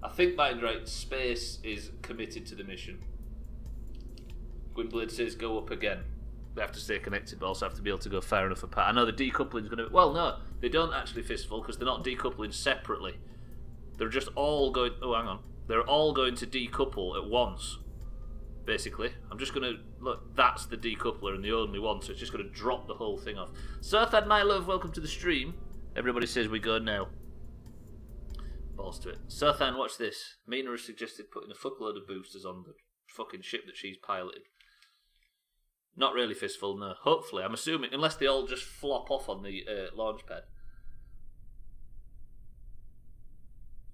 I think, mind right, Space is committed to the mission. Gwynblade says go up again. They have to stay connected, but also have to be able to go far enough apart. I know the decoupling's going to... Well, no, they don't actually Fistful, because they're not decoupling separately. They're just all going... Oh, hang on. They're all going to decouple at once, basically. I'm just going to... Look, that's the decoupler and the only one, so it's just going to drop the whole thing off. Surthad, my love, welcome to the stream. Everybody says we go now. Balls to it. Surthan, watch this. Mina has suggested putting a fuckload of boosters on the fucking ship that she's piloted. Not really Fistful, no. Hopefully, I'm assuming, unless they all just flop off on the launch pad.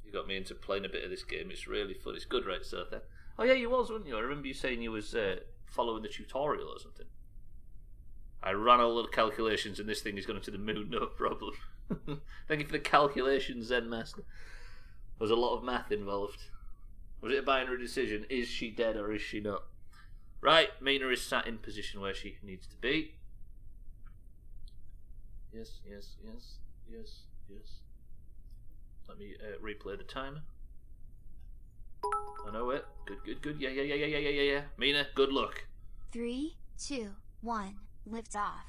You got me into playing a bit of this game. It's really fun. It's good, right, Surthan? Oh yeah, you was, weren't you? I remember you saying you was following the tutorial or something. I ran all the calculations and this thing is going to the moon, no problem. Thank you for the calculations, Zen Master. There was a lot of math involved. Was it a binary decision? Is she dead or is she not? Right, Mina is sat in position where she needs to be. Yes. Let me replay the timer. I know it. Good. Yeah. Mina, good luck. 3, 2, 1, lift off.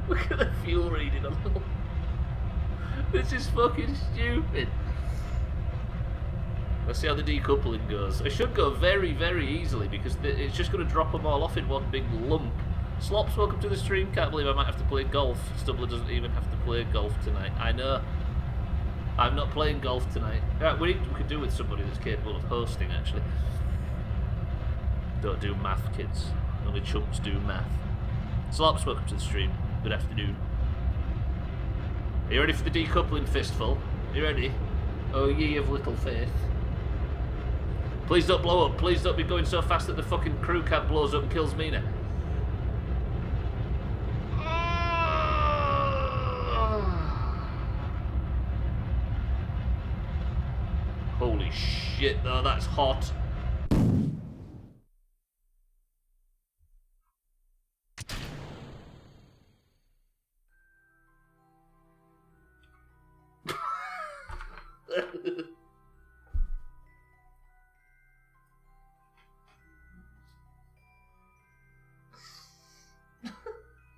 Look at the fuel reading on the... This is fucking stupid. Let's see how the decoupling goes. It should go very, very easily because it's just going to drop them all off in one big lump. Slops, welcome to the stream. Can't believe I might have to play golf. Stubbler doesn't even have to play golf tonight. I know. I'm not playing golf tonight. We could do with somebody that's capable of hosting, actually. Don't do math, kids. Only chumps do math. Slops, welcome to the stream. Good afternoon. Are you ready for the decoupling fistful? Are you ready? Oh, ye of little faith. Please don't blow up. Please don't be going so fast that the fucking crew cab blows up and kills Mina. Holy shit, though, that's hot.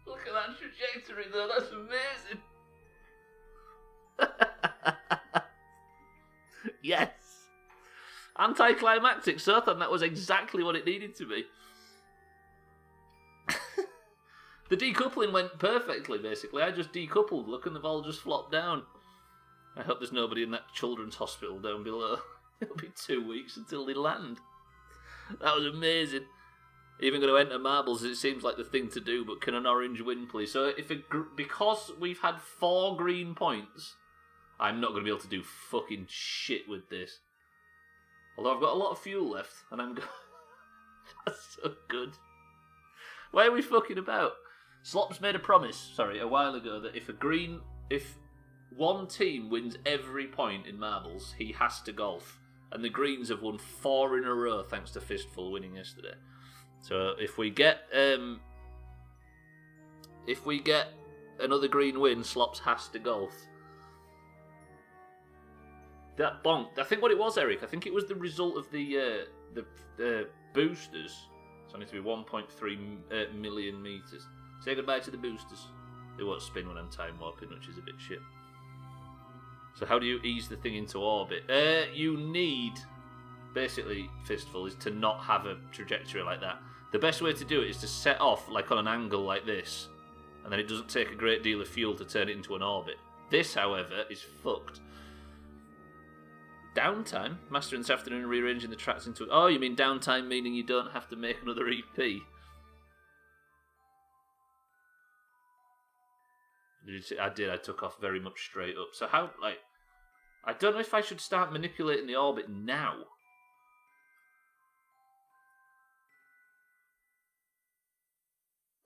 Look at that trajectory, though, that's amazing. Yes. Anticlimactic, Sothan, that was exactly what it needed to be. The decoupling went perfectly, basically. I just decoupled, look, and they've all just flopped down. I hope there's nobody in that children's hospital down below. It'll be 2 weeks until they land. That was amazing. Even going to enter marbles, it seems like the thing to do, but can an orange win, please? So because we've had 4 green points, I'm not going to be able to do fucking shit with this. Although I've got a lot of fuel left, and I'm That's so good. Why are we fucking about? Slops made a promise, a while ago, that if one team wins every point in marbles, he has to golf. And the Greens have won 4 in a row thanks to Fistful winning yesterday. So if we get another green win, Slops has to golf. That bonk. I think what it was, Eric. I think it was the result of the boosters. So I need to be 1.3 million meters. Say goodbye to the boosters. They won't spin when I'm time warping, which is a bit shit. So how do you ease the thing into orbit? You need, basically, Fistful, is to not have a trajectory like that. The best way to do it is to set off like on an angle like this, and then it doesn't take a great deal of fuel to turn it into an orbit. This, however, is fucked. Downtime? Mastering this afternoon and rearranging the tracks into... Oh, you mean downtime meaning you don't have to make another EP? I did. I took off very much straight up. So how, I don't know if I should start manipulating the orbit now.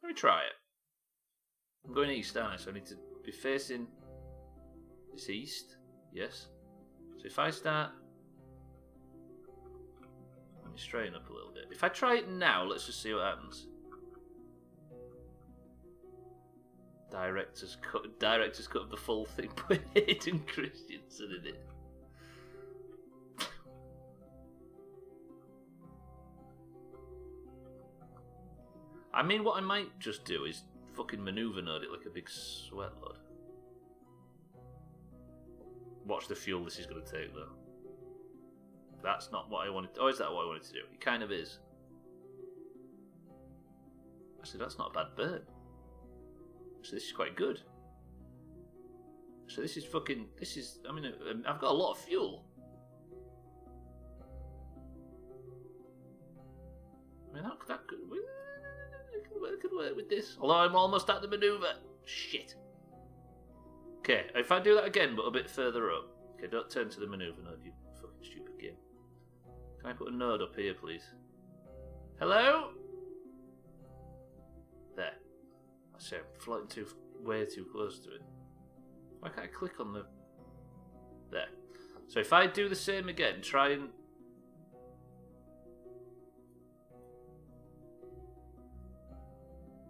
Let me try it. I'm going east, aren't I? So I need to be facing this east. Yes. So if I start... Let me straighten up a little bit. If I try it now, let's just see what happens. Director's cut of the full thing, but Hayden Christensen in it. I mean, what I might just do is fucking manoeuvre node it like a big sweat load. Watch the fuel this is going to take, though. That's not what I wanted. Oh, is that what I wanted to do? It kind of is. Actually, that's not a bad burn. So this is quite good. So this is fucking... This is... I mean, I've got a lot of fuel. I mean, that could work with this. Although I'm almost at the manoeuvre. Shit. Okay, if I do that again, but a bit further up. Okay, don't turn to the manoeuvre node, you fucking stupid game. Can I put a node up here, please? Hello? There. I say I'm floating way too close to it. Why can't I click on the... There. So if I do the same again, try and...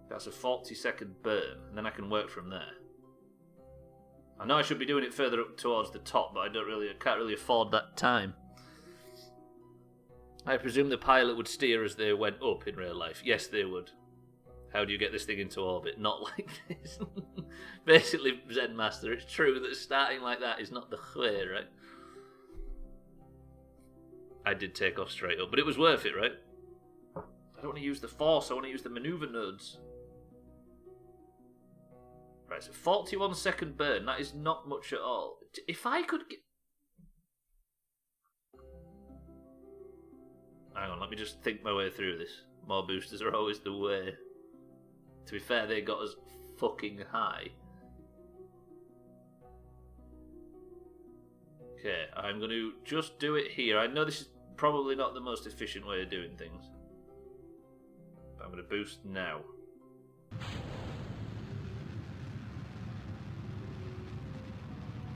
That's a 40-second burn, and then I can work from there. I know I should be doing it further up towards the top, but I can't really afford that time. I presume the pilot would steer as they went up in real life. Yes, they would. How do you get this thing into orbit? Not like this. Basically, Zen Master, it's true that starting like that is not the way, right? I did take off straight up, but it was worth it, right? I don't want to use the force, I want to use the maneuver nodes. Right, so 41-second burn, that is not much at all. If I could get... Hang on, let me just think my way through this. More boosters are always the way. To be fair, they got us fucking high. Okay, I'm going to just do it here. I know this is probably not the most efficient way of doing things. But I'm going to boost now.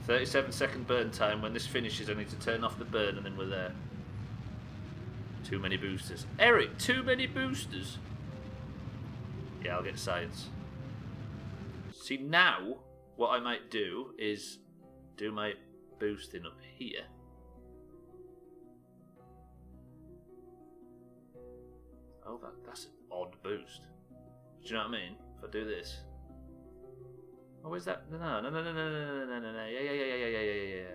"37-second burn time. When this finishes, I need to turn off the burn and then we're there." Too many boosters. Eric, too many boosters? Yeah, I'll get science. See, now, what I might do is do my boosting up here. Oh, that's an odd boost. Do you know what I mean? If I do this. Oh, where's that? No. Yeah.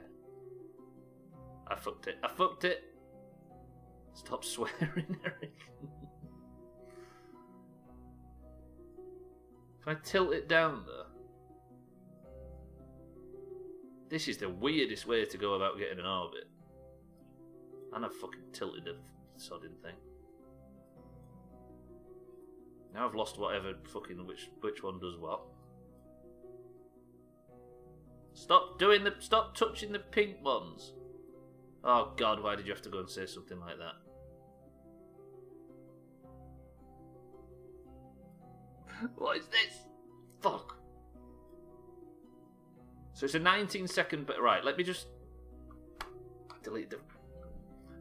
I fucked it. Stop swearing, Eric. Can I tilt it down, though? This is the weirdest way to go about getting an orbit. And I've fucking tilted the sodding thing. Now I've lost whatever fucking which one does what. Stop touching the pink ones. Oh god, why did you have to go and say something like that? What is this? Fuck. So it's a 19-second, but right, let me just delete the...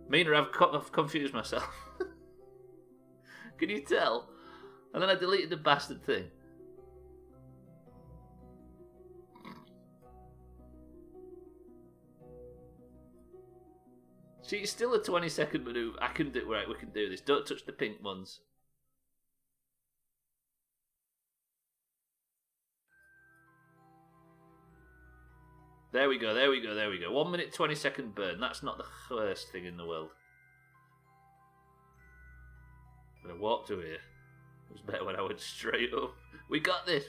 Mina, I've confused myself. Can you tell? And then I deleted the bastard thing. See, it's still a 20-second manoeuvre. I can do... Right, we can do this. Don't touch the pink ones. There we go. 1 minute 20-second burn. That's not the worst thing in the world. I'm going to walk to here. It was better when I went straight up. We got this.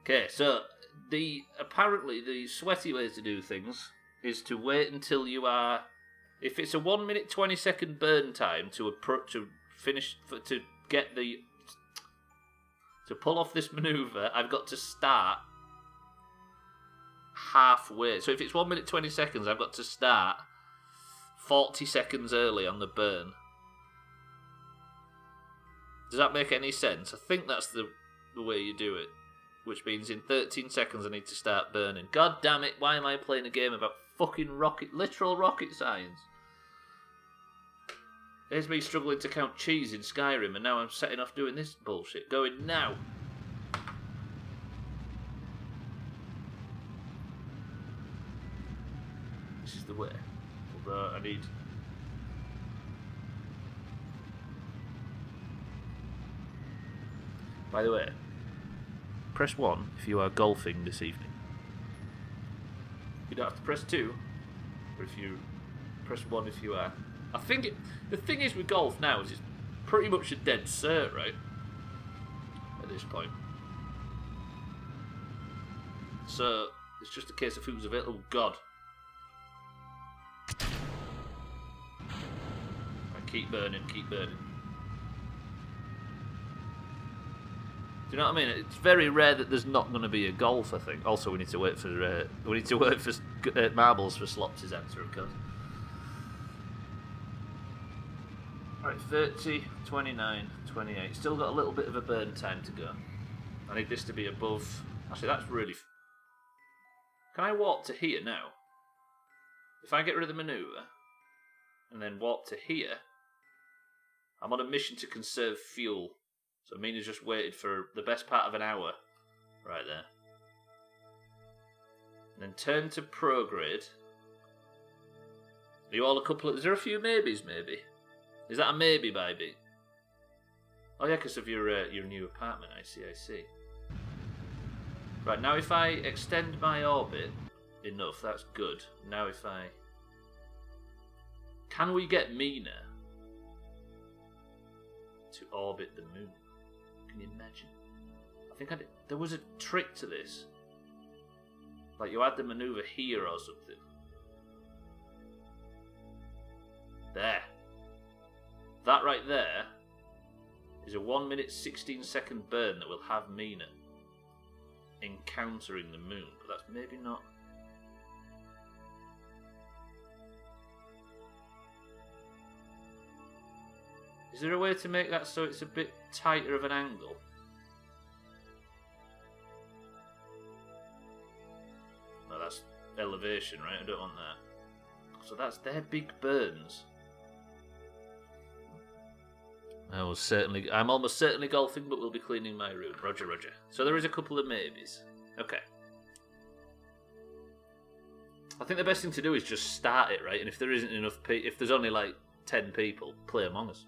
Okay, so apparently the sweaty way to do things is to wait until you are... If it's a 1 minute 20-second burn time to pull off this manoeuvre, I've got to start halfway. So if it's 1 minute 20 seconds, I've got to start 40 seconds early on the burn. Does that make any sense? I think that's the way you do it. Which means in 13 seconds I need to start burning. God damn it, why am I playing a game about fucking literal rocket science? There's me struggling to count cheese in Skyrim, and now I'm setting off doing this bullshit. Going now. This is the way. Although I need... By the way, press 1 if you are golfing this evening. You don't have to press 2, but if you press 1 if you are. I think the thing is with golf now is it's pretty much a dead cert, right? At this point. So, it's just a case of who's available. Oh, God. Right, keep burning. Do you know what I mean? It's very rare that there's not going to be a golf. I think. Also, we need to wait for marbles for Slops' answer, of course. Right, 30, 29, 28. Still got a little bit of a burn time to go. I need this to be above. Actually, that's really. Can I warp to here now? If I get rid of the manoeuvre and then warp to here, I'm on a mission to conserve fuel. So Mina's just waited for the best part of an hour. Right there. And then turn to prograde. Are you all a couple of... Is there a few maybes, maybe? Is that a maybe, baby? Oh yeah, because of your new apartment. I see. Right, now if I extend my orbit enough, that's good. Now if I... Can we get Mina to orbit the moon? Can you imagine? I think there was a trick to this. Like you had the maneuver here or something. There. That right there is a 1 minute 16 second burn that will have Mina encountering the moon. But that's maybe not... Is there a way to make that so it's a bit tighter of an angle? No, that's elevation, right? I don't want that. So that's their big burns. I'm almost certainly golfing, but we'll be cleaning my room. Roger. So there is a couple of maybes. Okay. I think the best thing to do is just start it, right? And if there isn't enough if there's only like 10 people, play Among Us.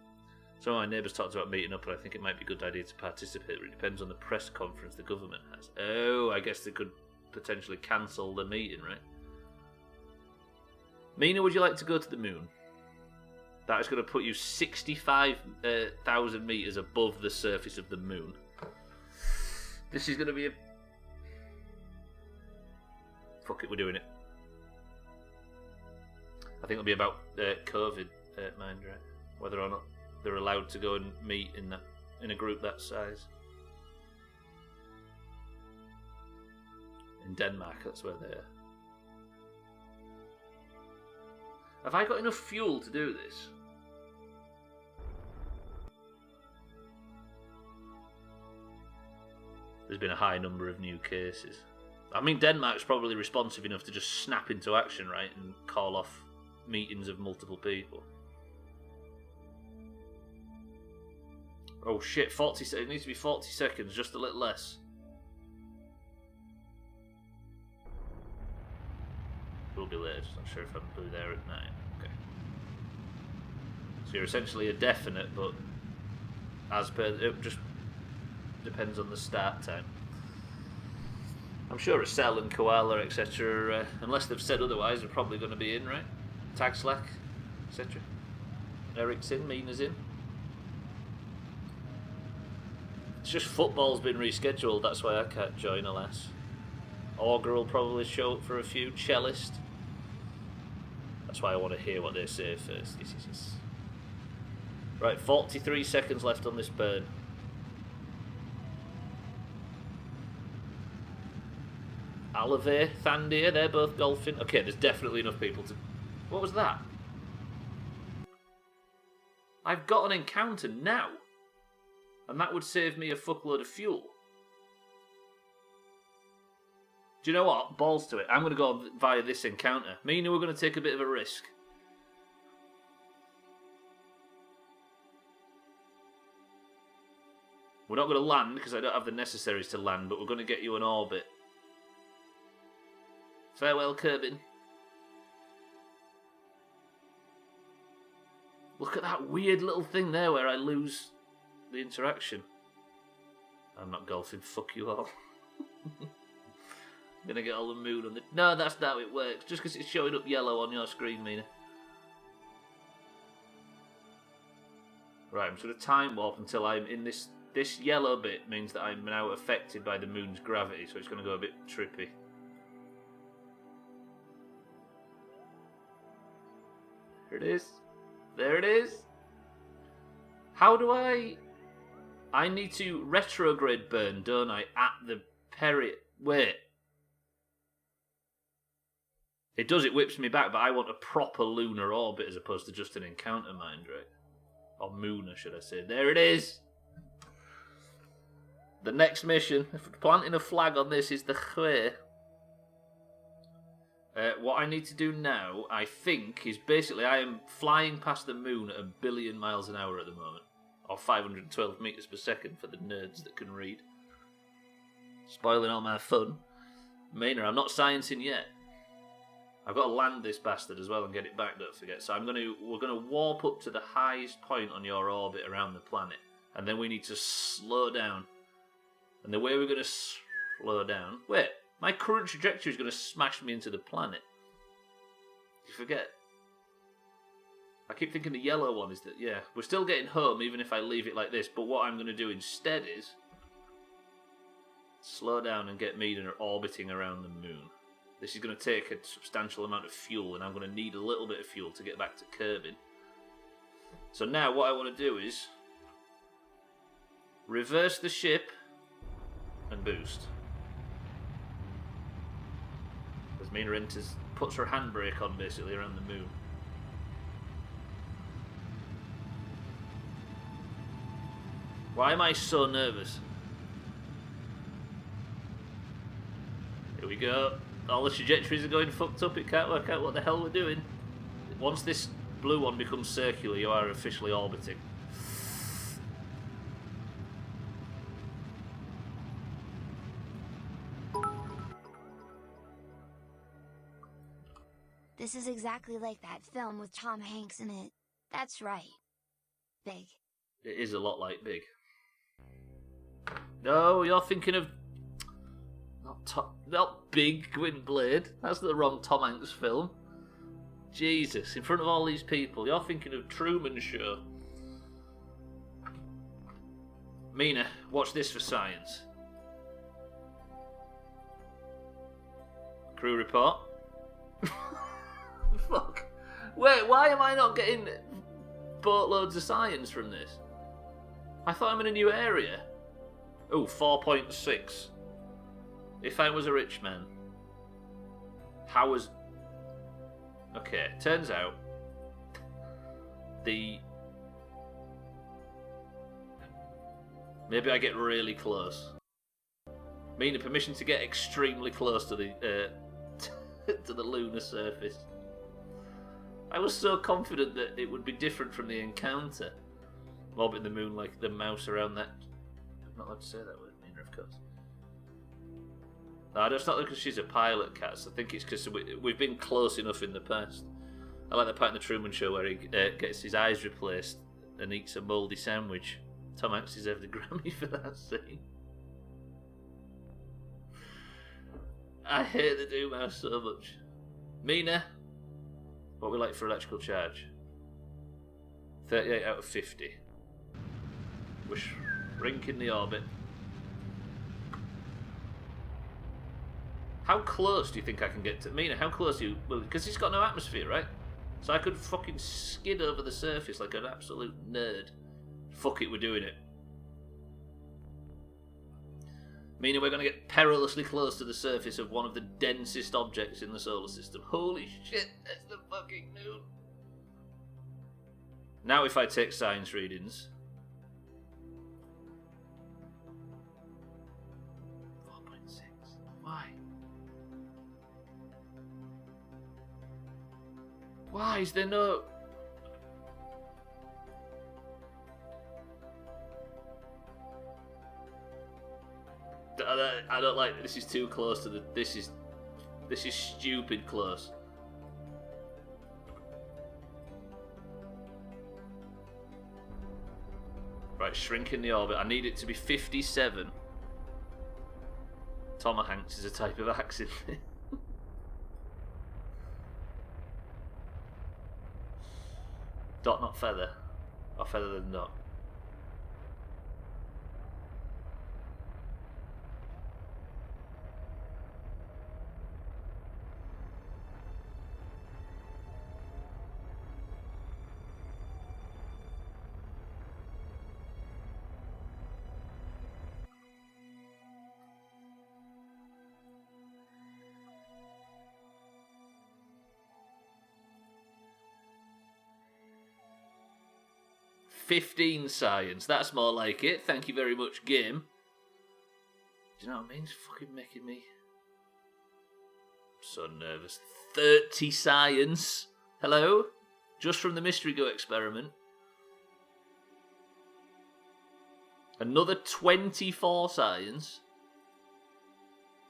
Some of my neighbours talked about meeting up, and I think it might be a good idea to participate, but it depends on the press conference the government has. Oh, I guess they could potentially cancel the meeting, right? Mina, would you like to go to the moon? That is going to put you 65,000 metres above the surface of the moon. This is going to be a... Fuck it, we're doing it. I think it'll be about COVID, mind, right? Whether or not they're allowed to go and meet in a group that size. In Denmark, that's where they're... Have I got enough fuel to do this? There's been a high number of new cases. I mean, Denmark's probably responsive enough to just snap into action, right, and call off meetings of multiple people. Oh shit, 40 seconds. It needs to be 40 seconds, just a little less. We'll be late, just not sure if I'm there at 9. Okay. So you're essentially a definite, but as per... It just depends on the start time. I'm sure Estelle and Koala, etc., unless they've said otherwise, are probably going to be in, right? Tag Slack, etc. Eric's in, Mina's in. It's just football's been rescheduled, that's why I can't join, alas. Augur will probably show up for a few. Cellist. That's why I want to hear what they say first. Yes. Right, 43 seconds left on this burn. Alave, Thandir, they're both golfing. Okay, there's definitely enough people to... What was that? I've got an encounter now. And that would save me a fuckload of fuel. Do you know what? Balls to it. I'm going to go via this encounter. Mina, we're going to take a bit of a risk. We're not going to land because I don't have the necessaries to land, but we're going to get you an orbit. Farewell, Kerbin. Look at that weird little thing there where I lose the interaction. I'm not golfing, fuck you all. I'm gonna get all the mood on the... No, that's not how it works. Just because it's showing up yellow on your screen, Mina. Right, I'm just gonna time warp until I'm in this... This yellow bit means that I'm now affected by the moon's gravity, so it's gonna go a bit trippy. There it is. There it is. How do I... I need to retrograde burn, don't I, at the Wait. It does, it whips me back, but I want a proper lunar orbit as opposed to just an encounter mind, right? Or mooner, should I say. There it is! The next mission, planting a flag on this is the Khwe. What I need to do now, I think, is basically I am flying past the moon at 1 billion miles an hour at the moment. Or 512 metres per second for the nerds that can read. Spoiling all my fun. Maynard, I'm not sciencing yet. I've got to land this bastard as well and get it back, don't forget. So we're gonna warp up to the highest point on your orbit around the planet. And then we need to slow down. And the way we're going to slow down... Wait, my current trajectory is going to smash me into the planet. You forget. I keep thinking the yellow one is that, yeah, we're still getting home even if I leave it like this, but what I'm going to do instead is slow down and get me orbiting around the moon. This is going to take a substantial amount of fuel, and I'm going to need a little bit of fuel to get back to Kerbal. So now what I want to do is reverse the ship and boost. As Mina enters, puts her handbrake on basically around the moon. Why am I so nervous? Here we go. All the trajectories are going fucked up. It can't work out what the hell we're doing. Once this blue one becomes circular, you are officially orbiting. This is exactly like that film with Tom Hanks in it. That's right. Big. It is a lot like Big. No, you're thinking of... Not Big Gwynblade. That's the wrong Tom Hanks film. Jesus, in front of all these people. You're thinking of Truman Show. Mina, watch this for science. Crew report. Fuck. Wait, why am I not getting boatloads of science from this? I thought I'm in a new area. Oh, 4.6. If I was a rich man. How was... Okay, turns out maybe I get really close. Meaning permission to get extremely close to the to the lunar surface. I was so confident that it would be different from the encounter. Orbiting the moon like the mouse around that. I'm not allowed to say that word, Mina, of course. No, it's not because she's a pilot, Cats. I think it's because we've been close enough in the past. I like the part in the Truman Show where he gets his eyes replaced and eats a mouldy sandwich. Tom Hanks deserved a Grammy for that scene. I hate the Doomhaus so much. Mina, what we like for electrical charge? 38 out of 50. We're shrinking the orbit. How close do you think I can get to... Mina, how close do you... Well, because it's got no atmosphere, right? So I could fucking skid over the surface like an absolute nerd. Fuck it, we're doing it. Meaning we're going to get perilously close to the surface of one of the densest objects in the solar system. Holy shit, that's the fucking moon. Now if I take science readings... 4.6. Why? Why is there no... I don't like this. Is too close to the... This is stupid close. Right, shrinking the orbit. I need it to be 57. Tom Hanks is a type of axe in it. Dot, not feather. Or feather than dot. 15 science. That's more like it. Thank you very much, game. Do you know what I mean? It's fucking making me so nervous. 30 science. Hello? Just from the Mystery Go experiment. Another 24 science.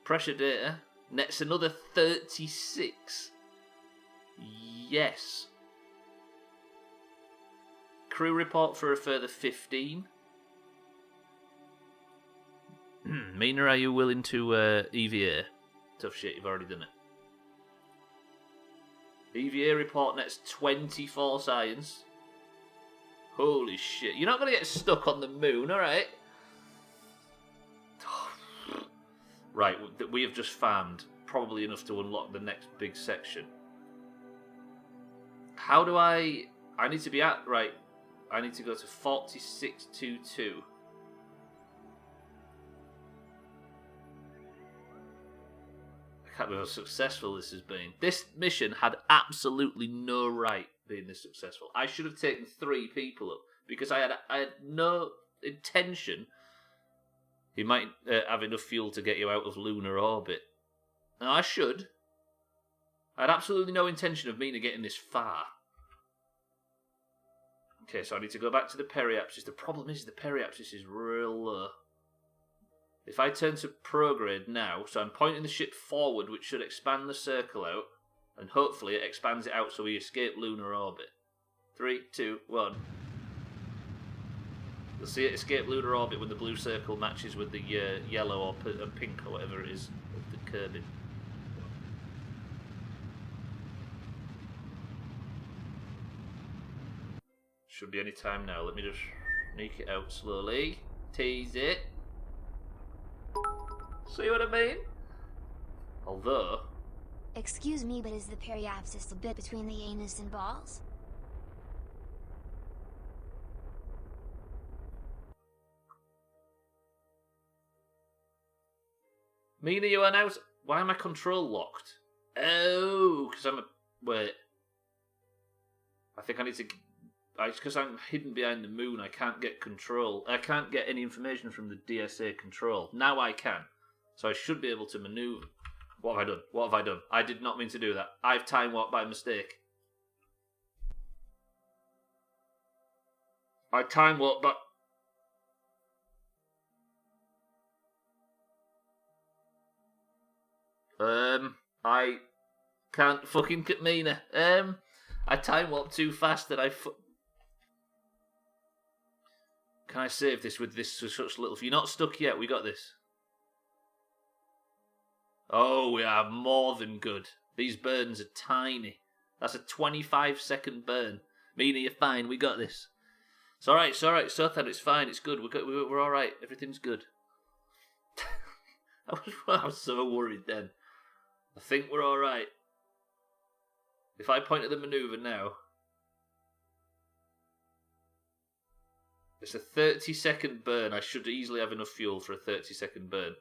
Pressure data. Next, another 36. Yes. Crew report for a further 15. Mina, are you willing to EVA? Tough shit, you've already done it. EVA report next 24 science. Holy shit. You're not going to get stuck on the moon, alright? Right, we have just farmed probably enough to unlock the next big section. How do I need to be at, right, I need to go to 4622. I can't believe how successful this has been. This mission had absolutely no right being this successful. I should have taken 3 people up because I had no intention. He might have enough fuel to get you out of lunar orbit. Now I should. I had absolutely no intention of Mina getting this far. Okay, so I need to go back to the periapsis. The problem is the periapsis is real low. If I turn to prograde now, so I'm pointing the ship forward, which should expand the circle out, and hopefully it expands it out so we escape lunar orbit. 3, 2, 1. You'll see it escape lunar orbit when the blue circle matches with the yellow or pink or whatever it is of the Kerbal. Should be any time now. Let me just sneak it out slowly. Tease it. See what I mean? Although... Excuse me, but is the periapsis the bit between the anus and balls? Mina, you are now... Why am my control locked? Oh, because I'm a... Wait. I think I need to... It's because I'm hidden behind the moon. I can't get control. I can't get any information from the DSA control. Now I can. So I should be able to maneuver. What have I done? What have I done? I did not mean to do that. I've time warped by mistake. I time warped by... I can't fucking get Mina. I time warped too fast and Can I save this with this such little... You're not stuck yet, we got this. Oh, we are more than good. These burns are tiny. That's a 25-second burn. Mina, you're fine, we got this. It's alright, Sothan, it's fine, it's good. We're alright, everything's good. I was so worried then. I think we're alright. If I point at the manoeuvre now... It's a 30-second burn. I should easily have enough fuel for a 30-second burn.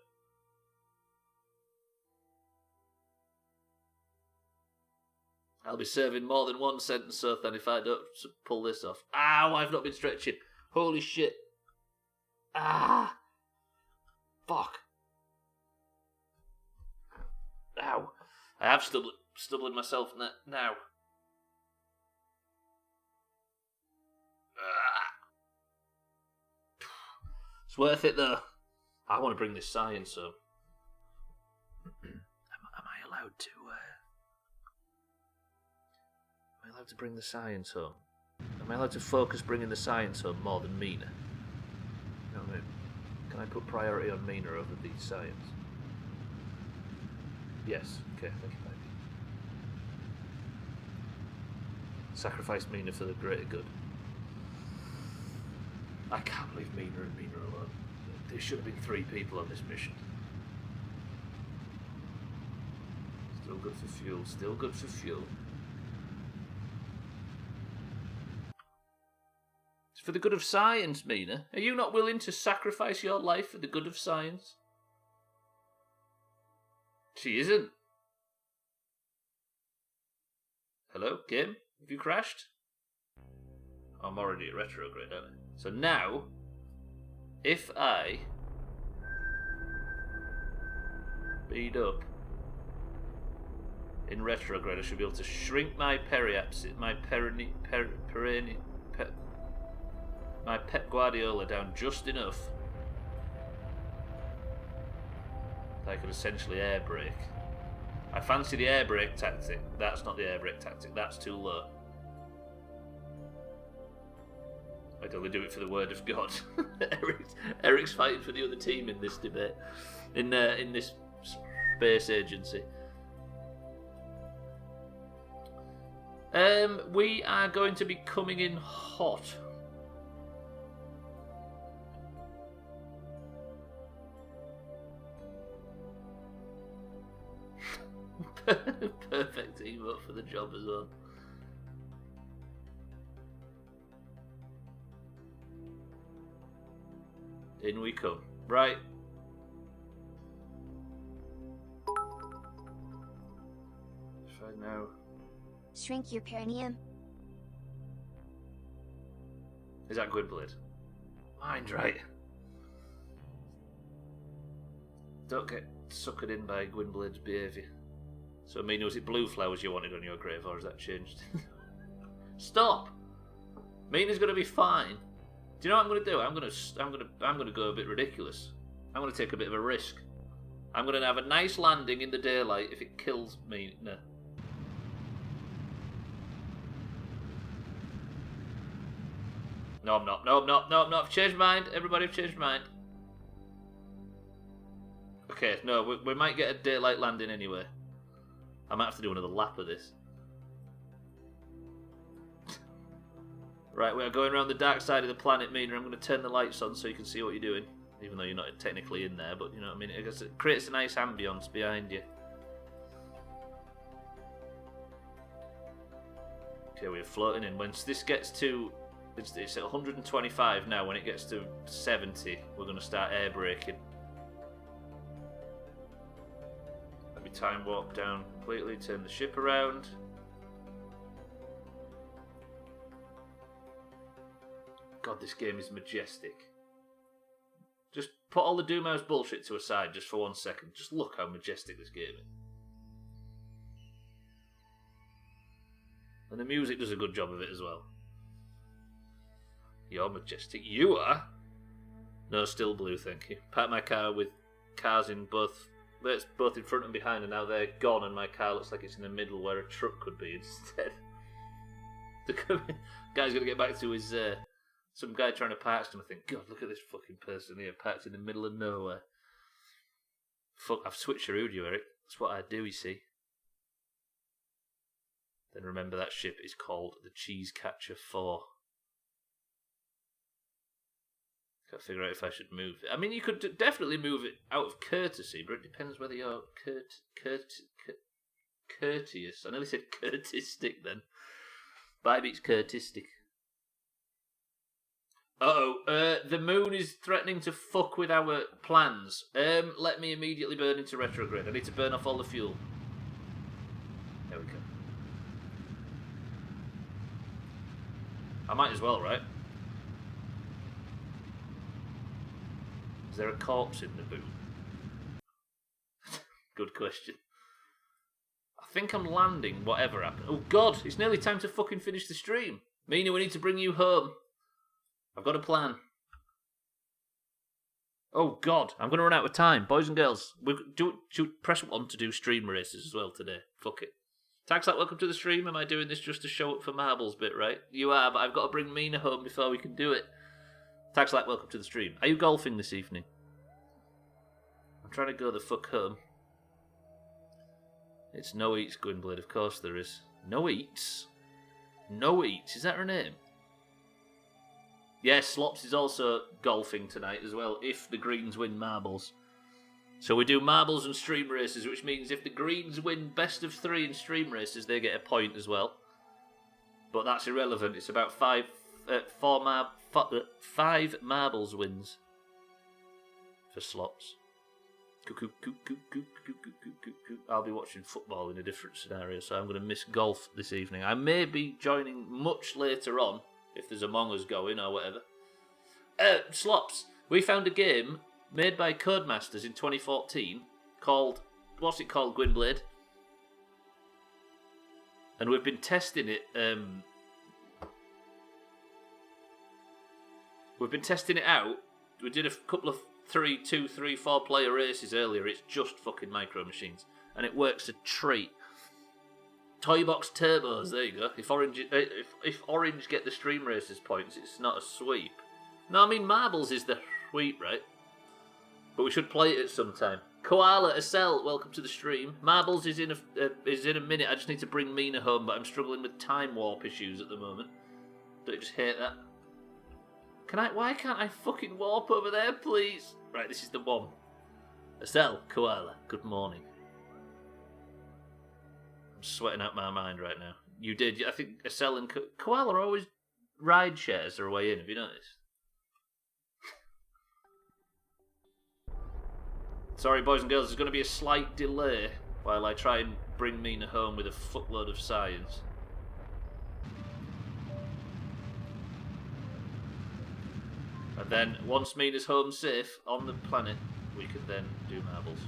I'll be serving more than one sentence, Sothan, if I don't pull this off. Ow, I've not been stretching. Holy shit. Ah. Fuck. Ow. I have stubblered myself now. It's worth it though. I want to bring this science up. Am I allowed to? Am I allowed to bring the science home? Am I allowed to focus bringing the science home more than Mina? You know what I mean? Can I put priority on Mina over the science? Yes. Okay. Thank you, baby. Sacrifice Mina for the greater good. I can't leave Mina and Mina alone. There should have been 3 people on this mission. Still good for fuel. Still good for fuel. It's for the good of science, Mina. Are you not willing to sacrifice your life for the good of science? She isn't. Hello, game? Have you crashed? I'm already at retrograde, aren't I? So now, if I speed up in retrograde, I should be able to shrink my my Pep Guardiola down just enough that I could essentially air brake. I fancy the air brake tactic. That's not the air brake tactic. That's too low. I'd only do it for the word of God. Eric's fighting for the other team in this debate, in this space agency. We are going to be coming in hot. Perfect emote for the job as well. In we come. Right. If I know. Shrink your perineum. Is that Gwynblade? Mind right. Don't get suckered in by Gwynblade's behaviour. So, Mina, was it blue flowers you wanted on your grave, or has that changed? Stop! Mina's gonna be fine. Do you know what I'm gonna do? I'm gonna go a bit ridiculous. I'm gonna take a bit of a risk. I'm gonna have a nice landing in the daylight if it kills me. No. No, I'm not. No, I'm not. No, I'm not. I've changed my mind. Everybody, I've changed my mind. Okay, no, we might get a daylight landing anyway. I might have to do another lap of this. Right, we are going around the dark side of the planet, Mina. I'm going to turn the lights on so you can see what you're doing. Even though you're not technically in there, but you know what I mean. It creates a nice ambience behind you. Okay, we're floating in. Once this gets to... It's at 125 now. When it gets to 70, we're going to start air braking. Let me time warp down completely, turn the ship around. God, this game is majestic. Just put all the Doomhaus bullshit to a side just for 1 second. Just look how majestic this game is. And the music does a good job of it as well. You're majestic. You are? No, still blue, thank you. Park my car with cars in both in front and behind, and now they're gone, and my car looks like it's in the middle where a truck could be instead. The guy's going to get back to his... some guy trying to park him. I think, God, look at this fucking person here, parked in the middle of nowhere. Fuck, I've switcherooed you, Eric. That's what I do, you see. Then remember that ship is called the Cheese Catcher 4. Can't figure out if I should move it. I mean, you could definitely move it out of courtesy, but it depends whether you're courteous. I nearly said courtistic then. Bye beats courtistic. The moon is threatening to fuck with our plans. Let me immediately burn into retrograde. I need to burn off all the fuel. There we go. I might as well, right? Is there a corpse in the boot? Good question. I think I'm landing, whatever happened. Oh God, it's nearly time to fucking finish the stream. Mina, we need to bring you home. I've got a plan. Oh God, I'm going to run out of time. Boys and girls, should press 1 to do stream races as well today. Fuck it. Taxat, welcome to the stream. Am I doing this just to show up for Marbles bit, right? You are, but I've got to bring Mina home before we can do it. Taxat, welcome to the stream. Are you golfing this evening? I'm trying to go the fuck home. It's No Eats, Gwynblade, of course there is. No Eats? No Eats, is that her name? Yes, Slops is also golfing tonight as well, if the Greens win marbles. So we do marbles and stream races, which means if the Greens win best of 3 in stream races, they get a point as well. But that's irrelevant. It's about 5 marbles wins for Slops. I'll be watching football in a different scenario, so I'm going to miss golf this evening. I may be joining much later on if there's Among Us going or whatever. Slops. We found a game made by Codemasters in 2014 called, what's it called, Gwynblade? And we've been testing it. We've been testing it out. We did a couple of 4 player races earlier. It's just fucking Micro Machines, and it works a treat. Toy Box Turbos. There you go. If Orange get the stream races points, it's not a sweep. No, I mean Marbles is the sweep, right? But we should play it sometime. Koala Acel, welcome to the stream. Marbles is in a minute. I just need to bring Mina home, but I'm struggling with time warp issues at the moment. Don't you just hate that? Why can't I fucking warp over there, please? Right, this is the one. Acel, Koala, good morning. I'm sweating out my mind right now. You did. I think Acel and Koala are always ride shares their way in. Have you noticed? Sorry, boys and girls, there's going to be a slight delay while I try and bring Mina home with a fuckload of science. And then, once Mina's home safe on the planet, we can then do Marbles.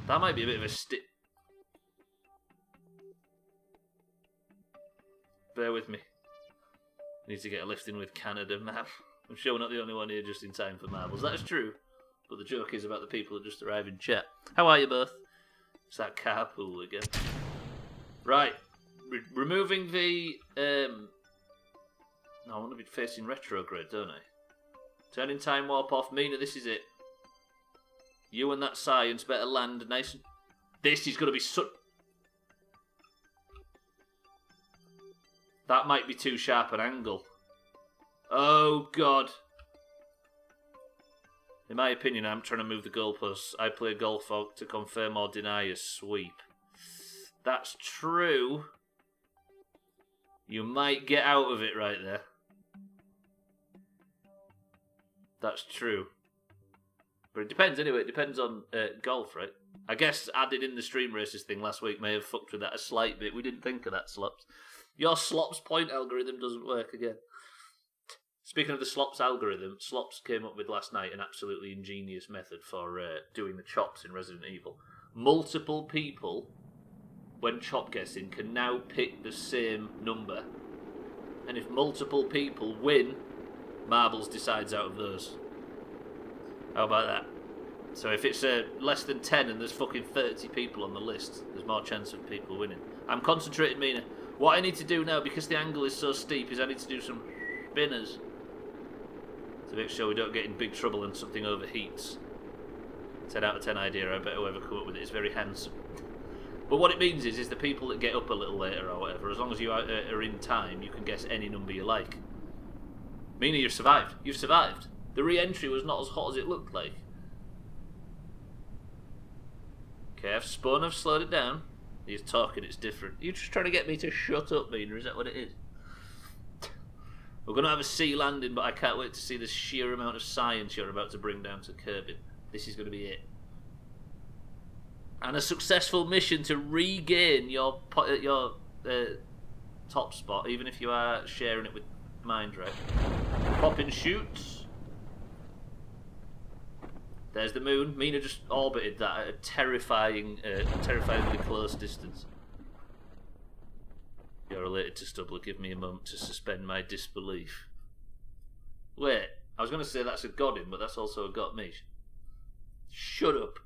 That might be a bit of a stick. Bear with me. Need to get a lift in with Canada map. I'm sure we're not the only one here just in time for Marbles. That is true. But the joke is about the people who just arrived in chat. How are you both? It's that carpool again. Right. Removing the... No, I want to be facing retrograde, don't I? Turning time warp off. Mina, this is it. You and that science better land nice and... This is going to be such... That might be too sharp an angle. Oh, God. In my opinion, I'm trying to move the goalposts. I play golf to confirm or deny a sweep. That's true. You might get out of it right there. That's true. But it depends anyway. It depends on golf, right? I guess adding in the stream races thing last week may have fucked with that a slight bit. We didn't think of that, Slops. Your Slops point algorithm doesn't work again. Speaking of the Slops algorithm, Slops came up with last night an absolutely ingenious method for doing the chops in Resident Evil. Multiple people, when chop guessing, can now pick the same number. And if multiple people win, Marbles decides out of those. How about that? So if it's less than 10 and there's fucking 30 people on the list, there's more chance of people winning. I'm concentrating, Mina. What I need to do now, because the angle is so steep, is I need to do some spinners to make sure we don't get in big trouble and something overheats. 10 out of 10 idea. I bet whoever come up with it is very handsome. But what it means is the people that get up a little later or whatever, as long as you are in time, you can guess any number you like. Mina, you've survived. You've survived. The re-entry was not as hot as it looked like. Okay, I've spun, I've slowed it down. He's talking, it's different. You're just trying to get me to shut up, Mina, is that what it is? We're going to have a sea landing, but I can't wait to see the sheer amount of science you're about to bring down to Kerbal. This is going to be it. And a successful mission to regain your top spot, even if you are sharing it with Mind, right? Pop and shoots. There's the moon. Mina just orbited that at a terrifyingly close distance. You're related to Stubbler. Give me a moment to suspend my disbelief. Wait, I was going to say that's a got him, but that's also a got me. Shut up.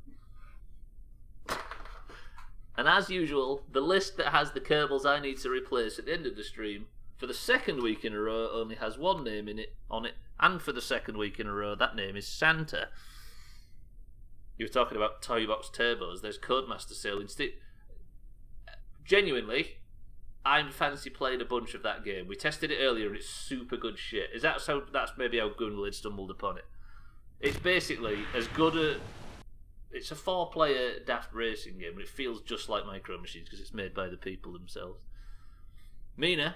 And as usual, the list that has the Kerbals I need to replace at the end of the stream, for the second week in a row, only has one name on it, and for the second week in a row, that name is Santa. You were talking about Toy Box Turbos. There's Codemaster sale instead. Genuinely, I fancy playing a bunch of that game. We tested it earlier and it's super good shit. That's maybe how Gunlid stumbled upon it. It's basically as good a... It's a 4-player daft racing game, but it feels just like Micro Machines because it's made by the people themselves. Mina,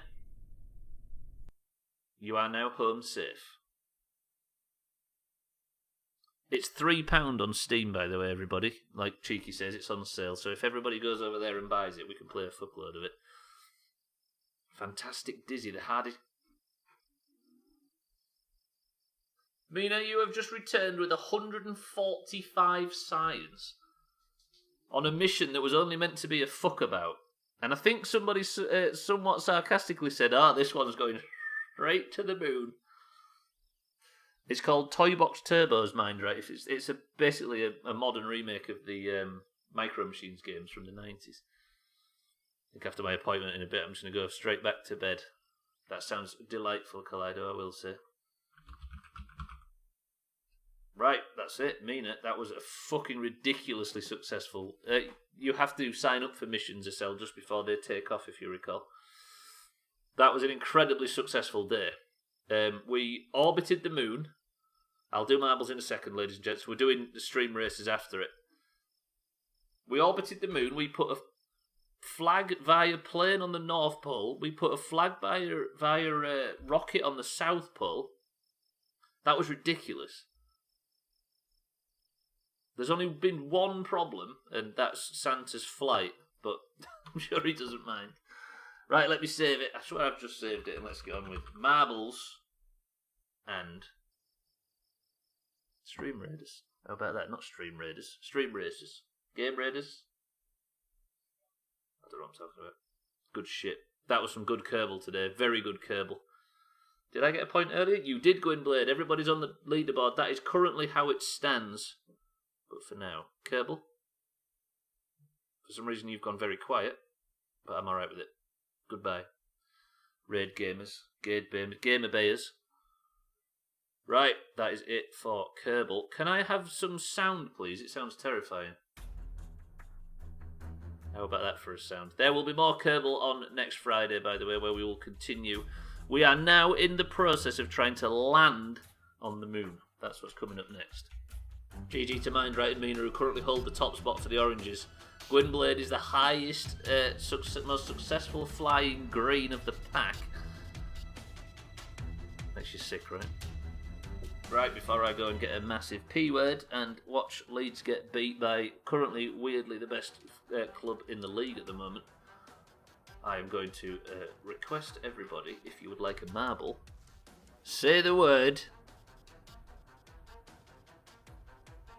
you are now home safe. It's £3 on Steam, by the way, everybody. Like Cheeky says, it's on sale. So if everybody goes over there and buys it, we can play a fuckload of it. Fantastic Dizzy, the hardest... Mina, you have just returned with 145 signs on a mission that was only meant to be a fuck about. And I think somebody somewhat sarcastically said, this one's going straight to the moon. It's called Toy Box Turbos, mind right? It's basically a modern remake of the Micro Machines games from the 90s. I think after my appointment in a bit, I'm just going to go straight back to bed. That sounds delightful, Kaleido, I will say. Right, that's it. Mina, that was a fucking ridiculously successful... you have to sign up for missions, Estelle, just before they take off, if you recall. That was an incredibly successful day. We orbited the moon. I'll do marbles in a second, ladies and gents. We're doing the stream races after it. We orbited the moon. We put a flag via plane on the North Pole. We put a flag via rocket on the South Pole. That was ridiculous. There's only been one problem, and that's Santa's flight, but I'm sure he doesn't mind. Right, let me save it. I swear I've just saved it, and let's get on with marbles and Stream Raiders. How about that? Not Stream Raiders. Stream Racers. Game Raiders. I don't know what I'm talking about. Good shit. That was some good Kerbal today. Very good Kerbal. Did I get a point earlier? You did go in Blade. Everybody's on the leaderboard. That is currently how it stands. But for now, Kerbal. For some reason you've gone very quiet, but I'm alright with it. Goodbye. Raid gamers. Gamer bayers. Right, that is it for Kerbal. Can I have some sound, please? It sounds terrifying. How about that for a sound? There will be more Kerbal on next Friday, by the way, where we will continue. We are now in the process of trying to land on the moon. That's what's coming up next. GG to Mindright and Mina, who currently hold the top spot for the oranges. Gwynblade is the highest, most successful flying green of the pack. Makes you sick, right? Right, before I go and get a massive P word and watch Leeds get beat by currently, weirdly, the best club in the league at the moment, I am going to request everybody, if you would like a marble, say the word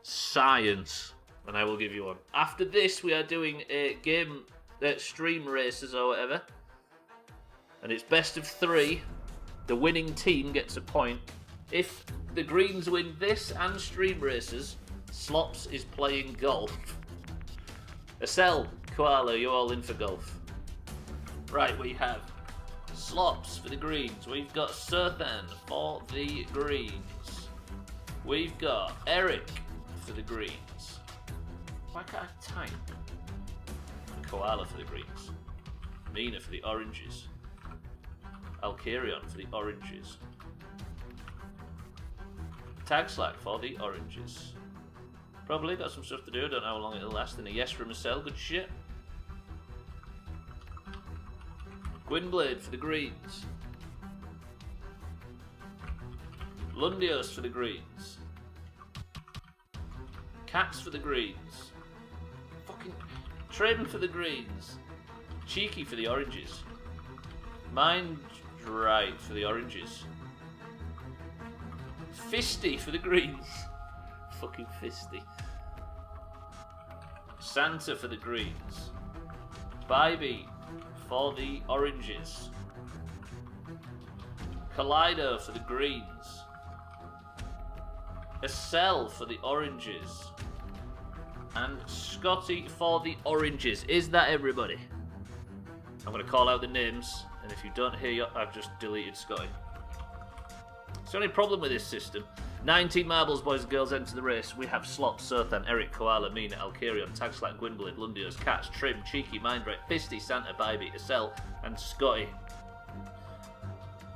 science, and I will give you one. After this, we are doing a game, stream races or whatever, and it's best of 3. The winning team gets a point. If the Greens win this and stream races, Slops is playing golf. Estelle, Koala, you all in for golf? Right, we have Slops for the Greens. We've got Sothan for the Greens. We've got Eric for the Greens. Why can't I type? Koala for the Greens. Mina for the Oranges. Alkarion for the Oranges. Tag Slack for the Oranges. Probably got some stuff to do, don't know how long it'll last. And a yes from Marcel, good shit. Gwynblade for the Greens. Lundios for the Greens. Cats for the Greens. Fucking Trim for the Greens. Cheeky for the Oranges. Mind Right for the Oranges. Fisty for the Greens. Fucking Fisty. Santa for the Greens. Bybee for the Oranges. Kaleido for the Greens. Estelle for the Oranges. And Scotty for the Oranges. Is that everybody? I'm going to call out the names, and if you don't hear, I've just deleted Scotty. It's the only problem with this system. 19 marbles, boys and girls, enter the race. We have Slop, Sothan, Eric, Koala, Mina, Alkarion, Tagslack, Gwynblade, Lundios, Cats, Trim, Cheeky, Mindright, Fisty, Santa, Bybee, Estelle, and Scotty.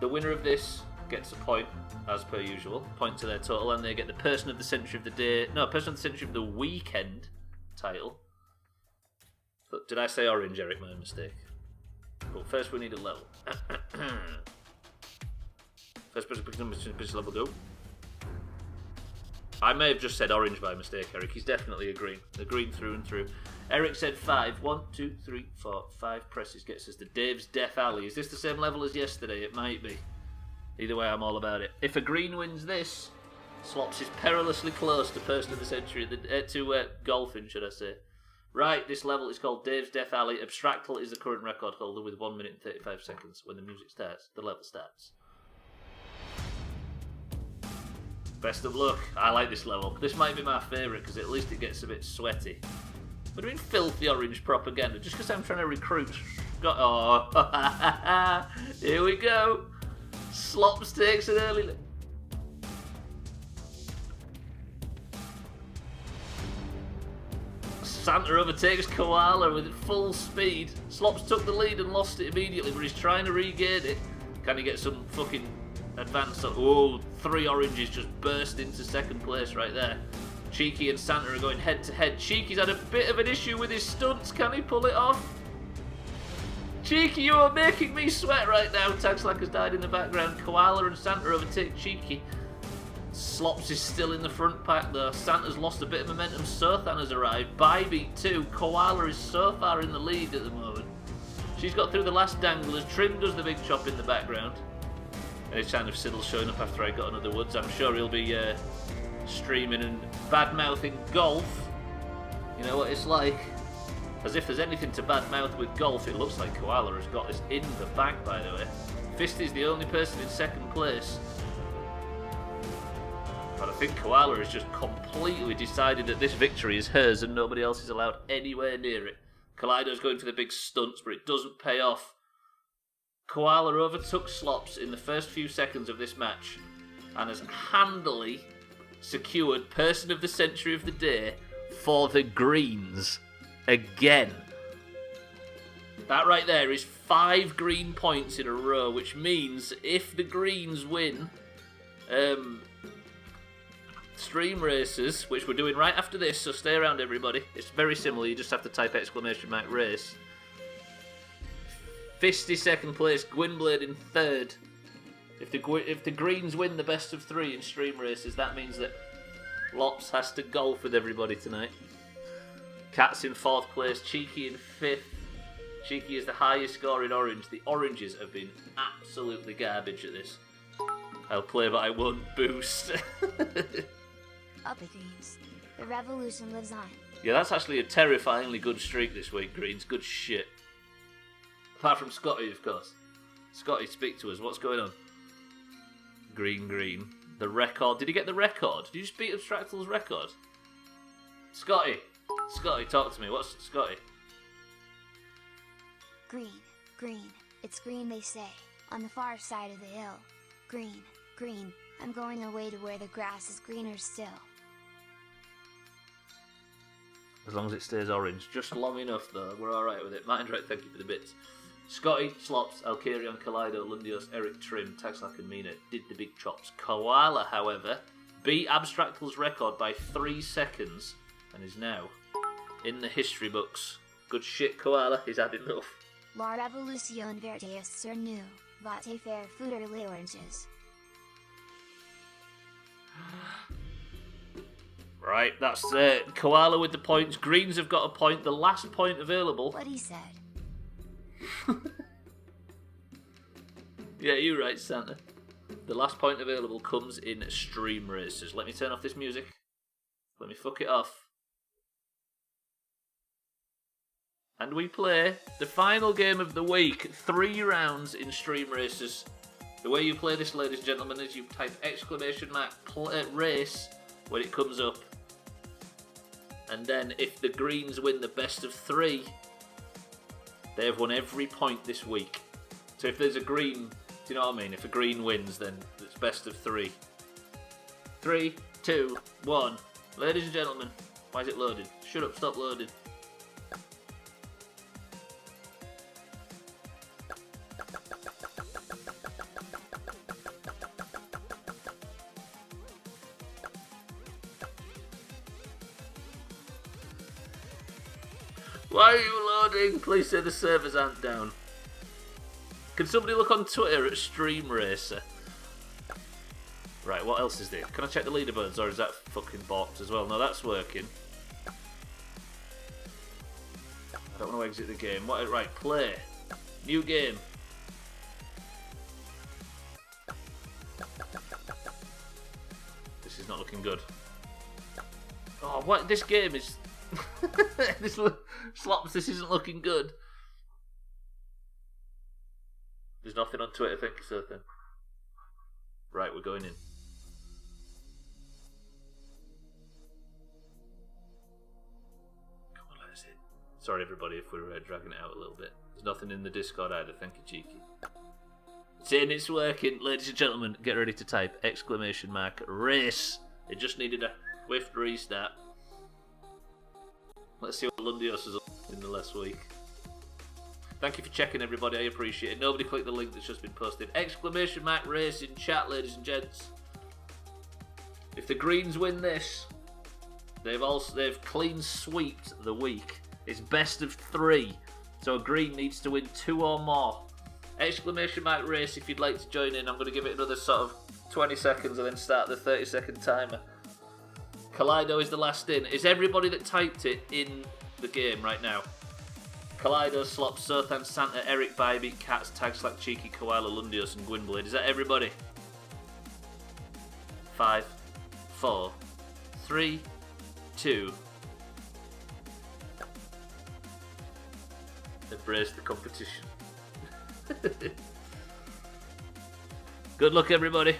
The winner of this gets a point, as per usual. Point to their total, and they get the Person of the Century of the Day... No, Person of the Century of the Weekend title. But did I say orange, Eric? My mistake. But first we need a level. First person picks number to level go. I may have just said orange by mistake, Eric. He's definitely a green. A green through and through. Eric said 5. 1, 2, 3, 4, 5 presses gets us to Dave's Death Alley. Is this the same level as yesterday? It might be. Either way, I'm all about it. If a green wins this, Slops is perilously close to Person of the Century, to golfing, should I say. Right, this level is called Dave's Death Alley. Abstractal is the current record holder with 1 minute and 35 seconds. When the music starts, the level starts. Best of luck. I like this level. This might be my favourite because at least it gets a bit sweaty. We're doing filthy orange propaganda just because I'm trying to recruit. Oh, here we go. Slops takes an early... Santa overtakes Koala with full speed. Slops took the lead and lost it immediately, but he's trying to regain it. Can he get some fucking advance? Oh, 3 oranges just burst into second place right there. Cheeky and Santa are going head to head. Cheeky's had a bit of an issue with his stunts. Can he pull it off? Cheeky, you are making me sweat right now. Tag Slack has died in the background. Koala and Santa overtake Cheeky. Slops is still in the front pack though. Santa's lost a bit of momentum. Sothan has arrived. By beat 2. Koala is so far in the lead at the moment. She's got through the last danglers. Trim does the big chop in the background. Any sign of Siddle showing up after I got another woods. I'm sure he'll be streaming and bad-mouthing golf. You know what it's like. As if there's anything to bad-mouth with golf, it looks like Koala has got this in the bag, by the way. Fisty's the only person in second place. But I think Koala has just completely decided that this victory is hers and nobody else is allowed anywhere near it. Kaleido's going for the big stunts, but it doesn't pay off. Koala overtook Slops in the first few seconds of this match and has handily secured Person of the Century of the Day for the Greens again. That right there is 5 green points in a row, which means if the Greens win Stream Races, which we're doing right after this, so stay around everybody. It's very similar, you just have to type !race. Fisty second place, Gwynblade in third. If the Greens win the best of 3 in Stream Races, that means that Lops has to golf with everybody tonight. Cat's in 4th place, Cheeky in 5th. Cheeky is the highest score in orange. The oranges have been absolutely garbage at this. I'll play but I won't boost. Up the Greens. The revolution lives on. Yeah, that's actually a terrifyingly good streak this week, Greens. Good shit. Apart from Scotty, of course. Scotty, speak to us. What's going on? Green. The record. Did he get the record? Did you just beat Abstractal's record? Scotty, talk to me. What's Scotty? Green. It's green, they say. On the far side of the hill. Green. I'm going away to where the grass is greener still. As long as it stays orange. Just long enough, though. We're alright with it. Martin's right, thank you for the bits. Scotty, Slops, Alkarion, Kaleido, Lundios, Eric Trim, Taxlack and Mina did the big chops. Koala, however, beat Abstractal's record by 3 seconds and is now in the history books. Good shit, Koala. He's had enough. La revolution verte sur nous. Vote faire foutre les oranges. Right, that's Koala with the points. Greens have got a point. The last point available. What he said. Yeah, you're right, Santa. The last point available comes in Stream Races. Let me turn off this music. Let me fuck it off. And we play the final game of the week. 3 rounds in Stream Races. The way you play this, ladies and gentlemen, is you type !race when it comes up. And then if the Greens win the best of 3, they have won every point this week. So if there's a green, do you know what I mean? If a green wins, then it's best of 3. 3, 2, 1. Ladies and gentlemen, why is it loaded? Shut up, stop loading. Why are you loading? Please say the servers aren't down. Can somebody look on Twitter at Stream Racer? Right, what else is there? Can I check the leaderboards or is that fucking box as well? No, that's working. I don't want to exit the game. What? Right, play. New game. This is not looking good. Oh, what? This game is... Slops, this isn't looking good. There's nothing on Twitter, thank you, sir. Right, we're going in. Come on, let us in. Sorry, everybody, if we're dragging it out a little bit. There's nothing in the Discord either, thank you, Cheeky. Saying it's working, ladies and gentlemen, get ready to type exclamation mark race. It just needed a swift restart. Let's see what Lundios has done in the last week. Thank you for checking, everybody, I appreciate it. Nobody click the link that's just been posted. Exclamation mark race in chat, ladies and gents. If the Greens win this, they've clean sweeped the week. It's best of 3, so a Green needs to win 2 or more. Exclamation mark race if you'd like to join in. I'm going to give it another sort of 20 seconds and then start the 30-second timer. Kaleido is the last in. Is everybody that typed it in the game right now? Kaleido, Slop, Sothan, Santa, Eric, Bybee, Cats, Tagslack, Cheeky, Koala, Lundios and Gwynblade. Is that everybody? 5, 4, 3, 2. Embrace the competition. Good luck, everybody.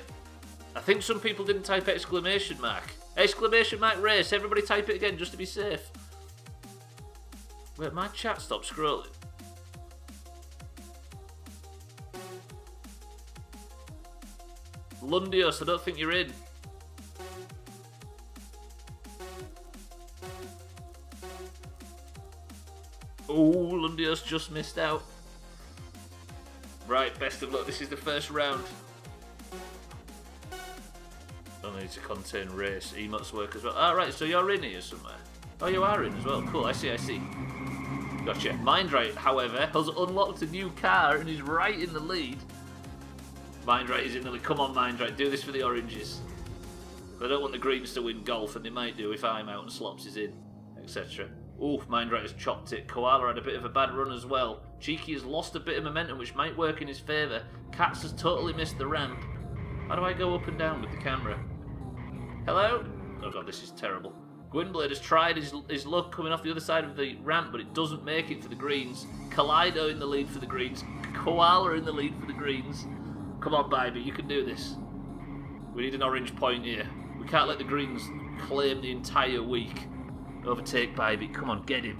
I think some people didn't type exclamation mark. Exclamation mark race. Everybody type it again just to be safe. Wait, my chat stopped scrolling. Lundios, I don't think you're in. Oh, Lundios just missed out. Right, best of luck. This is the first round. Only need to contain race. Emotes work as well. Ah, right, so you're in here somewhere. Oh, you are in as well. Cool, I see. Gotcha. Mindright, however, has unlocked a new car and is right in the lead. Mindright is in the lead. Come on, Mindright, do this for the oranges. I don't want the Greens to win golf, and they might do if I'm out and Slops is in, etc. Oof, Mindright has chopped it. Koala had a bit of a bad run as well. Cheeky has lost a bit of momentum, which might work in his favour. Cats has totally missed the ramp. How do I go up and down with the camera? Hello? Oh god, this is terrible. Gwynblade has tried his luck coming off the other side of the ramp, but it doesn't make it for the Greens. Kaleido in the lead for the Greens. Koala in the lead for the Greens. Come on, Bybee, you can do this. We need an orange point here. We can't let the Greens claim the entire week. Overtake Bybee. Come on, get him.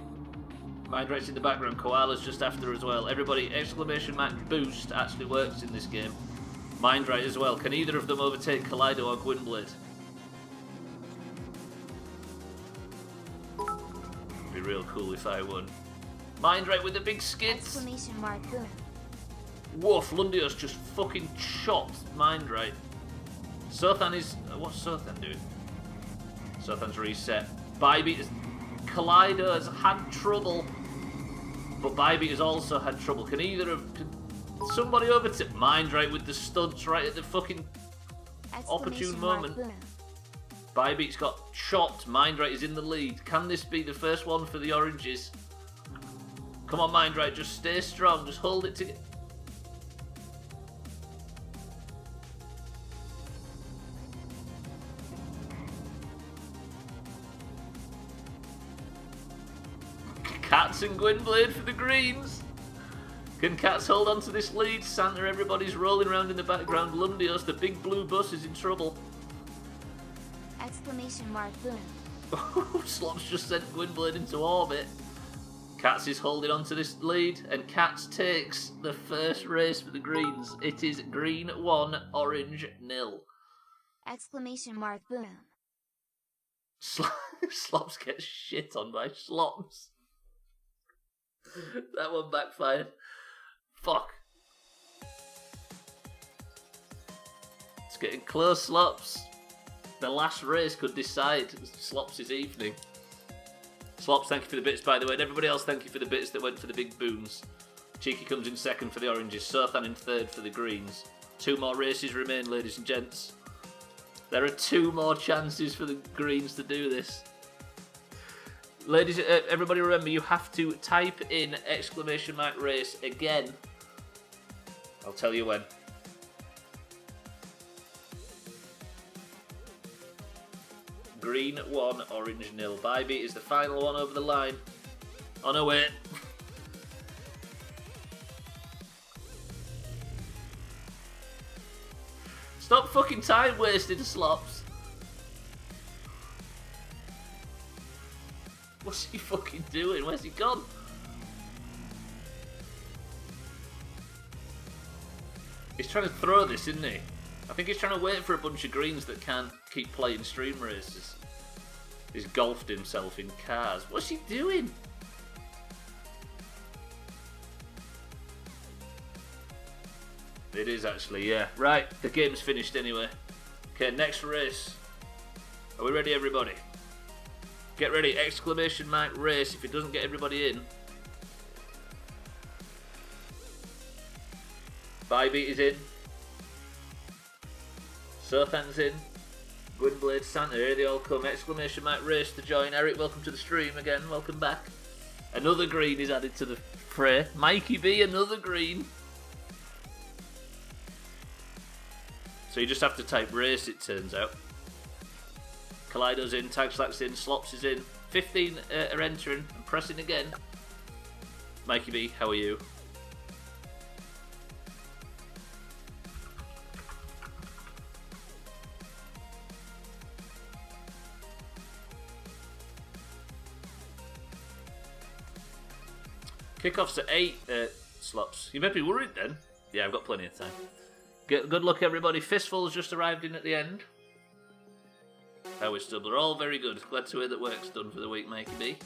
Mindright's in the background. Koala's just after as well. Everybody, exclamation mark boost actually works in this game. Mindright as well. Can either of them overtake Kaleido or Gwynblade? Be real cool if I won. Mindright with the big skids. Exclamation mark boom. Woof, Lundios just fucking chopped Mindright. Sothan is... what's Sothan doing? Sothan's reset. Bybee has... Kaleido has had trouble. But Bybee has also had trouble. Can either of... Can somebody overtake Mindright with the stunts right at the fucking opportune moment? Bybeat's got chopped. Mindright is in the lead. Can this be the first one for the oranges? Come on, Mindright, just stay strong. Just hold it together. Cats and Gwynblade for the Greens. Can Cats hold on to this lead? Santa, everybody's rolling around in the background. Lundios, the big blue bus, is in trouble. Exclamation mark boom. Slops just sent Gwynblade into orbit. Cats is holding on to this lead, and Cats takes the first race for the Greens. It is green 1, orange 0. Exclamation mark boom. Slops gets shit on by Slops. That one backfired. Fuck. It's getting close, Slops. The last race could decide Slops' evening. Slops, thank you for the bits, by the way. And everybody else, thank you for the bits that went for the big boons. Cheeky comes in second for the oranges. Sothan in third for the greens. 2 more races remain, ladies and gents. There are 2 more chances for the greens to do this. Ladies, everybody remember, you have to type in exclamation mark race again. I'll tell you when. Green 1, orange 0. Bybee is the final one over the line. Oh no, wait. Stop fucking time wasting, Slops. What's he fucking doing? Where's he gone? He's trying to throw this, isn't he? I think he's trying to wait for a bunch of greens that can't keep playing stream races. He's golfed himself in cars. What's he doing? It is actually, yeah. Right, the game's finished anyway. Okay, next race. Are we ready, everybody? Get ready, exclamation mark race if it doesn't get everybody in. Bybee is in. Sothan's in. Gwynblade, Santa, here they all come. Exclamation mark race to join. Eric, welcome to the stream again. Welcome back. Another green is added to the fray. Mikey B, another green. So you just have to type race, it turns out. Kaleido's in, Tagslack's in, Slops is in. 15 are entering and pressing again. Mikey B, how are you? Kickoff's at 8, Slops. You may be worried then. Yeah, I've got plenty of time. Good luck, everybody. Fistful's just arrived in at the end. How is Stubbler? All very good. Glad to hear that work's done for the week, Mikey B.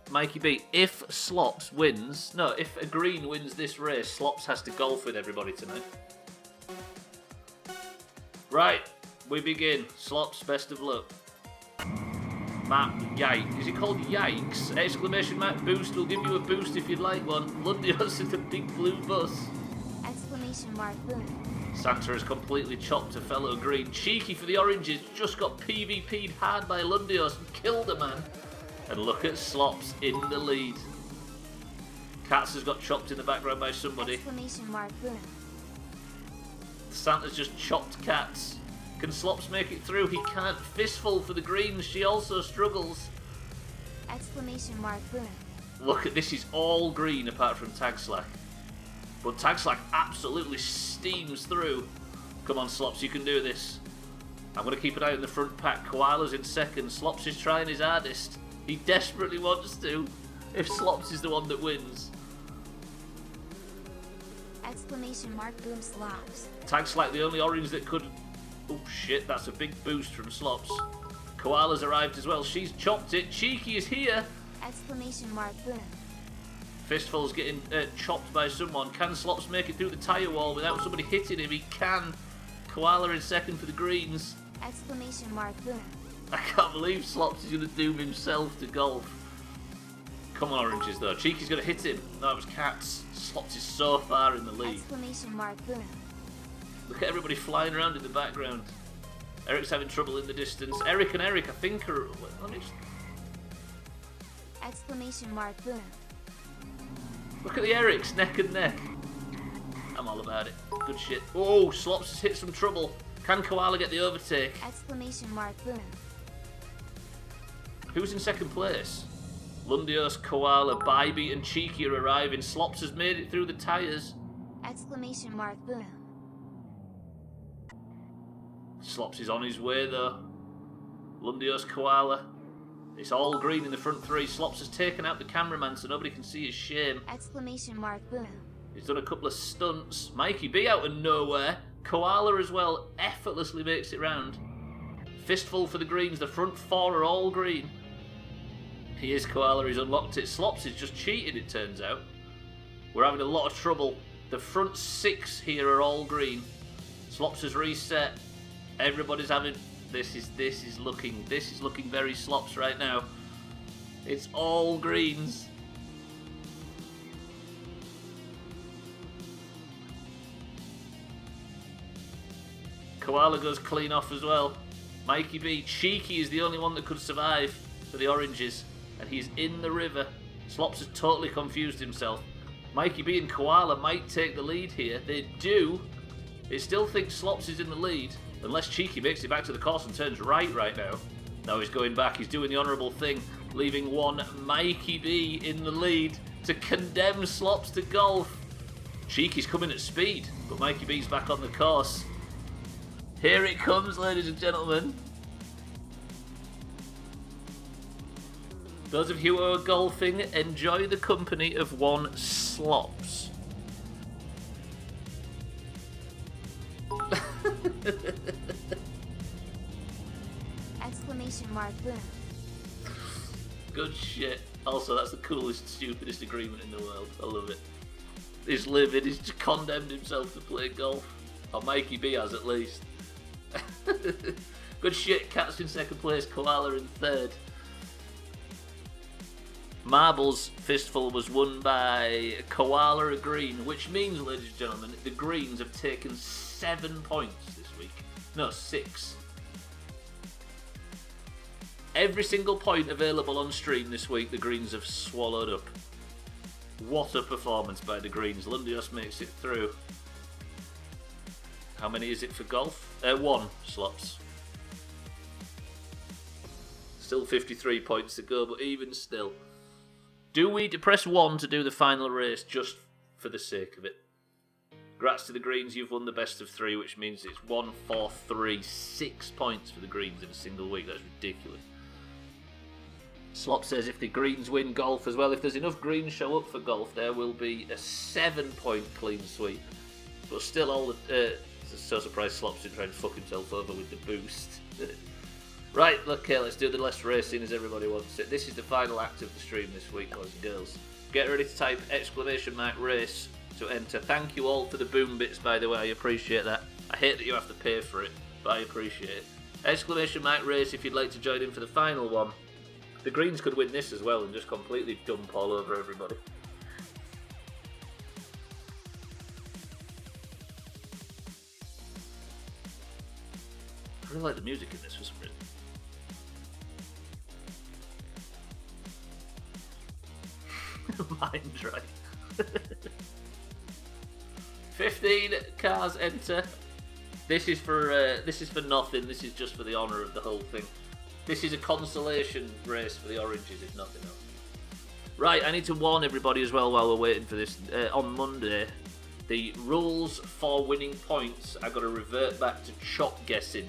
Mikey B, if Slops wins... No, if a green wins this race, Slops has to golf with everybody tonight. Right, we begin. Slops, best of luck. Map, yikes. Is it called yikes? Exclamation mark boost will give you a boost if you'd like one. Lundios in the big blue bus. Exclamation mark boom. Santa has completely chopped a fellow green. Cheeky for the oranges, just got PvP'd hard by Lundios and killed a man. And look at Slops in the lead. Cats has got chopped in the background by somebody. Exclamation mark boom. Santa's just chopped Cats. Can Slops make it through? He can't. Fistful for the greens, she also struggles. Exclamation mark boom. Look at this, is all green apart from Tagslack. But Tagslack absolutely steams through. Come on, Slops, you can do this. I'm going to keep an eye on the front pack. Koala's in second. Slops is trying his hardest. He desperately wants to. If Slops is the one that wins. Exclamation mark boom Slops. Tagslack the only orange that could... Oh shit, that's a big boost from Slops. Koala's arrived as well. She's chopped it. Cheeky is here. Exclamation mark boom. Fistful's getting chopped by someone. Can Slops make it through the tyre wall without somebody hitting him? He can. Koala in second for the greens. Exclamation mark boom. I can't believe Slops is going to doom himself to golf. Come on, oranges, though. Cheeky's going to hit him. No, it was Cats. Slops is so far in the lead. Exclamation mark boom. Look at everybody flying around in the background. Eric's having trouble in the distance. Eric and Eric, I think, are... Let me just... Exclamation mark boom. Look at the Erics, neck and neck. I'm all about it. Good shit. Oh, Slops has hit some trouble. Can Koala get the overtake? Exclamation mark boom. Who's in second place? Lundios, Koala, Bybee and Cheeky are arriving. Slops has made it through the tyres. Exclamation mark boom. Slops is on his way though. Lundios, Koala. It's all green in the front three. Slops has taken out the cameraman so nobody can see his shame. Exclamation mark boom. He's done a couple of stunts. Mikey B out of nowhere. Koala as well effortlessly makes it round. Fistful for the greens. The front four are all green. He is Koala. He's unlocked it. Slops is just cheated, it turns out. We're having a lot of trouble. The front six here are all green. Slops has reset. Everybody's having... This is looking very Slops right now. It's all greens. Koala goes clean off as well. Mikey B, Cheeky is the only one that could survive for the oranges, and he's in the river. Slops has totally confused himself. Mikey B and Koala might take the lead here. They do. They still think Slops is in the lead. Unless Cheeky makes it back to the course and turns right now. Now he's going back. He's doing the honourable thing, leaving one Mikey B in the lead to condemn Slops to golf. Cheeky's coming at speed, but Mikey B's back on the course. Here it comes, ladies and gentlemen. Those of you who are golfing, enjoy the company of one Slops. Exclamation mark boom. Good shit. Also, that's the coolest, stupidest agreement in the world. I love it. He's livid, he's just condemned himself to play golf. Or Mikey B has, at least. Good shit, Cat's in second place, Koala in third. Marbles Fistful was won by Koala Green, which means, ladies and gentlemen, the Greens have taken 7 points this week. No, 6. Every single point available on stream this week, the Greens have swallowed up. What a performance by the Greens. Lundios makes it through. How many is it for golf? 1, Slops. Still 53 points to go, but even still. Do we press 1 to do the final race just for the sake of it? Congrats to the Greens, you've won the best of 3, which means it's 1, 4, 3, 6 points for the Greens in a single week. That's ridiculous. Slop says if the Greens win golf as well, if there's enough Greens show up for golf, there will be a 7-point clean sweep. But still, all the so surprised Slop's been trying to fuck himself over with the boost. Right, okay, let's do the less racing as everybody wants it. This is the final act of the stream this week, boys and girls. Get ready to type !race to enter. Thank you all for the boom bits, by the way. I appreciate that. I hate that you have to pay for it, but I appreciate it. !race if you'd like to join in for the final one. The Greens could win this as well and just completely dump all over everybody. I really like the music in this for some reason. Mind right. 15 cars enter. This is for nothing. This is just for the honour of the whole thing. This is a consolation race for the oranges, if nothing else. Right, I need to warn everybody as well while we're waiting for this. On Monday, the rules for winning points are going to revert back to chop guessing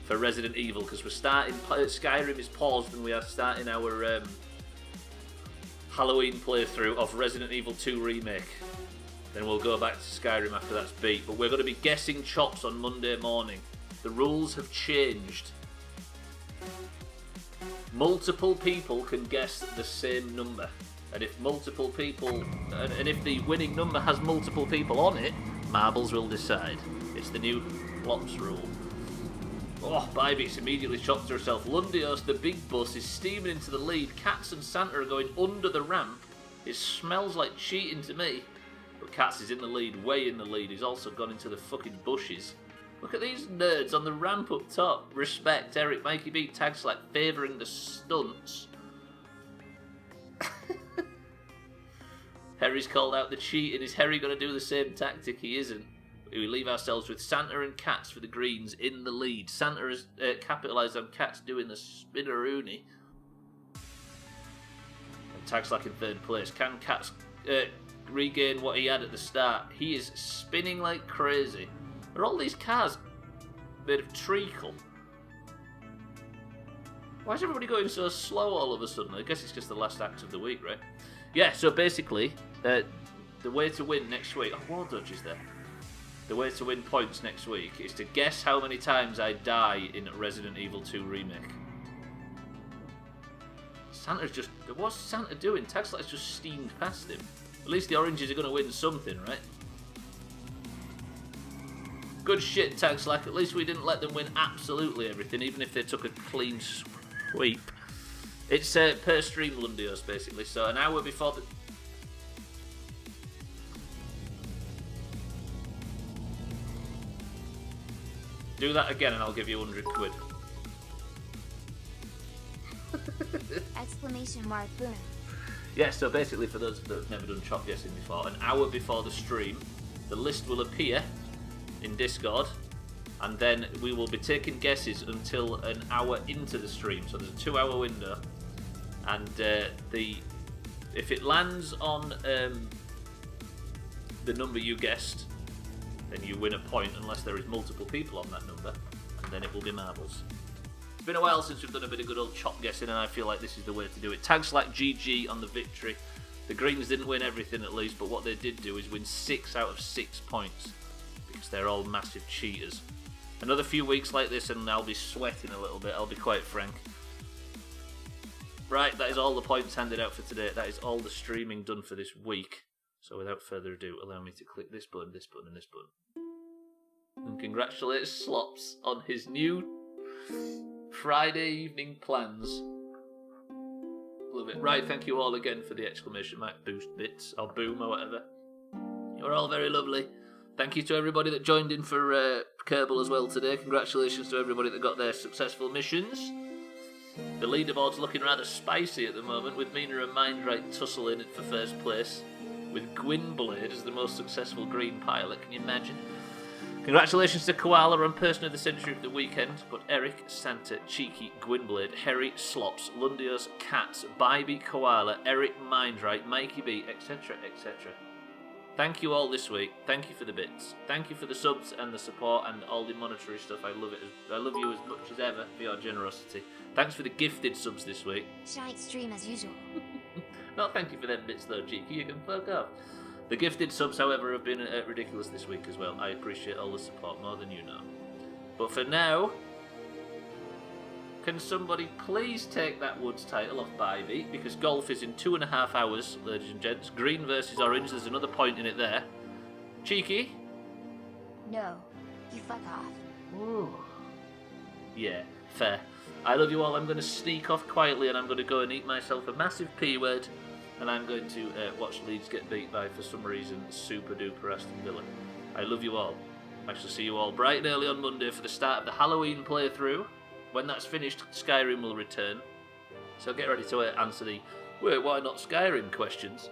for Resident Evil, because we're starting. Skyrim is paused and we are starting our Halloween playthrough of Resident Evil 2 Remake. Then we'll go back to Skyrim after that's beat. But we're going to be guessing chops on Monday morning. The rules have changed. Multiple people can guess the same number, and if multiple people, and if the winning number has multiple people on it, marbles will decide. It's the new Plops rule. Oh, Bybeat's immediately shocked herself. Lundios, the big bus, is steaming into the lead. Cats and Santa are going under the ramp. It smells like cheating to me. But Cats is in the lead, way in the lead. He's also gone into the fucking bushes. Look at these nerds on the ramp up top. Respect, Eric. Mikey B tags like favouring the stunts. Harry's called out the cheating. Is Harry going to do the same tactic? He isn't. We leave ourselves with Santa and Cats for the Greens in the lead. Santa has capitalised on Cats doing the spinneroonie. And tags like in third place. Can Cats regain what he had at the start? He is spinning like crazy. Are all these cars made of treacle? Why is everybody going so slow all of a sudden? I guess it's just the last act of the week, right? Yeah, so basically, the way to win next week... Oh, War Dodge is there. The way to win points next week is to guess how many times I die in Resident Evil 2 Remake. Santa's just... What's Santa doing? Taxlight's just steamed past him. At least the oranges are going to win something, right? Good shit, Tagslack. At least we didn't let them win absolutely everything, even if they took a clean sweep. It's per stream Lundios, basically. So an hour before the... Do that again and I'll give you 100 quid. Exclamation mark boom. Yeah, so basically for those that have never done chop guessing before, an hour before the stream, the list will appear in Discord and then we will be taking guesses until an hour into the stream. So there's a 2-hour window, and if it lands on the number you guessed, then you win a point unless there is multiple people on that number, and then it will be marbles. It's been a while since we've done a bit of good old chop guessing, and I feel like this is the way to do it. Tags like GG on the victory. The Greens didn't win everything at least, but what they did do is win 6 out of 6 points, because they're all massive cheaters. Another few weeks like this and I'll be sweating a little bit, I'll be quite frank. Right, that is all the points handed out for today. That is all the streaming done for this week. So without further ado, allow me to click this button, this button, and this button. And congratulate Slops on his new Friday evening plans. Love it. Right, thank you all again for the exclamation mark boost bits, or boom, or whatever. You're all very lovely. Thank you to everybody that joined in for Kerbal as well today. Congratulations to everybody that got their successful missions. The leaderboard's looking rather spicy at the moment, with Mina and Mindright tussling it for first place, with Gwynblade as the most successful green pilot. Can you imagine? Congratulations to Koala on Person of the Century of the weekend, but Eric, Santa, Cheeky, Gwynblade, Harry, Slops, Lundios, Cats, Bybee, Koala, Eric, Mindright, Mikey B, etc, etc. Thank you all this week. Thank you for the bits. Thank you for the subs and the support and all the monetary stuff. I love it. I love you as much as ever for your generosity. Thanks for the gifted subs this week. Shite stream as usual. No, thank you for them bits though, Cheeky. You can fuck off. The gifted subs, however, have been ridiculous this week as well. I appreciate all the support more than you know. But for now, can somebody please take that Woods title off Bybee? Because golf is in 2.5 hours, ladies and gents. Green versus orange, there's another point in it there. Cheeky? No, you fuck off. Ooh. Yeah, fair. I love you all. I'm going to sneak off quietly and I'm going to go and eat myself a massive P word. And I'm going to watch Leeds get beat by, for some reason, super duper Aston Villa. I love you all. I shall see you all bright and early on Monday for the start of the Halloween playthrough. When that's finished, Skyrim will return. So get ready to answer the wait, why not Skyrim questions.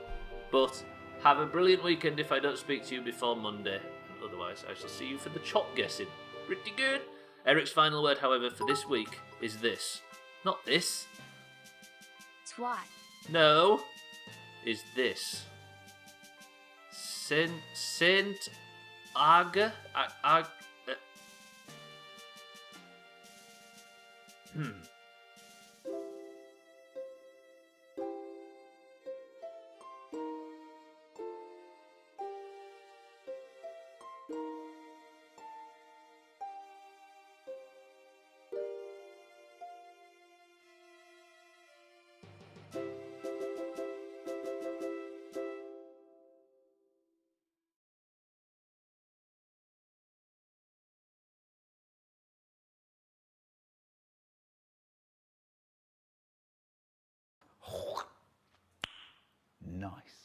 But have a brilliant weekend if I don't speak to you before Monday. Otherwise, I shall see you for the chop guessing. Pretty good. Eric's final word, however, for this week is this. Not this. Twat. No. Is this. Saint Aga? Nice.